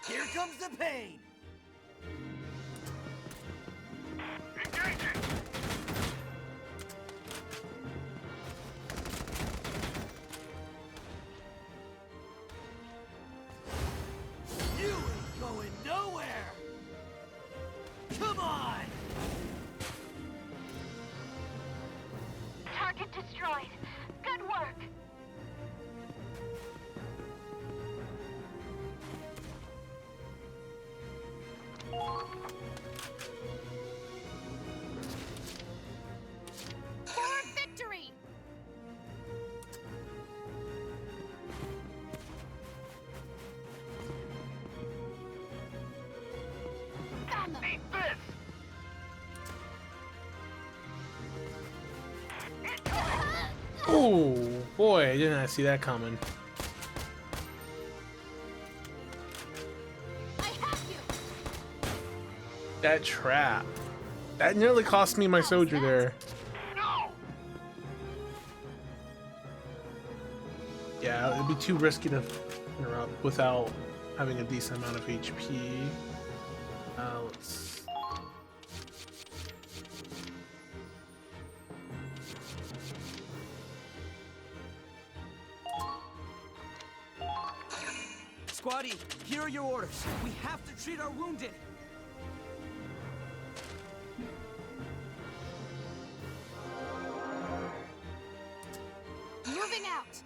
Here comes the pain! You ain't going nowhere! Come on! Target destroyed. Good work. For victory! Found them! Eat this! Oh boy, I did not see that coming. I have you! That trap. That nearly cost me my soldier there. No! Yeah, it'd be too risky to interrupt without having a decent amount of HP. Let's... Squatty, here are your orders. We have to treat our wounded. Moving out!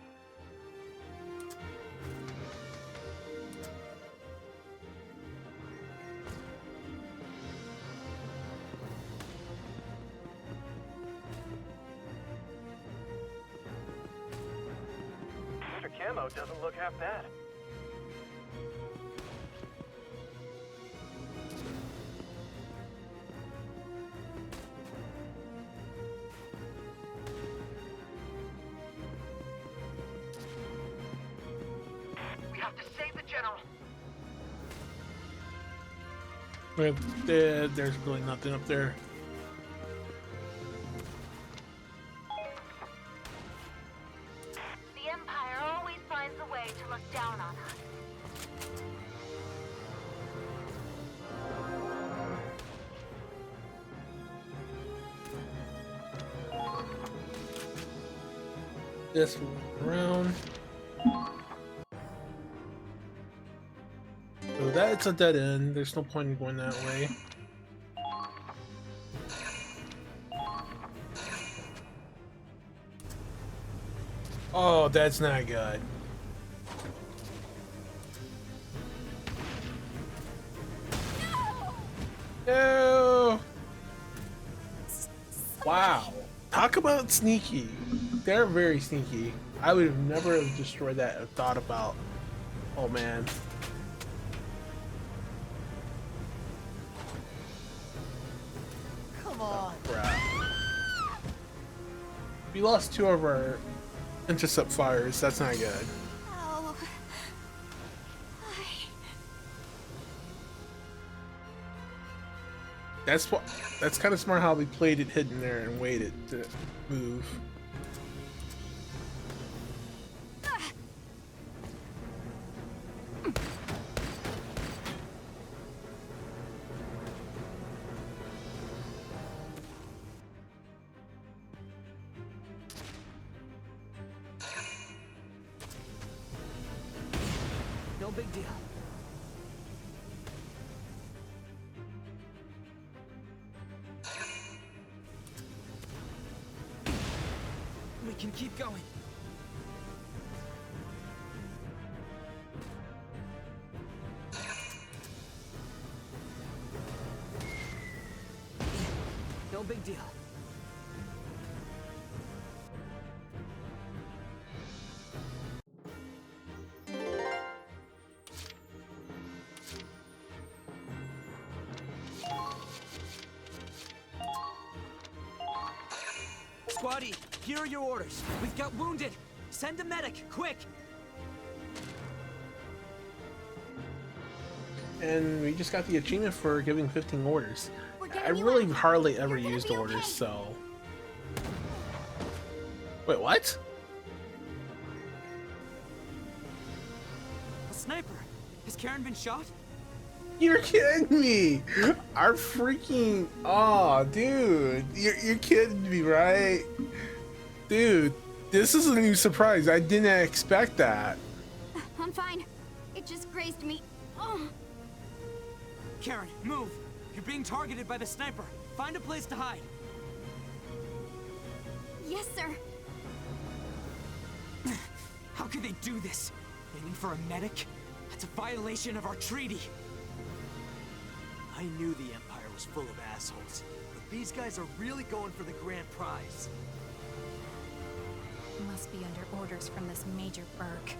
Mr. Camo doesn't look half bad. We have to save the general. But there's really nothing up there. The Empire always finds a way to look down on us. This one around. So that's a dead end. There's no point in going that way. Oh, that's not good. No! Wow. Talk about sneaky. They're very sneaky. I would have never have destroyed that or thought about. Oh man. Come on! Crap. We lost 2 of our intercept fires. That's not good. Oh. That's what. That's kind of smart how we played it hidden there and waited to move. No big deal. We can keep going. No big deal. Squatty, here are your orders. We've got wounded. Send a medic, quick! And we just got the achievement for giving 15 orders. I really hardly ever used orders, so... Wait, what? A sniper! Has Karen been shot? You're kidding me! Our freaking... Oh, dude. You're kidding me, right? Dude, this is a new surprise. I didn't expect that. I'm fine. It just grazed me. Oh. Karen, move! You're being targeted by the sniper. Find a place to hide. Yes, sir. How could they do this? Aiming for a medic? That's a violation of our treaty. I knew the Empire was full of assholes, but these guys are really going for the grand prize. Must be under orders from this Major Burke.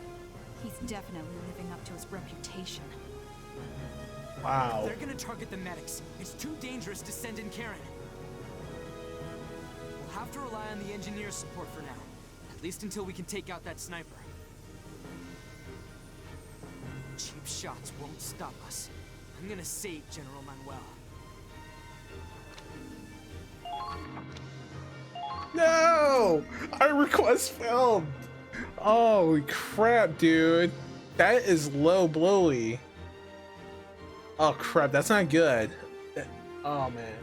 He's definitely living up to his reputation. Wow. They're gonna target the medics. It's too dangerous to send in Karen. We'll have to rely on the engineer's support for now. At least until we can take out that sniper. Cheap shots won't stop us. I'm gonna save General Manuel. No! Our request failed! Holy crap, dude. That is low blowy. Oh crap, that's not good. Oh man.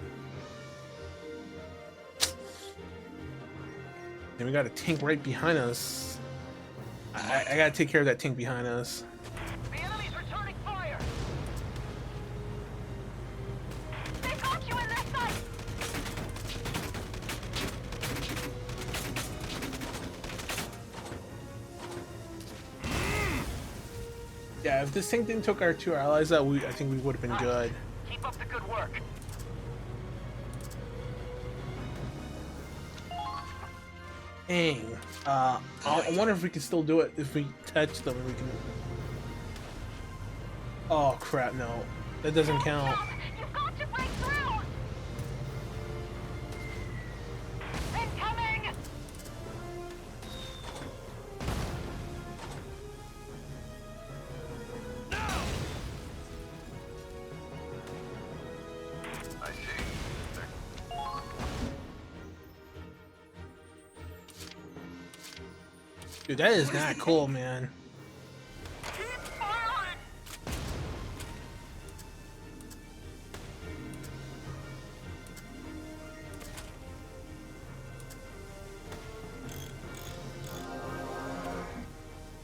And we got a tank right behind us. I gotta take care of that tank behind us. The enemy's returning fire! They've got you in their sight! Yeah, if this tank didn't took our two allies out, I think we would have been good. Keep up the good work. Dang. I wonder if we can still do it if we touch them. We can. Oh crap! No, that doesn't count. You've got to break through! Incoming! I see. Dude, that is not cool, man.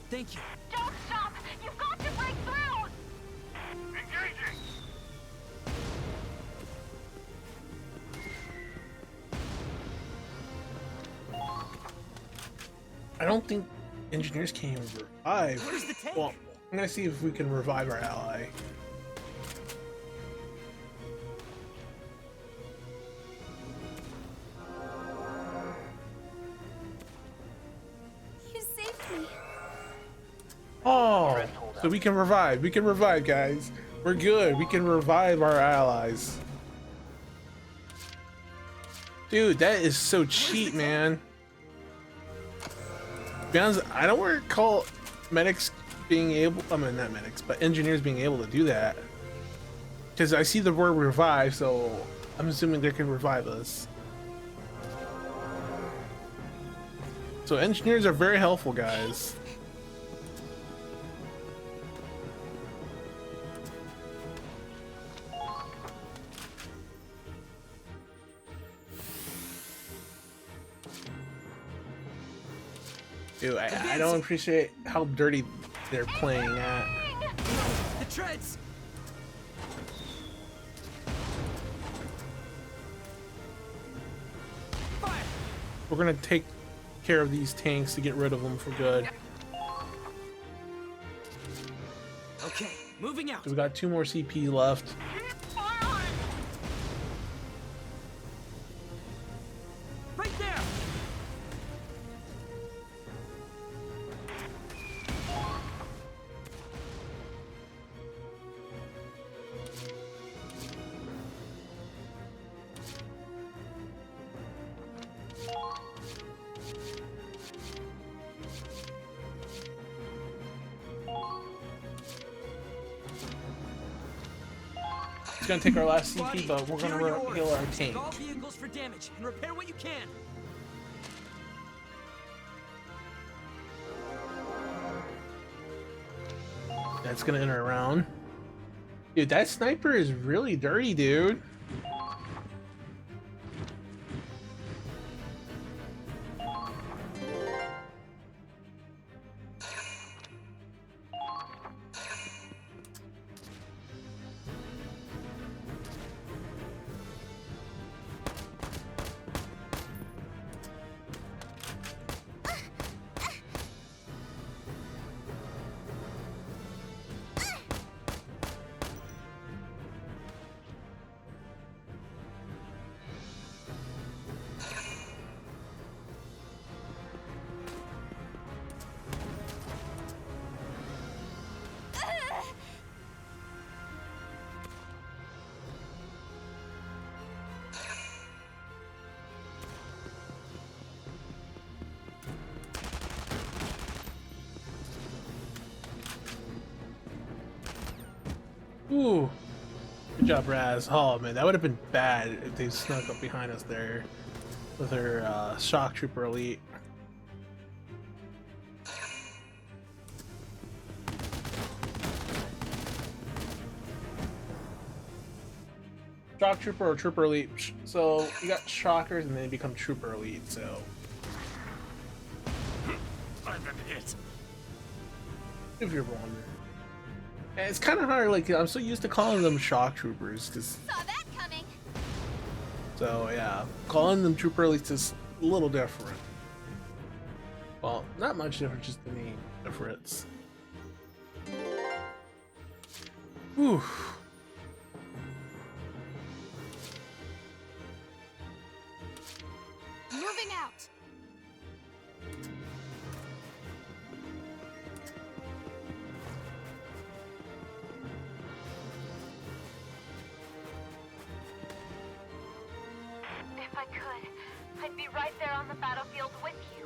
Thank you. Don't stop! You've got to break through! Engaging! I don't think engineers can even revive. Where's the tank? Well, I'm gonna see if we can revive our ally. You saved me. Oh, so we can revive. We can revive, guys. We're good. We can revive our allies. Dude, that is so cheap, man. To be honest, I don't recall medics being able, I mean not medics, but engineers being able to do that. Because I see the word revive, so I'm assuming they can revive us. So engineers are very helpful, guys. Dude, I don't appreciate how dirty they're playing at. The treads! We're gonna take care of these tanks to get rid of them for good. Okay, moving out. So we got 2 more CP left. Right there! It's gonna take our last CP, but we're gonna heal our tank. All vehicles for damage and repair what you can. That's gonna enter a round. Dude, that sniper is really dirty, dude. Ooh, good job, Raz. Oh man, that would have been bad if they snuck up behind us there with her shock trooper elite. Shock trooper or trooper elite. So you got shockers and then they become trooper elite. So I've been hit. if you're wondering. And it's kind of hard, like, I'm so used to calling them shock troopers, cause... Saw that coming. So, yeah, calling them trooper elites is a little different. Well, not much different, just the name difference. Whew. Moving out. If I could, I'd be right there on the battlefield with you.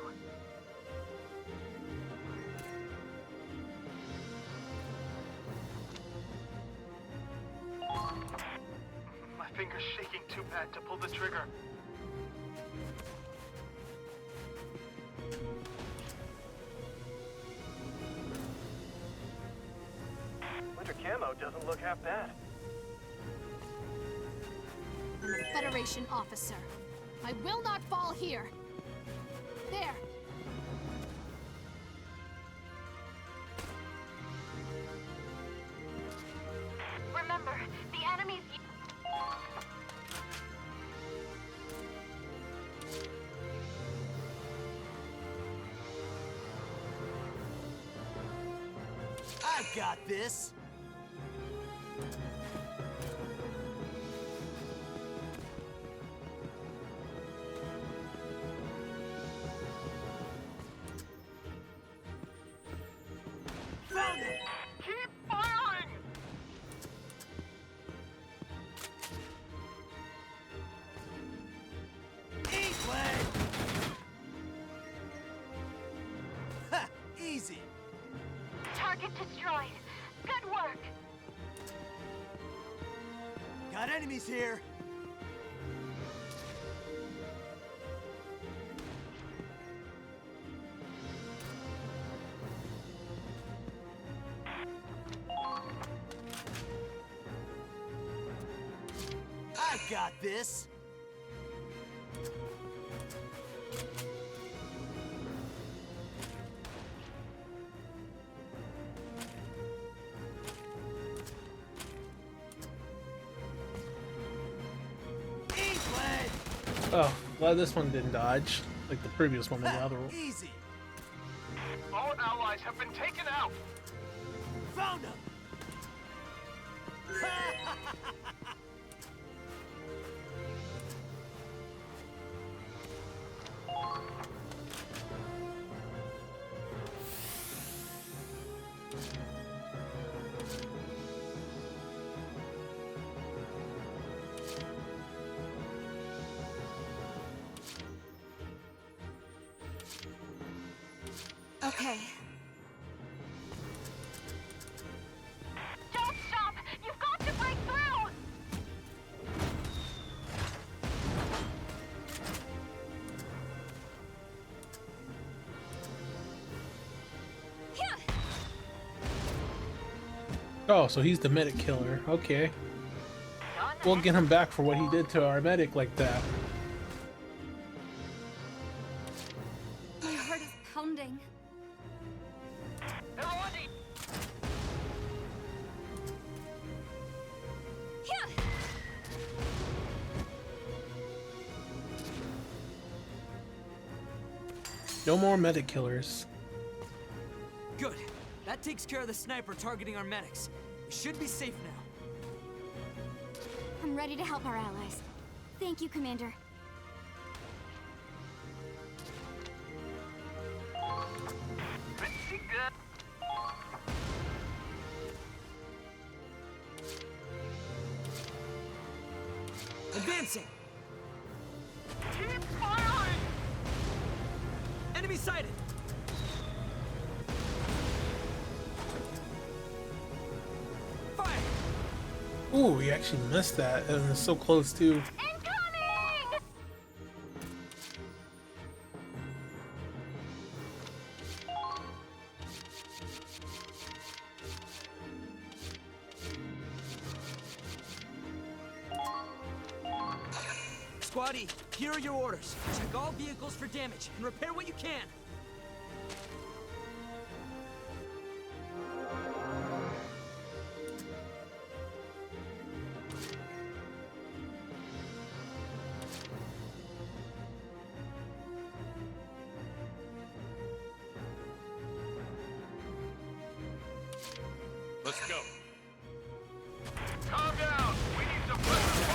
My finger's shaking too bad to pull the trigger. Winter camo doesn't look half bad. I'm a Federation officer. I will not fall here. There. Remember, the enemy's... I got this. Found it. Keep firing! Eat leg. Ha! Easy. Target destroyed. Good work. Got enemies here. I got this. Oh, glad this one didn't dodge like the previous one in the other one. Easy. All allies have been taken out. Found him. Okay. Don't stop! You've got to break through! Oh, so he's the medic killer. Okay. We'll get him back for what he did to our medic like that. My heart is pounding. No more medic killers. Good. That takes care of the sniper targeting our medics. We should be safe now. I'm ready to help our allies. Thank you, Commander. Pretty good. Advancing! Keep firing! Enemy sighted! Fire! Ooh, he actually missed that, and it's so close too. Squaddy, here are your orders. Check all vehicles for damage and repair what you can. Let's go. Calm down. We need some weapons.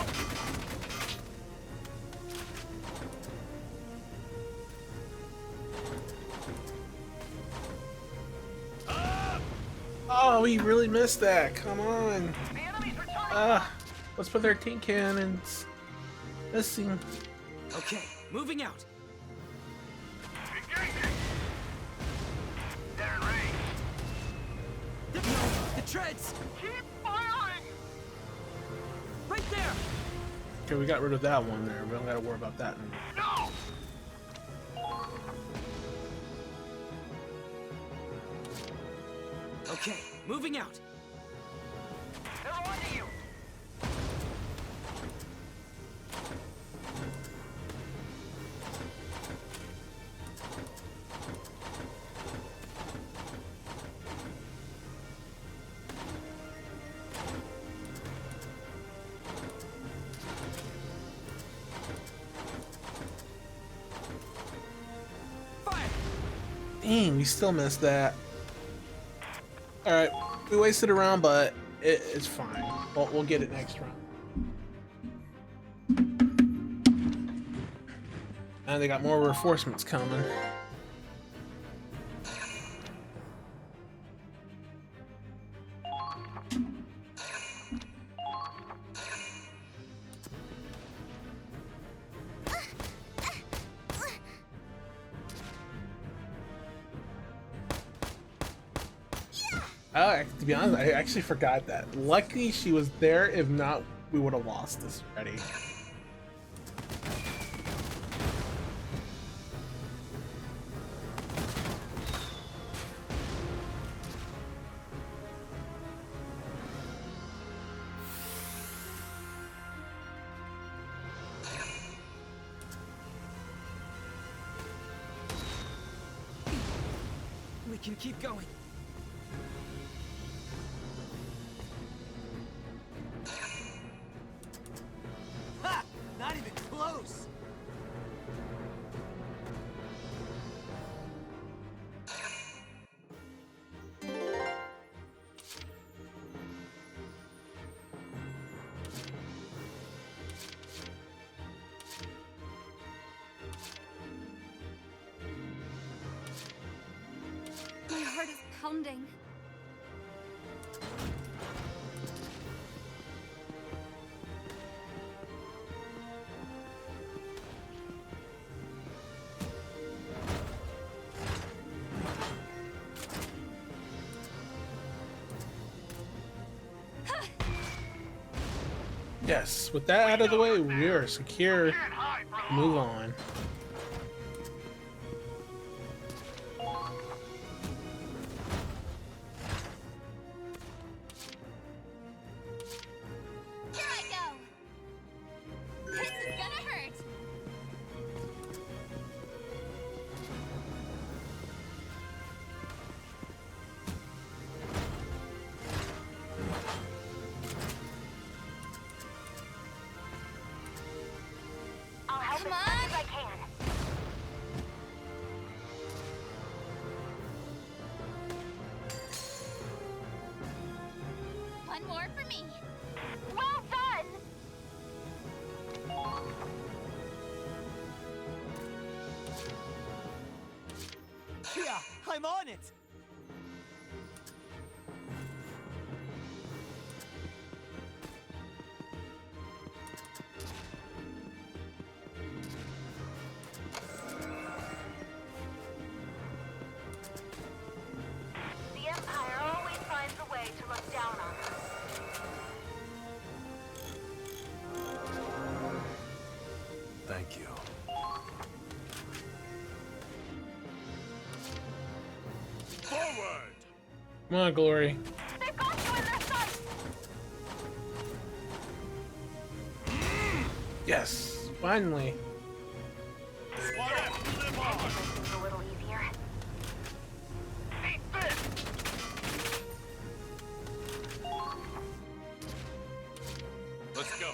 Oh, he really missed that. Come on. Let's put 13 cannons. Missing. Okay, moving out. They're in range. The treads! Keep firing! Right there! Okay, we got rid of that one there. We don't gotta worry about that anymore. No! Okay, moving out. They're on to you! Dang, we still missed that. Alright, we wasted a round, but it's fine. We'll get it next round. And they got more reinforcements coming. To be honest, I actually forgot that. Luckily she was there, if not, we would have lost this already. We can keep going. Ha! Not even close! pounding. Yes, with that out of the way, we are secure. Move on. Here I go! This is gonna hurt! I'll help as much as I can. One more for me. Well done! Yeah, I'm on it! The Empire always finds a way to look down on us. Thank you. Forward! Come on, Glory. They've got you in their sights! Yes, finally. Squad F, live on! This is a little easier. Eat this! Let's go.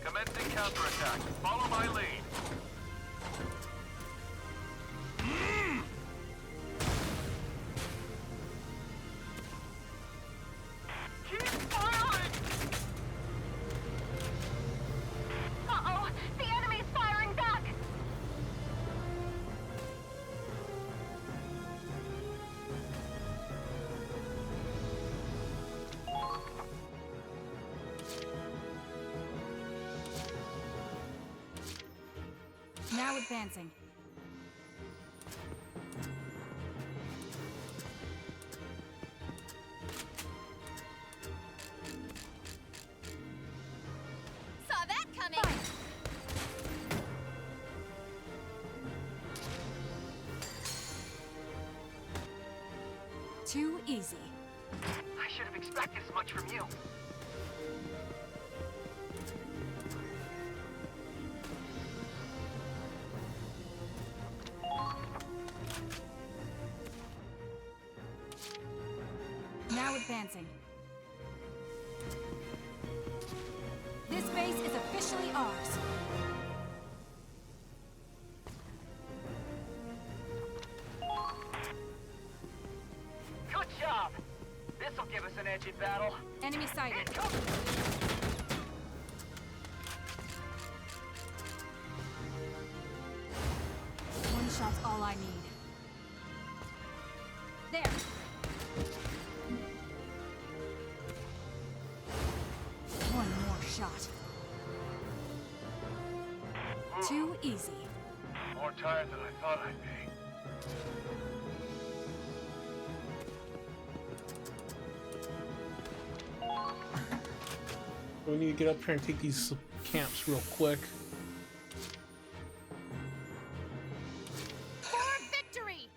Commencing counterattack. Follow my lead. Keep firing! Uh-oh! The enemy's firing back! Now advancing. Saw that coming! Too easy. I should have expected as much from you. Now advancing. This base is officially ours. Good job! This'll give us an edge in battle. Enemy sighted. One shot's all I need. There. One more shot. Too easy. More tired than I thought I'd be. We need to get up here and take these camps real quick. For victory!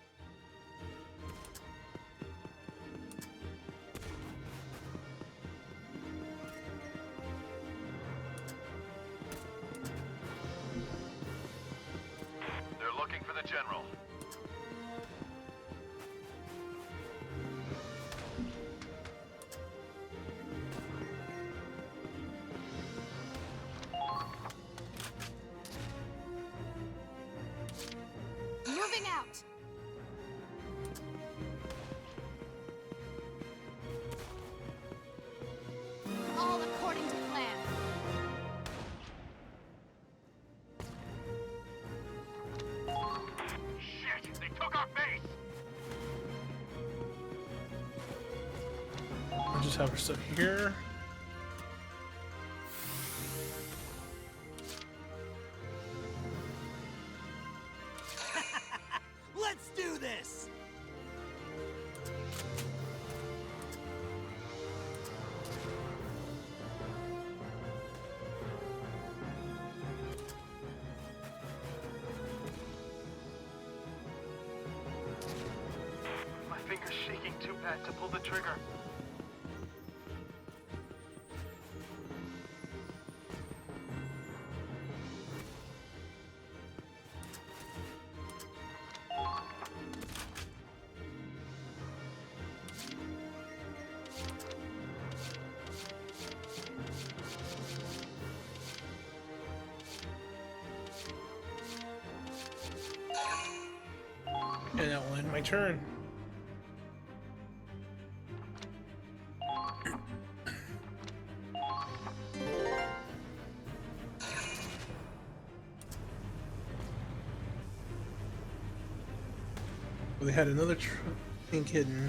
They're looking for the general. Moving out! All according to plan. Shit! just have her stuff here. Let's do this! My finger's shaking too bad to pull the trigger. And that will end my turn. Well, they had another thing hidden.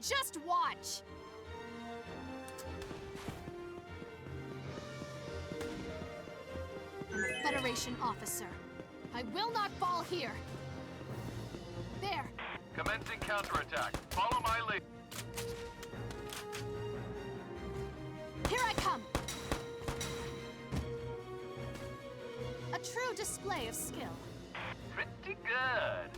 Just watch! I'm a Federation officer. I will not fall here. There. Commencing counterattack. Follow my lead. Here I come. A true display of skill. Pretty good.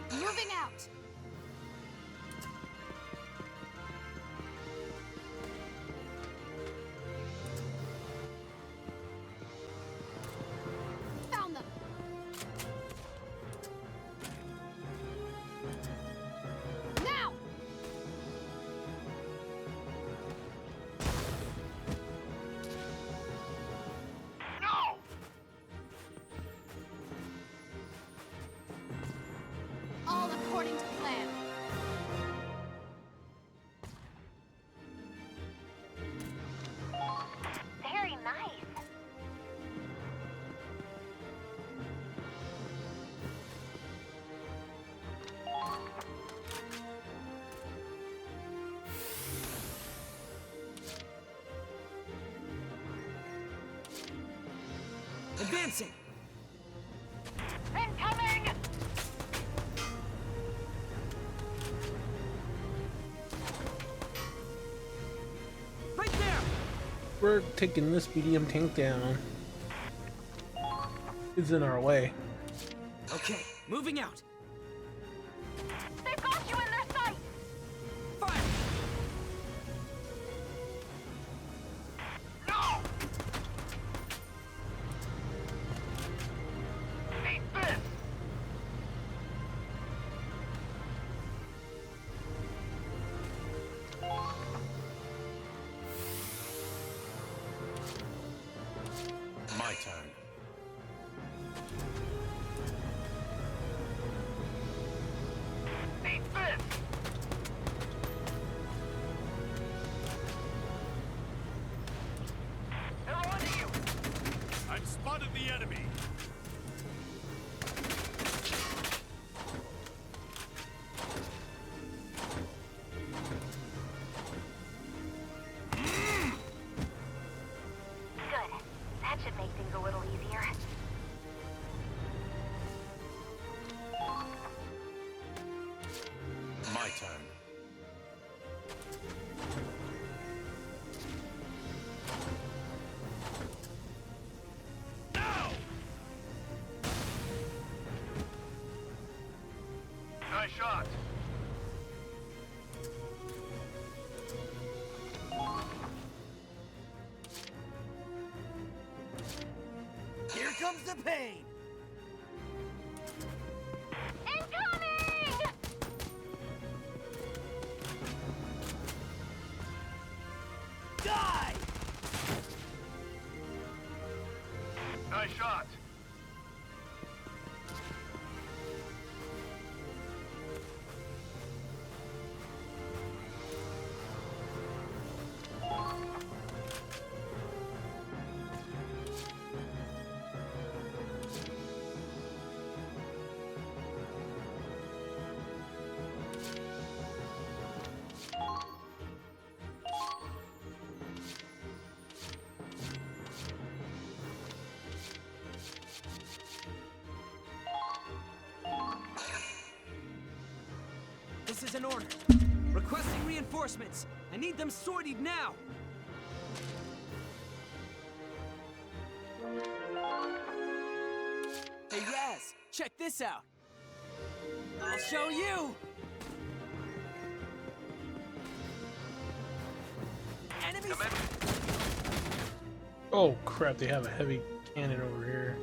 Moving out. Found them. Now. No! All according to plan. Very nice. Advancing! Incoming! Right there! We're taking this medium tank down. It's in our way. Okay, moving out. They've got you in their sight! Fire! No! Eat this! My turn. Eat this! I'm spotted! spotted the enemy. Good. That should make things a little easier. My turn. Nice shot. Here comes the pain! Incoming! Die! Nice shot. This is an order. Requesting reinforcements. I need them sortied now. Hey, Raz, check this out. I'll show you. Enemies. Oh crap, they have a heavy cannon over here.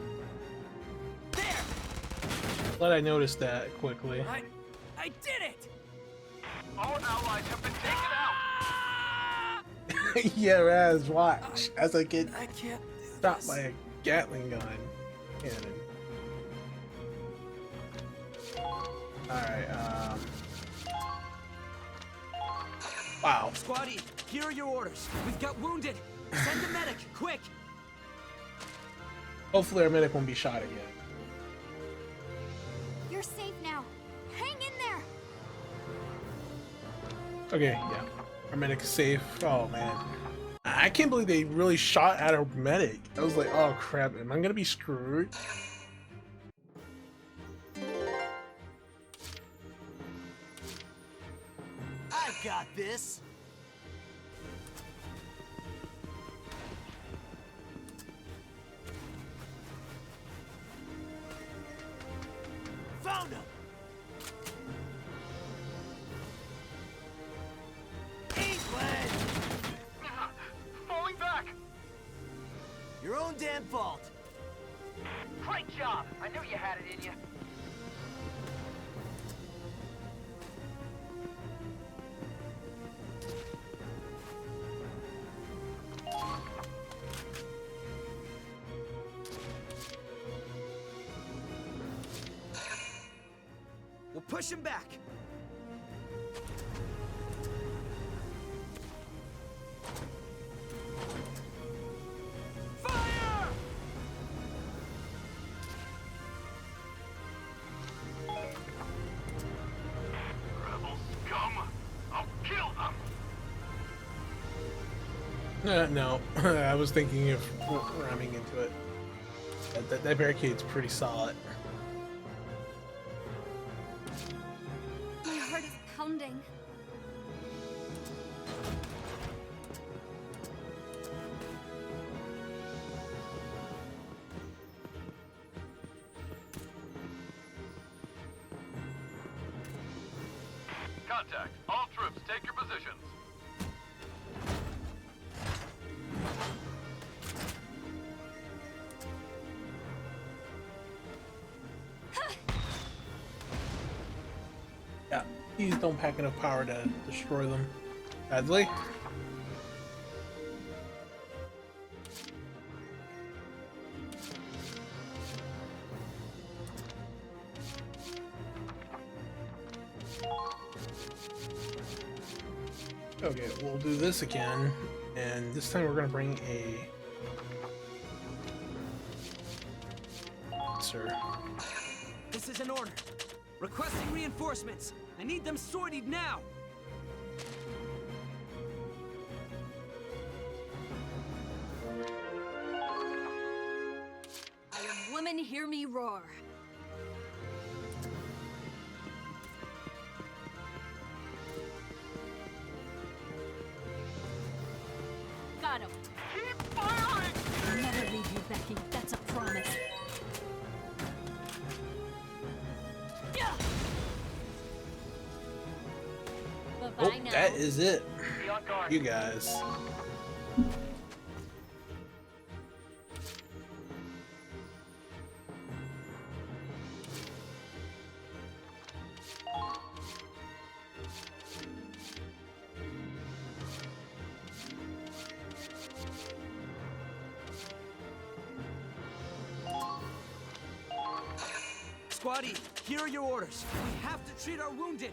There. Glad I noticed that quickly. I did it. All allies have been taken out. Yeah, Raz, watch as I get I can't shot by a Gatling gun cannon. Alright, wow. Squaddy, here are your orders. We've got wounded. Send a medic, quick. Hopefully our medic won't be shot again. You're safe now. Hang in there. Okay, yeah. Our medic is safe. Oh man. I can't believe they really shot at our medic. I was like, oh crap, am I gonna be screwed? I got this. Found him. England! Falling back. Your own damn fault. Great job! I knew you had it in you. We'll push him back. Fire! Rebel scum. I'll kill them. No, I was thinking of ramming into it. That barricade's pretty solid. My heart is pounding. Contact. All troops, take your positions. Yeah, these don't pack enough power to destroy them. Sadly. Okay, we'll do this again, and this time we're gonna bring a sir. This is an order. Requesting reinforcements. I need them sortied now. Women, hear me roar. Got him. Keep firing! I'll never leave you, Becky. That's a promise. Oh, that is it. You guys. Squatty, here are your orders. We have to treat our wounded.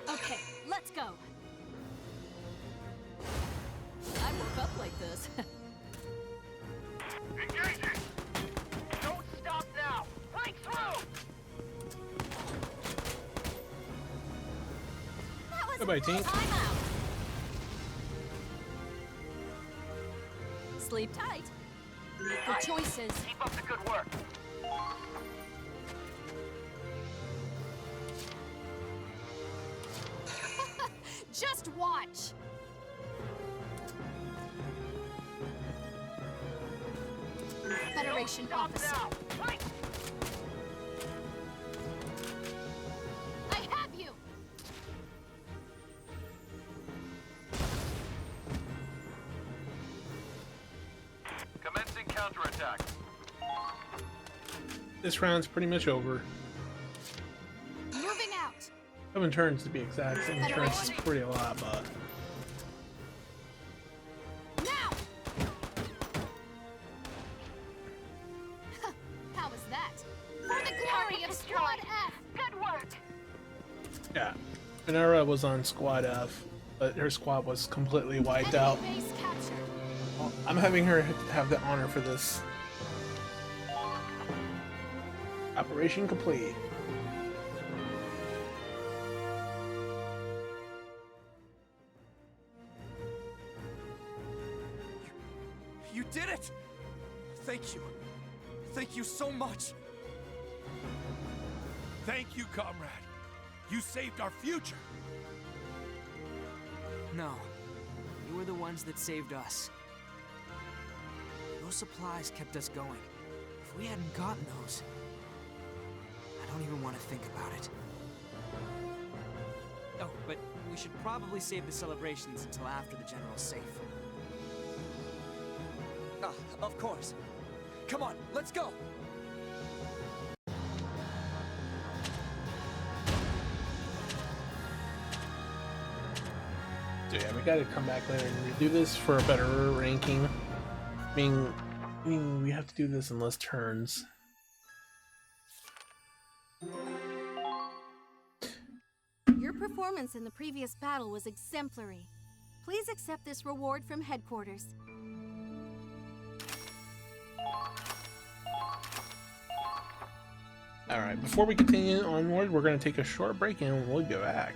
Okay, let's go. I woke up like this. Engaging! Don't stop now! Break through! Goodbye, team. I'm out. Sleep tight. Make good choices. Keep up the good work. Just watch. Federation officer. Right. I have you. Commencing counterattack. This round's pretty much over. Moving out. 7 turns to be exact. 7 turns is pretty a lot, but Now. How was that? For the glory of Squad F. Good work. yeah. Minera was on Squad F, but her squad was completely wiped out. Enemy base captured. Well, I'm having her have the honor for this. Operation complete. You did it! Thank you. Thank you so much. Thank you, comrade. You saved our future. No. You were the ones that saved us. Those supplies kept us going. If we hadn't gotten those, I don't even want to think about it. Oh, but we should probably save the celebrations until after the general's safe. Ah, of course. Come on, let's go. So yeah, we gotta come back later and redo this for a better ranking. I mean, we have to do this in less turns. Your performance in the previous battle was exemplary. Please accept this reward from headquarters. Alright, before we continue onward, we're gonna take a short break and we'll go back.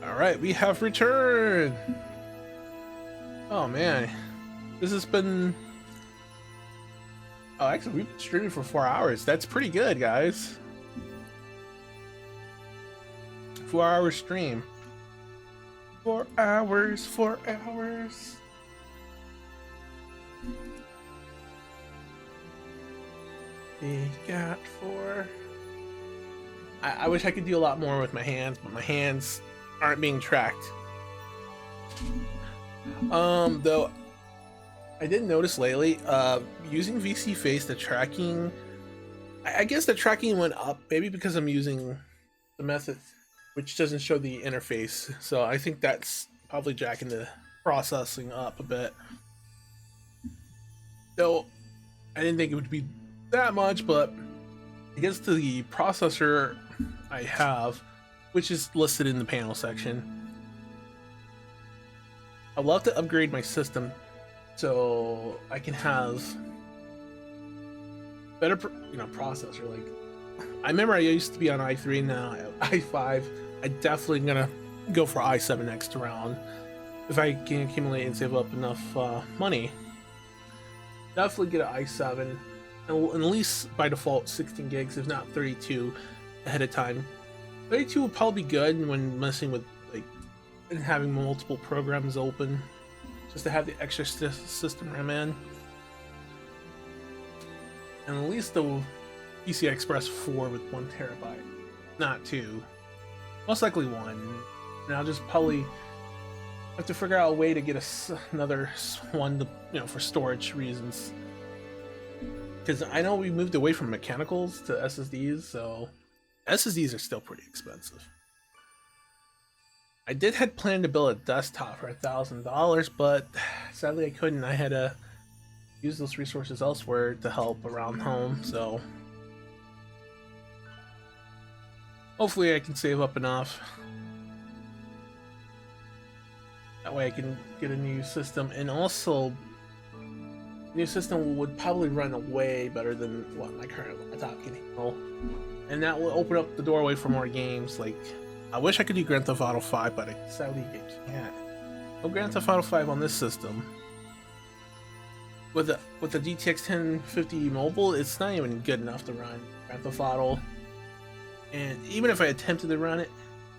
All right, we have returned. Oh man, this has been. Oh, actually, we've been streaming for 4 hours. That's pretty good, guys. 4-hour stream. 4 hours, 4 hours. We got 4. I wish I could do a lot more with my hands, but my hands aren't being tracked. Though I did notice lately, using VC Face, the tracking, I guess the tracking went up, maybe because I'm using the method which doesn't show the interface. So I think that's probably jacking the processing up a bit. Though I didn't think it would be that much, but I guess to the processor I have, which is listed in the panel section, I'd love to upgrade my system so I can have better, processor. Like, I remember I used to be on i3, now i5. I definitely gonna go for i7 next round if I can accumulate and save up enough money. Definitely get an i7, and at least by default 16 gigs, if not 32 ahead of time. 32 would probably be good when messing with like and having multiple programs open, just to have the extra system RAM in. And at least the PCI Express 4 with 1 terabyte, not 2. Most likely 1. And I'll just probably have to figure out a way to get another one to, for storage reasons. Because I know we moved away from mechanicals to SSDs, so SSDs are still pretty expensive. I had planned to build a desktop for $1,000, but sadly I couldn't. I had to use those resources elsewhere to help around home, so hopefully I can save up enough. That way I can get a new system, and also new system would probably run way better than what my current laptop can handle. And that will open up the doorway for more games. Like, I wish I could do Grand Theft Auto 5, but I sadly can't. No Grand Theft Auto 5 on this system. With the GTX 1050 mobile, it's not even good enough to run Grand Theft Auto. And even if I attempted to run it,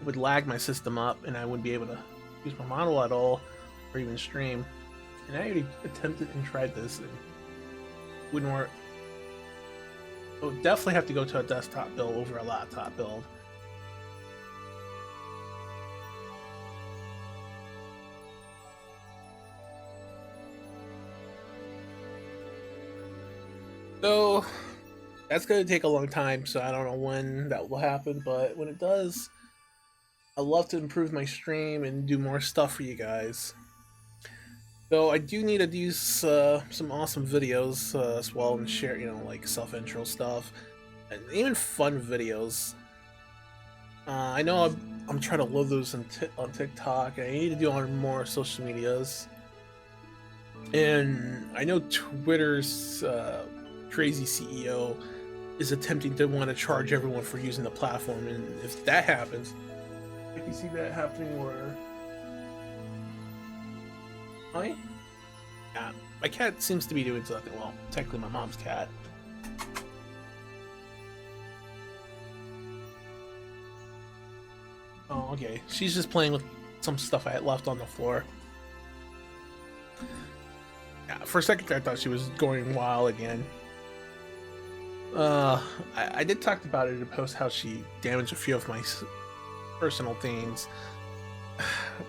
it would lag my system up, and I wouldn't be able to use my model at all, or even stream. And I already attempted and tried this, and it wouldn't work. I would definitely have to go to a desktop build over a laptop build. So that's going to take a long time, so I don't know when that will happen, but when it does, I'd love to improve my stream and do more stuff for you guys. Though I do need to do some awesome videos as well, and share, like self-intro stuff, and even fun videos. I know I'm trying to load those on TikTok, and I need to do on more social medias. And I know Twitter's crazy CEO is attempting to want to charge everyone for using the platform, and if that happens, I can see that happening where... Hi? Yeah, my cat seems to be doing something. Well, technically my mom's cat. Oh, okay. She's just playing with some stuff I had left on the floor. Yeah, for a second I thought she was going wild again. I did talk about it in a post how she damaged a few of my personal things.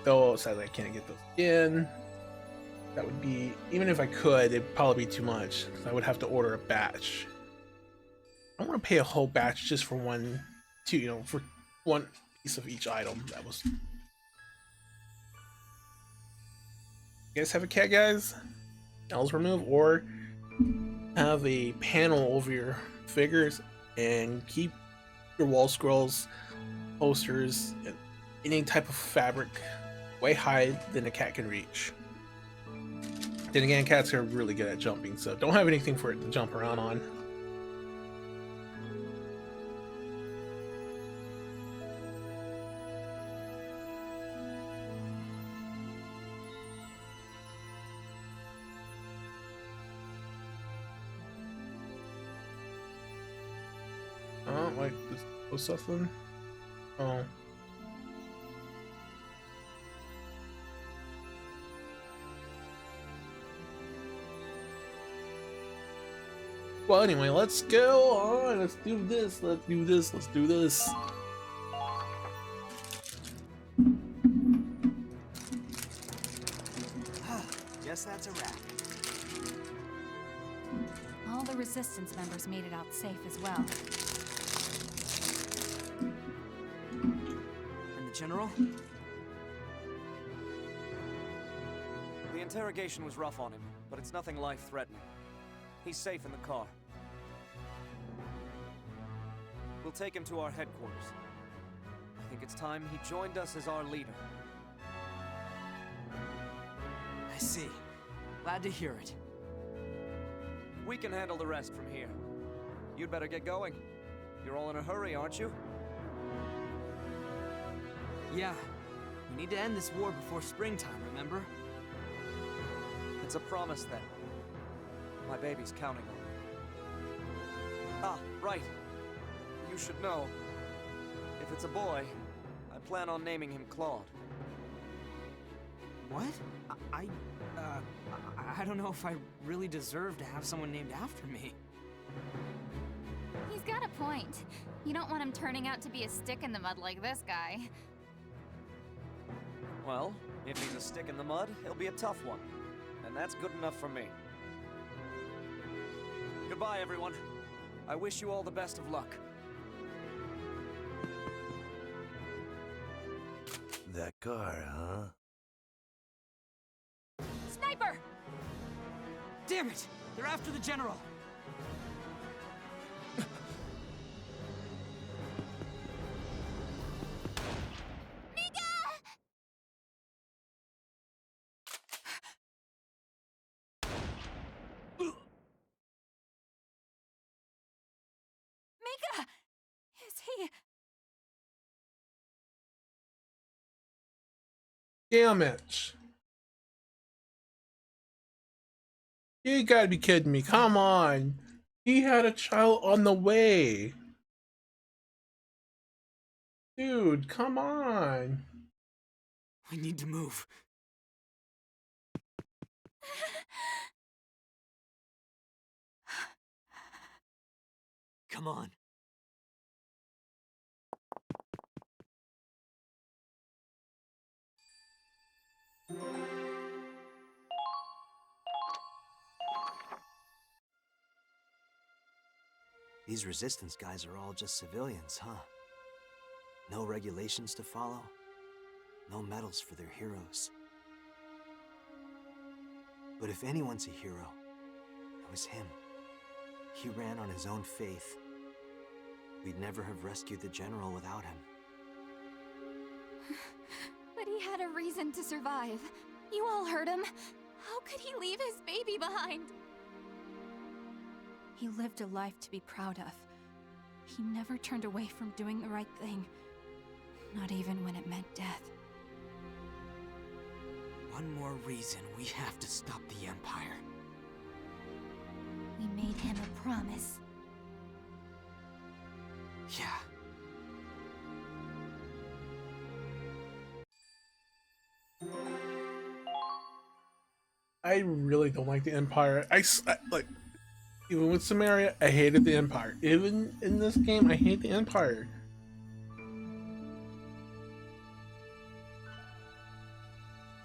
Though sadly I can't get those again. That would be, even if I could, it'd probably be too much, because I would have to order a batch. I don't want to pay a whole batch just for for one piece of each item. That was... You guys have a cat, guys? Nails remove, or have a panel over your figures and keep your wall scrolls, posters, and any type of fabric way high than a cat can reach. Then again, cats are really good at jumping, so don't have anything for it to jump around on. Like this post stuff one? Oh. Well, anyway, let's go on. Let's do this. Let's do this. Let's do this. Guess that's a wrap. All the Resistance members made it out safe as well. And the General? The interrogation was rough on him, but it's nothing life-threatening. He's safe in the car. We'll take him to our headquarters. I think it's time he joined us as our leader. I see. Glad to hear it. We can handle the rest from here. You'd better get going. You're all in a hurry, aren't you? Yeah. We need to end this war before springtime, remember? It's a promise, then. My baby's counting on me. Ah, right. You should know. If it's a boy, I plan on naming him Claude. What? I don't know if I really deserve to have someone named after me. He's got a point. You don't want him turning out to be a stick in the mud like this guy. Well, if he's a stick in the mud, he'll be a tough one. And that's good enough for me. Goodbye, everyone. I wish you all the best of luck. That car, huh? Sniper! Damn it! They're after the General! Mika! Is he... Damn it. You gotta be kidding me. Come on. He had a child on the way. Dude, come on. We need to move. Come on. These Resistance guys are all just civilians, huh? No regulations to follow, no medals for their heroes. But if anyone's a hero, it was him. He ran on his own faith. We'd never have rescued the General without him. But he had a reason to survive. You all heard him. How could he leave his baby behind? He lived a life to be proud of. He never turned away from doing the right thing. Not even when it meant death. One more reason we have to stop the Empire. We made him a promise. Yeah. I really don't like the Empire. I like, even with Samaria, I hated the Empire. Even in this game, I hate the Empire.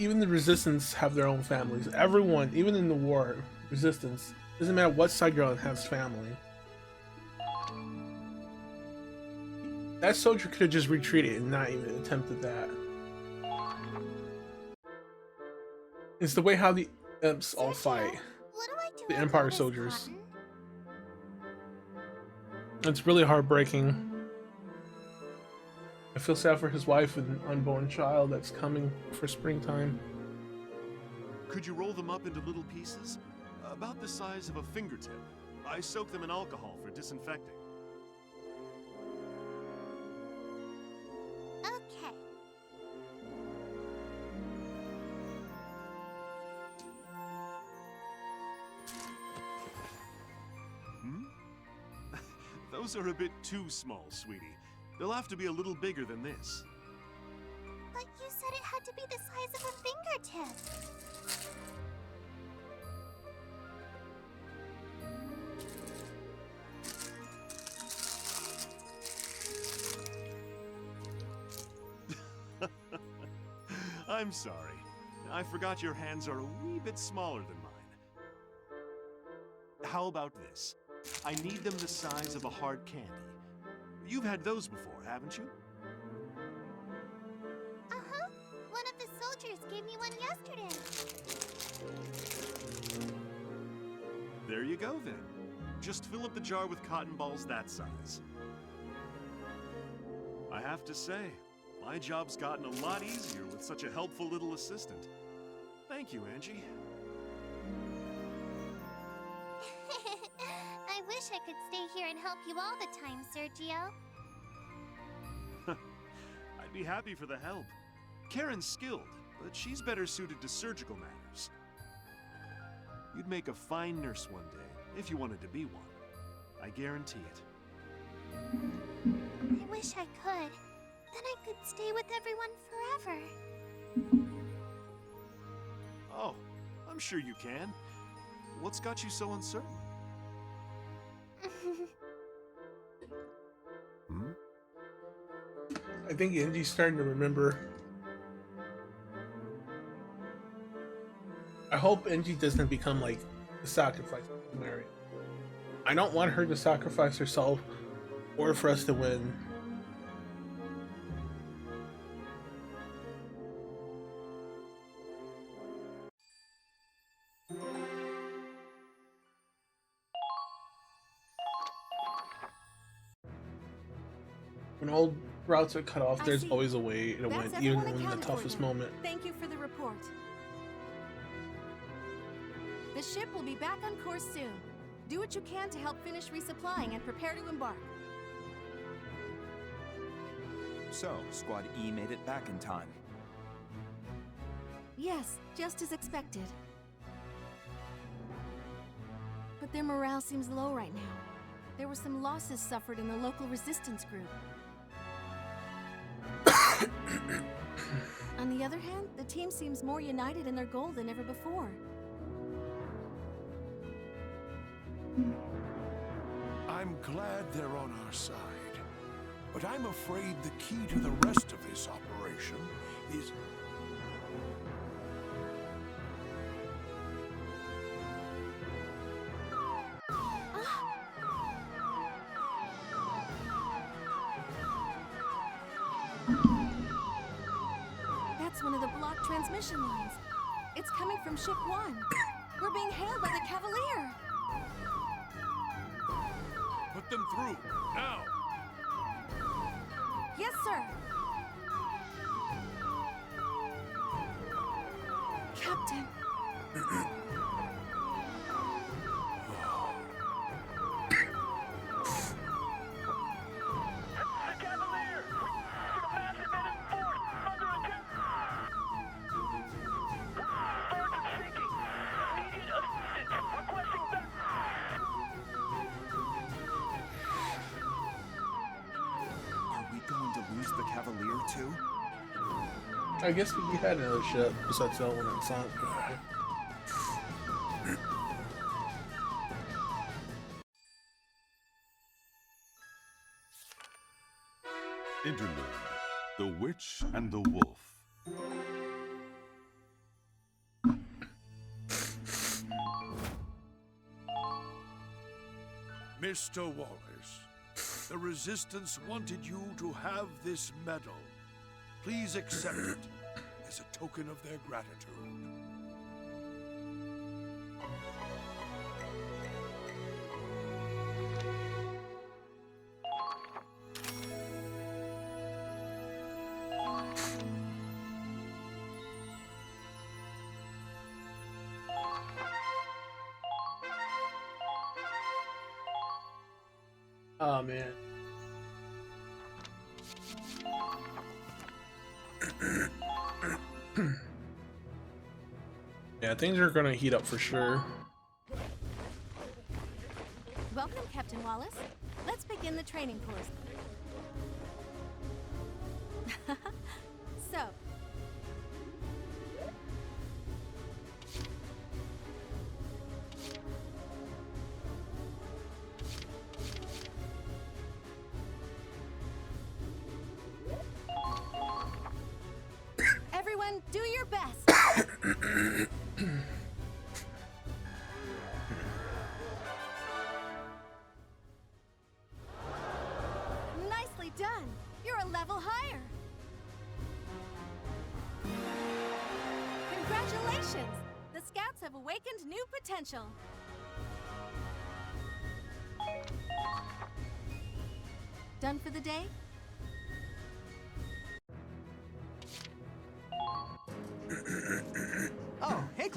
Even the Resistance have their own families. Everyone, even in the war, Resistance, doesn't matter what side you're on, has family. That soldier could have just retreated and not even attempted that. It's the way how the Imps all fight. The Empire soldiers. It's really heartbreaking. I feel sad for his wife and unborn child that's coming for springtime. Could you roll them up into little pieces? About the size of a fingertip. I soak them in alcohol for disinfecting. Okay. Those are a bit too small, sweetie. They'll have to be a little bigger than this. But you said it had to be the size of a fingertip. I'm sorry. I forgot your hands are a wee bit smaller than mine. How about this? I need them the size of a hard candy. You've had those before, haven't you? Uh-huh. One of the soldiers gave me one yesterday. There you go, then. Just fill up the jar with cotton balls that size. I have to say, my job's gotten a lot easier with such a helpful little assistant. Thank you, Angie. I wish I could stay here and help you all the time, Sergio. I'd be happy for the help. Karen's skilled, but she's better suited to surgical matters. You'd make a fine nurse one day, if you wanted to be one. I guarantee it. I wish I could. Then I could stay with everyone forever. Oh, I'm sure you can. What's got you so uncertain? I think Angie's starting to remember. I hope Angie doesn't become like the sacrifice of Mary. I don't want her to sacrifice herself or for us to win. When old routes are cut off, there's always a way to win, even in the toughest moment. Thank you for the report. The ship will be back on course soon. Do what you can to help finish resupplying and prepare to embark. So, Squad E made it back in time. Yes, just as expected. But their morale seems low right now. There were some losses suffered in the local resistance group. On the other hand, the team seems more united in their goal than ever before. I'm glad they're on our side, but I'm afraid the key to the rest of this operation is... That's one of the blocked transmission lines. It's coming from Ship 1. We're being hailed by the Cavalier. Put them through, now! Yes, sir. Captain. The Cavalier too? I guess we had another ship besides that one that sunk. Interlude: The Witch and the Wolf. Mr. Wallace, the Resistance wanted you to have this medal. Please accept it as a token of their gratitude. Oh man. Yeah, things are gonna heat up for sure. Welcome, Captain Wallace. Let's begin the training course. So, everyone, do your best. Nicely done. You're a level higher. Congratulations! The Scouts have awakened new potential. Done for the day? Oh, hey,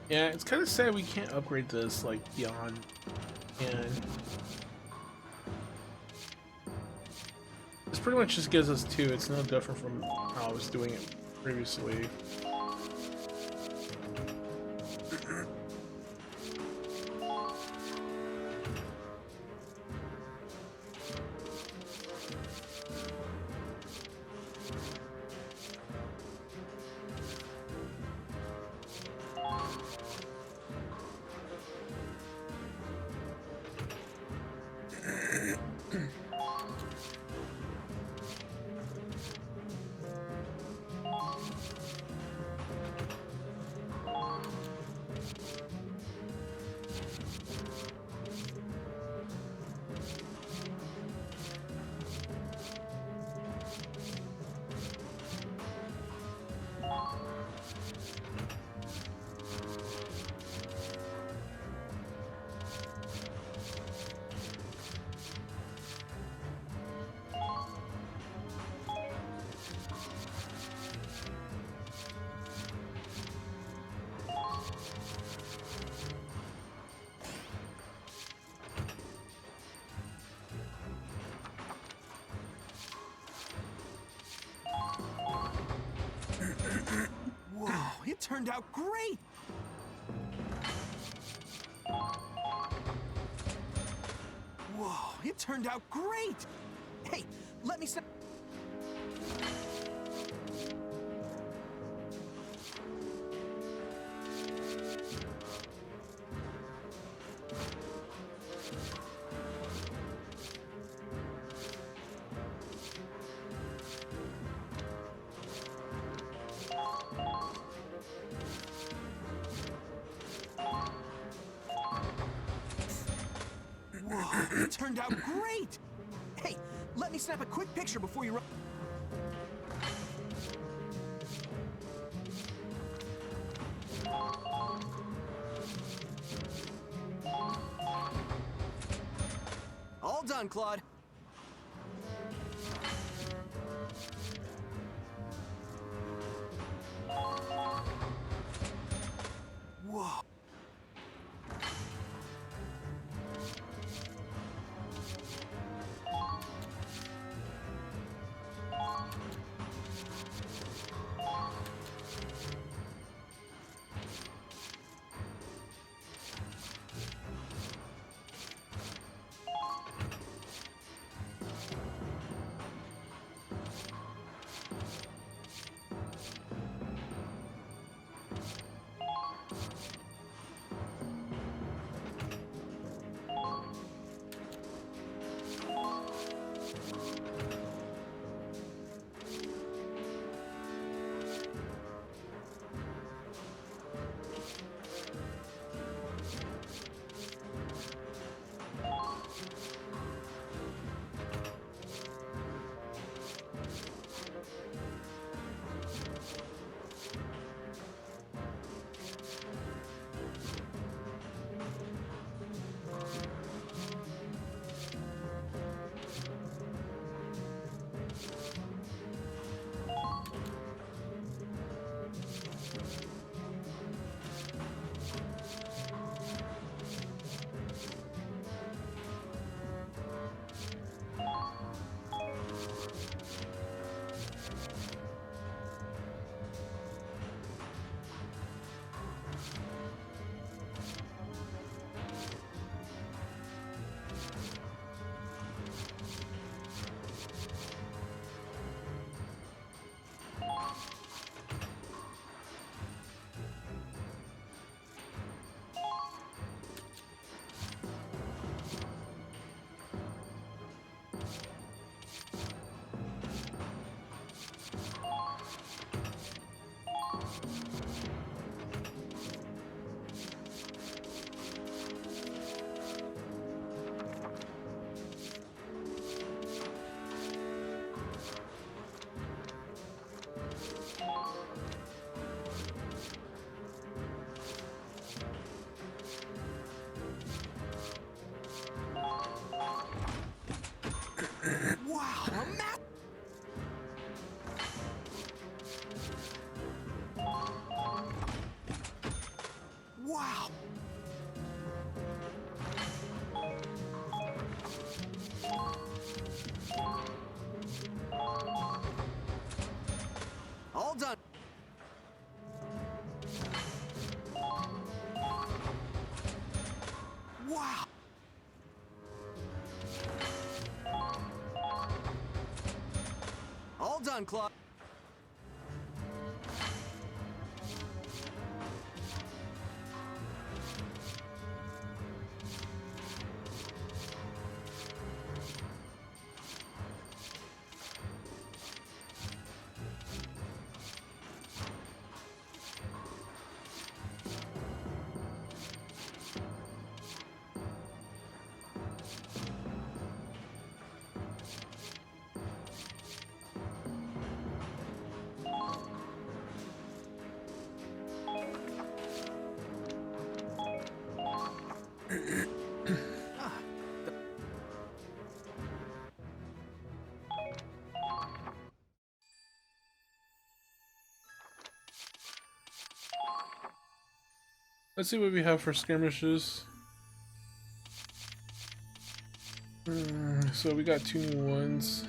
Yeah, it's kind of sad we can't upgrade this like beyond, and this pretty much just gives us 2. It's no different from how I was doing it previously. turned out great! Whoa, it turned out great! Hey, let me snap. Whoa, it turned out great! Hey, let me snap a quick picture before you run. All done, Claude. Whoa. Wow, a map! Wow! All done. Wow! All done, Claude. Let's see what we have for skirmishes. So we got 2 new ones.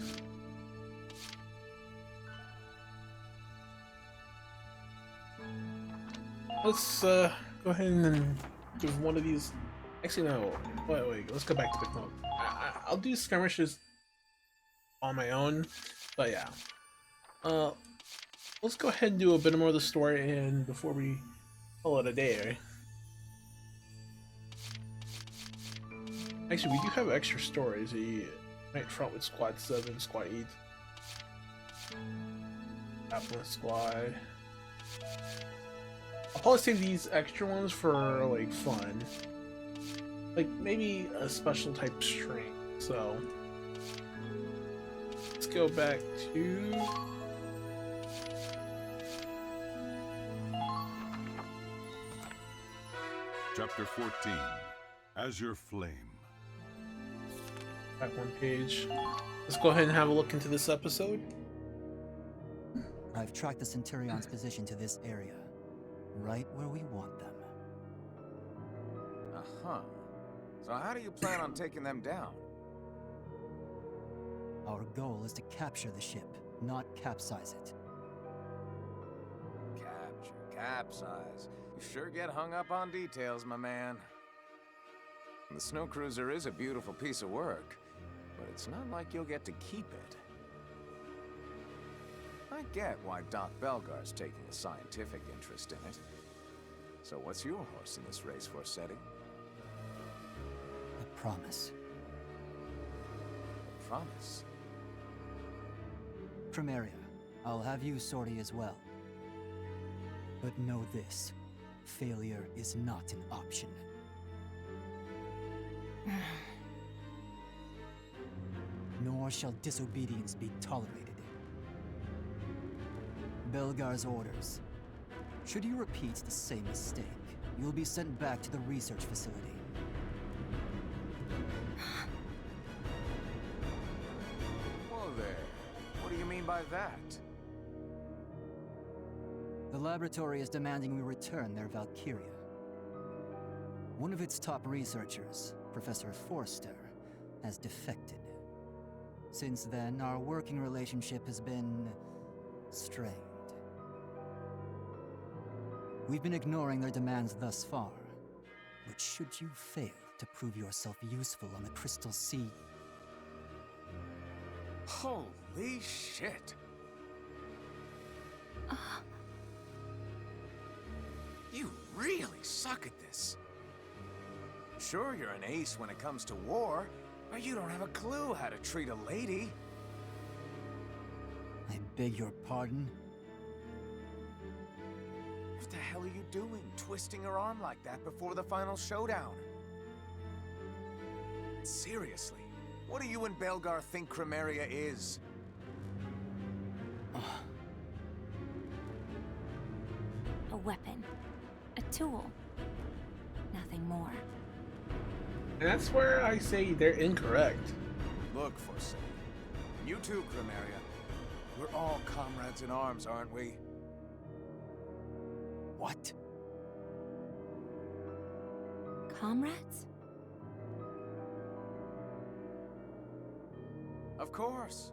let's go ahead and do one of these. Actually, no. Wait. Let's go back to quick mode. I'll do skirmishes on my own, but yeah. Let's go ahead and do a bit more of the story, and before we call it a day. Actually, we do have extra stories. The Night Front with Squad 7, Squad 8, Applet Squad. I'll probably save these extra ones for like fun, like maybe a special type string. So let's go back to Chapter 14, Azure Flame. back one page. Let's go ahead and have a look into this episode. I've tracked the Centurion's position to this area, right where we want them. Uh-huh. So how do you plan on taking them down? Our goal is to capture the ship, not capsize it. Capsize. You sure get hung up on details, my man. The snow cruiser is a beautiful piece of work, but it's not like you'll get to keep it. I get why Doc Belgar's taking a scientific interest in it. So what's your horse in this race, Forseti? A promise. A promise? Primaria, I'll have you sortie as well. But know this, failure is not an option. Nor shall disobedience be tolerated. Belgar's orders. Should you repeat the same mistake, you'll be sent back to the research facility. Whoa there. What do you mean by that? The laboratory is demanding we return their Valkyria. One of its top researchers, Professor Forster, has defected. Since then, our working relationship has been strained. We've been ignoring their demands thus far, but should you fail to prove yourself useful on the Crystal Sea... Holy shit! You really suck at this. Sure, you're an ace when it comes to war, but you don't have a clue how to treat a lady. I beg your pardon? What the hell are you doing, twisting her arm like that before the final showdown? Seriously, what do you and Belgar think Primaria is? A weapon. A tool. Nothing more. And that's where I say they're incorrect. Look, Forseti. You too, Primaria. We're all comrades in arms, aren't we? What? Comrades? Of course.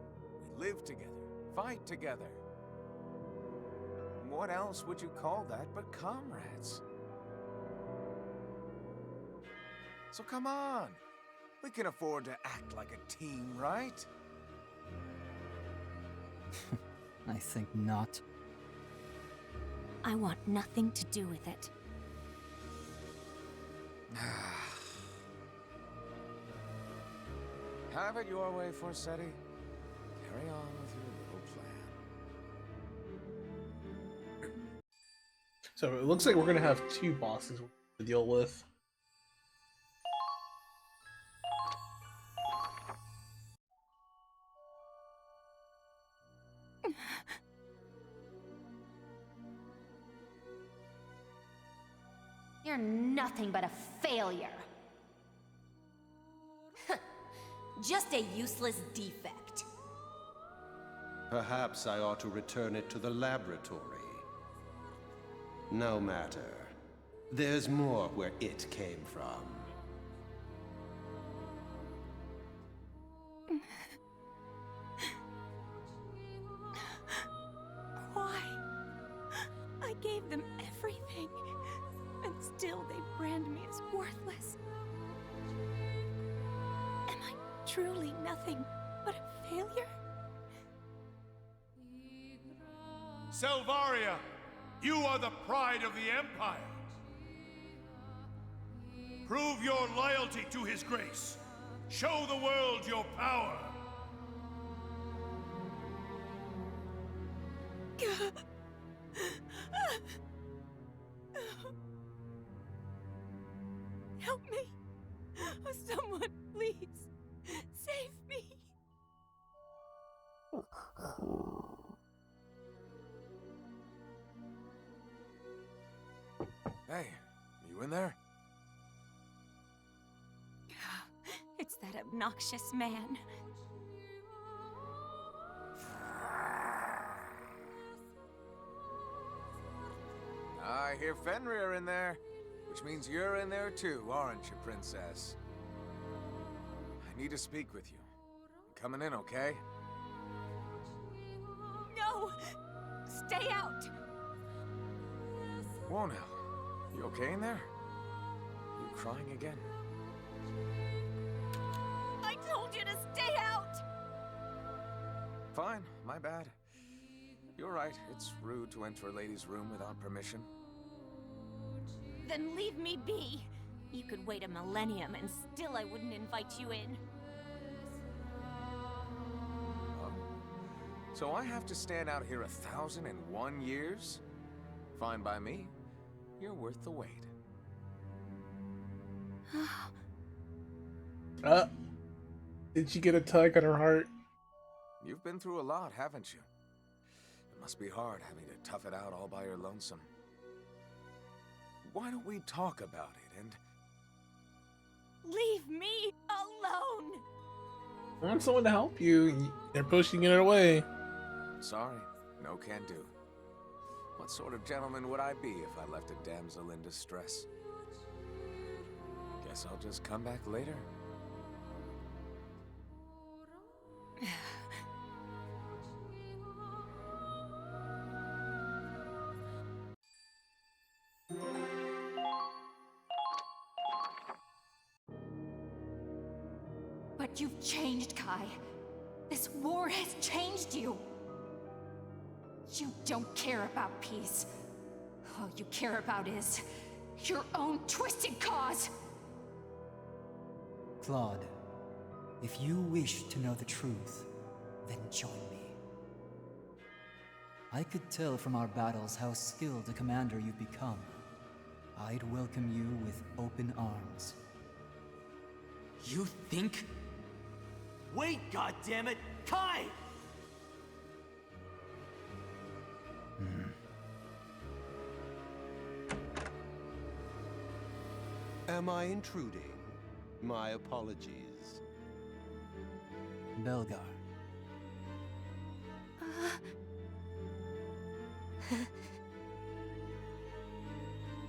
We live together, fight together. What else would you call that but comrades? So come on. We can afford to act like a team, right? I think not. I want nothing to do with it. Have it your way, Forseti. Carry on with your little plan. So it looks like we're gonna have two bosses to deal with. You're nothing but a failure. Just a useless defect. Perhaps I ought to return it to the laboratory. No matter. There's more where it came from. Why? I gave them everything. still they brand me as worthless. Am I truly nothing but a failure? Selvaria, you are the pride of the Empire. Prove your loyalty to His grace. Show the world your power. Help me! Oh, someone, please! Save me! Hey, you in there? It's that obnoxious man. I hear Fenrir in there, which means you're in there too, aren't you, Princess? I need to speak with you. I'm coming in, okay? No! Stay out! Whoa now, you okay in there? You crying again? I told you to stay out! Fine, my bad. You're right, it's rude to enter a lady's room without permission. Then leave me be. You could wait a millennium and still I wouldn't invite you in. So I have to stand out here 1,001 years? Fine by me. You're worth the wait. Did she get a tug on her heart? You've been through a lot, haven't you? It must be hard having to tough it out all by your lonesome. Why don't we talk about it and... Leave me alone! I want someone to help you. They're pushing it away. Sorry, no can do. What sort of gentleman would I be if I left a damsel in distress? Guess I'll just come back later. But you've changed, Kai. This war has changed you. You don't care about peace. All you care about is your own twisted cause. Claude, if you wish to know the truth, then join me. I could tell from our battles how skilled a commander you've become. I'd welcome you with open arms. You think? Wait, goddammit! Kai! Am I intruding? My apologies. Belgar.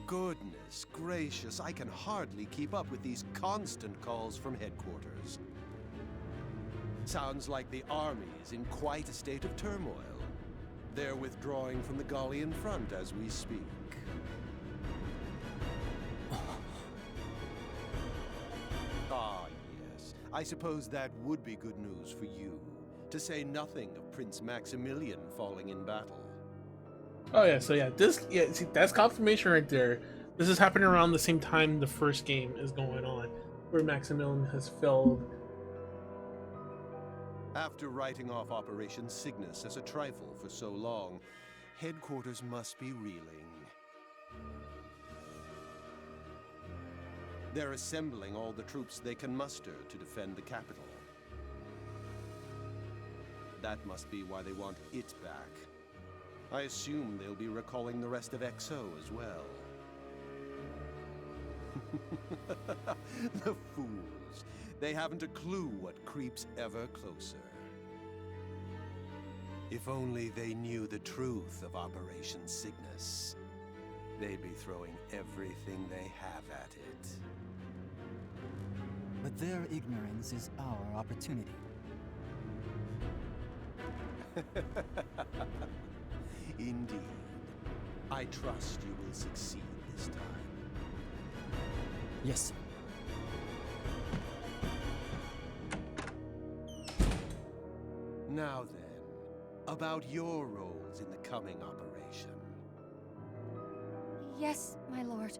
Goodness gracious, I can hardly keep up with these constant calls from headquarters. Sounds like the army is in quite a state of turmoil. They're withdrawing from the Gallian front as we speak. Ah, yes. I suppose that would be good news for you, to say nothing of Prince Maximilian falling in battle. Oh yeah, so yeah, see, that's confirmation right there. This is happening around the same time the first game is going on, where Maximilian has failed. After writing off Operation Cygnus as a trifle for so long, headquarters must be reeling. They're assembling all the troops they can muster to defend the capital. That must be why they want it back. I assume they'll be recalling the rest of XO as well. The fools. They haven't a clue what creeps ever closer. If only they knew the truth of Operation Cygnus, they'd be throwing everything they have at it. But their ignorance is our opportunity. Indeed. I trust you will succeed this time. Yes, sir. Now then, about your roles in the coming operation. Yes, my lord.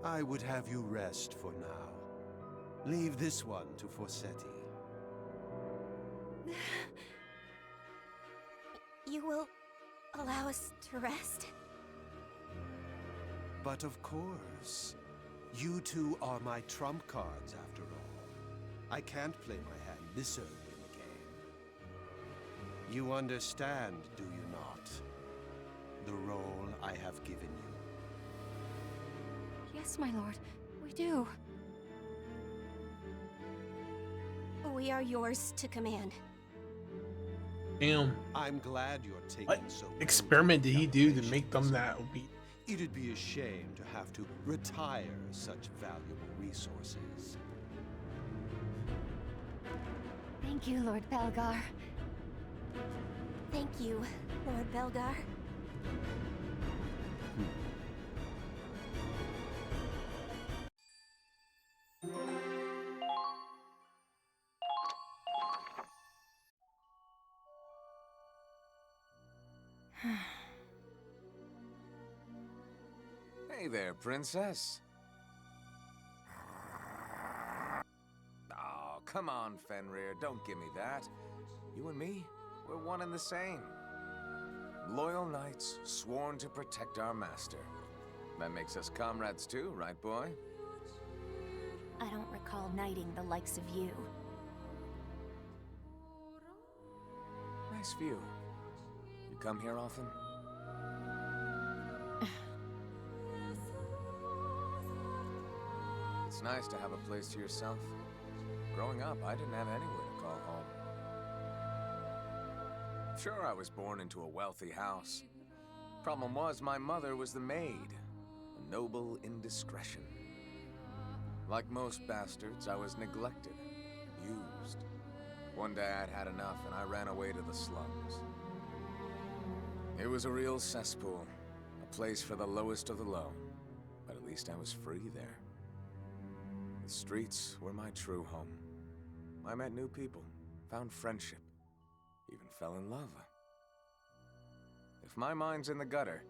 I would have you rest for now. Leave this one to Forsetti. You will allow us to rest? But of course, you two are my trump cards after all. I can't play my hand this early in the game. You understand, do you not? The role I have given you. Yes, my lord. We do. We are yours to command. Damn. I'm glad you're taking What so long experiment to did he do to make them this that early. obedient? It'd be a shame to have to retire such valuable resources. Thank you, Lord Belgar. Thank you, Lord Belgar. Hey there, princess. Oh, come on, Fenrir. Don't give me that. You and me, we're one and the same. Loyal knights, sworn to protect our master. That makes us comrades too, right, boy? I don't recall knighting the likes of you. Nice view. You come here often? It's nice to have a place to yourself. Growing up, I didn't have anywhere to call home. Sure, I was born into a wealthy house. Problem was, my mother was the maid. A noble indiscretion. Like most bastards, I was neglected, used. One day I'd had enough and I ran away to the slums. It was a real cesspool. A place for the lowest of the low. But at least I was free there. The streets were my true home. I met new people, found friendship, even fell in love. If my mind's in the gutter,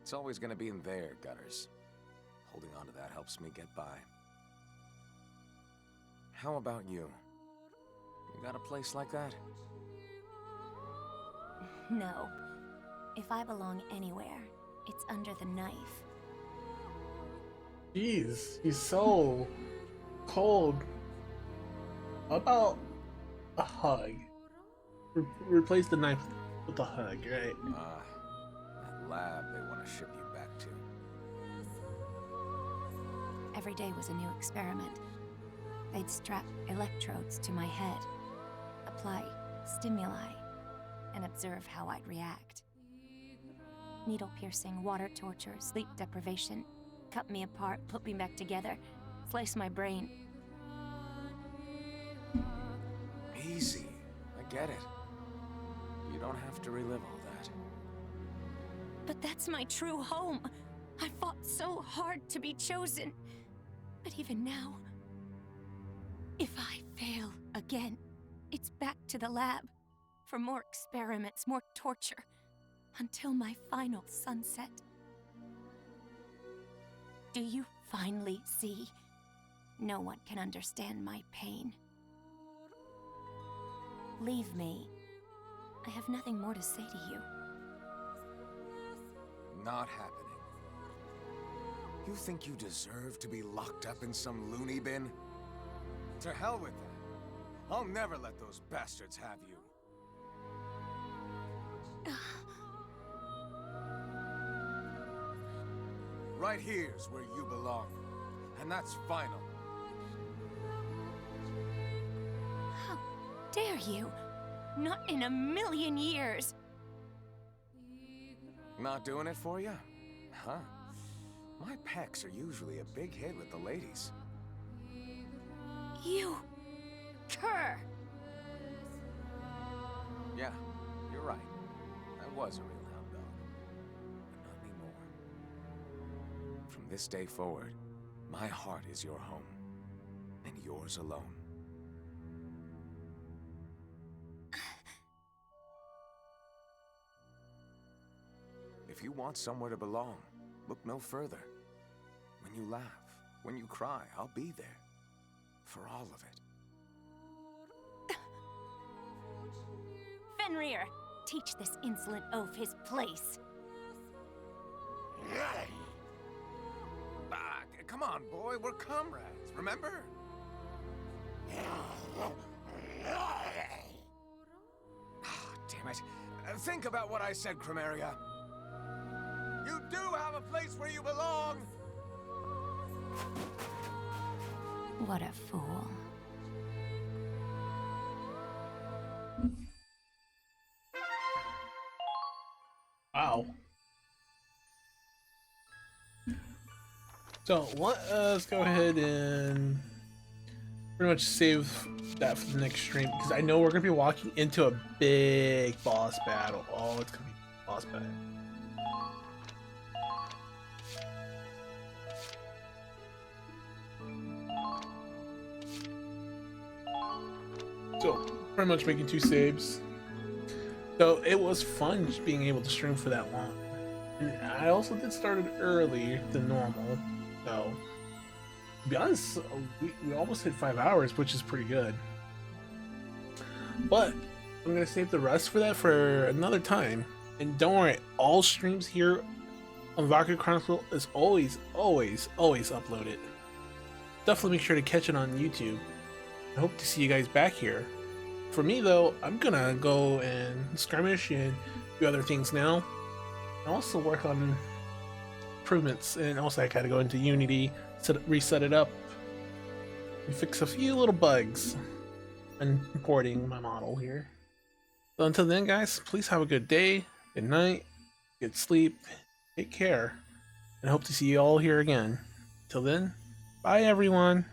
it's always gonna be in their gutters. Holding on to that helps me get by. How about you? You got a place like that? No. If I belong anywhere, it's under the knife. Jeez, he's so cold. How about a hug? Replace the knife with a hug, right? That lab they want to ship you back to. Every day was a new experiment. They'd strap electrodes to my head, apply stimuli, and observe how I'd react. Needle piercing, water torture, sleep deprivation, cut me apart, put me back together, slice my brain. Easy. I get it. You don't have to relive all that. But that's my true home. I fought so hard to be chosen. But even now, if I fail again, it's back to the lab for more experiments, more torture, until my final sunset. Do you finally see? No one can understand my pain. Leave me. I have nothing more to say to you. Not happening. You think you deserve to be locked up in some loony bin? To hell with that. I'll never let those bastards have you. Right here's where you belong. And that's final. How dare you? Not in a million years. Not doing it for you? Huh? My pecs are usually a big hit with the ladies. You... cur! Yeah, you're right. I was a real hound dog. But not anymore. this day forward, my heart is your home, and yours alone. If you want somewhere to belong, look no further. When you laugh, when you cry, I'll be there. For all of it. Fenrir, teach this insolent oaf his place. Come on, boy, we're comrades, remember? Damn it. Think about what I said, Chromaria. You do have a place where you belong! What a fool. Wow. So let us go ahead and pretty much save that for the next stream, because I know we're gonna be walking into a big boss battle. Oh, it's gonna be a boss battle. So pretty much making 2 saves. So it was fun just being able to stream for that long. And I also did start it earlier than normal. So to be honest, we almost hit 5 hours, which is pretty good. But I'm gonna save the rest for that for another time. And don't worry, all streams here on Valkyria Chronicles is always uploaded. Definitely make sure to catch it on YouTube. I hope to see you guys back here. For me though, I'm gonna go and skirmish and do other things now. And also work on improvements, and also I gotta go into Unity, reset it up, and fix a few little bugs and importing my model here. So until then guys, please have a good day, good night, good sleep, take care, and I hope to see you all here again. Till then, bye everyone.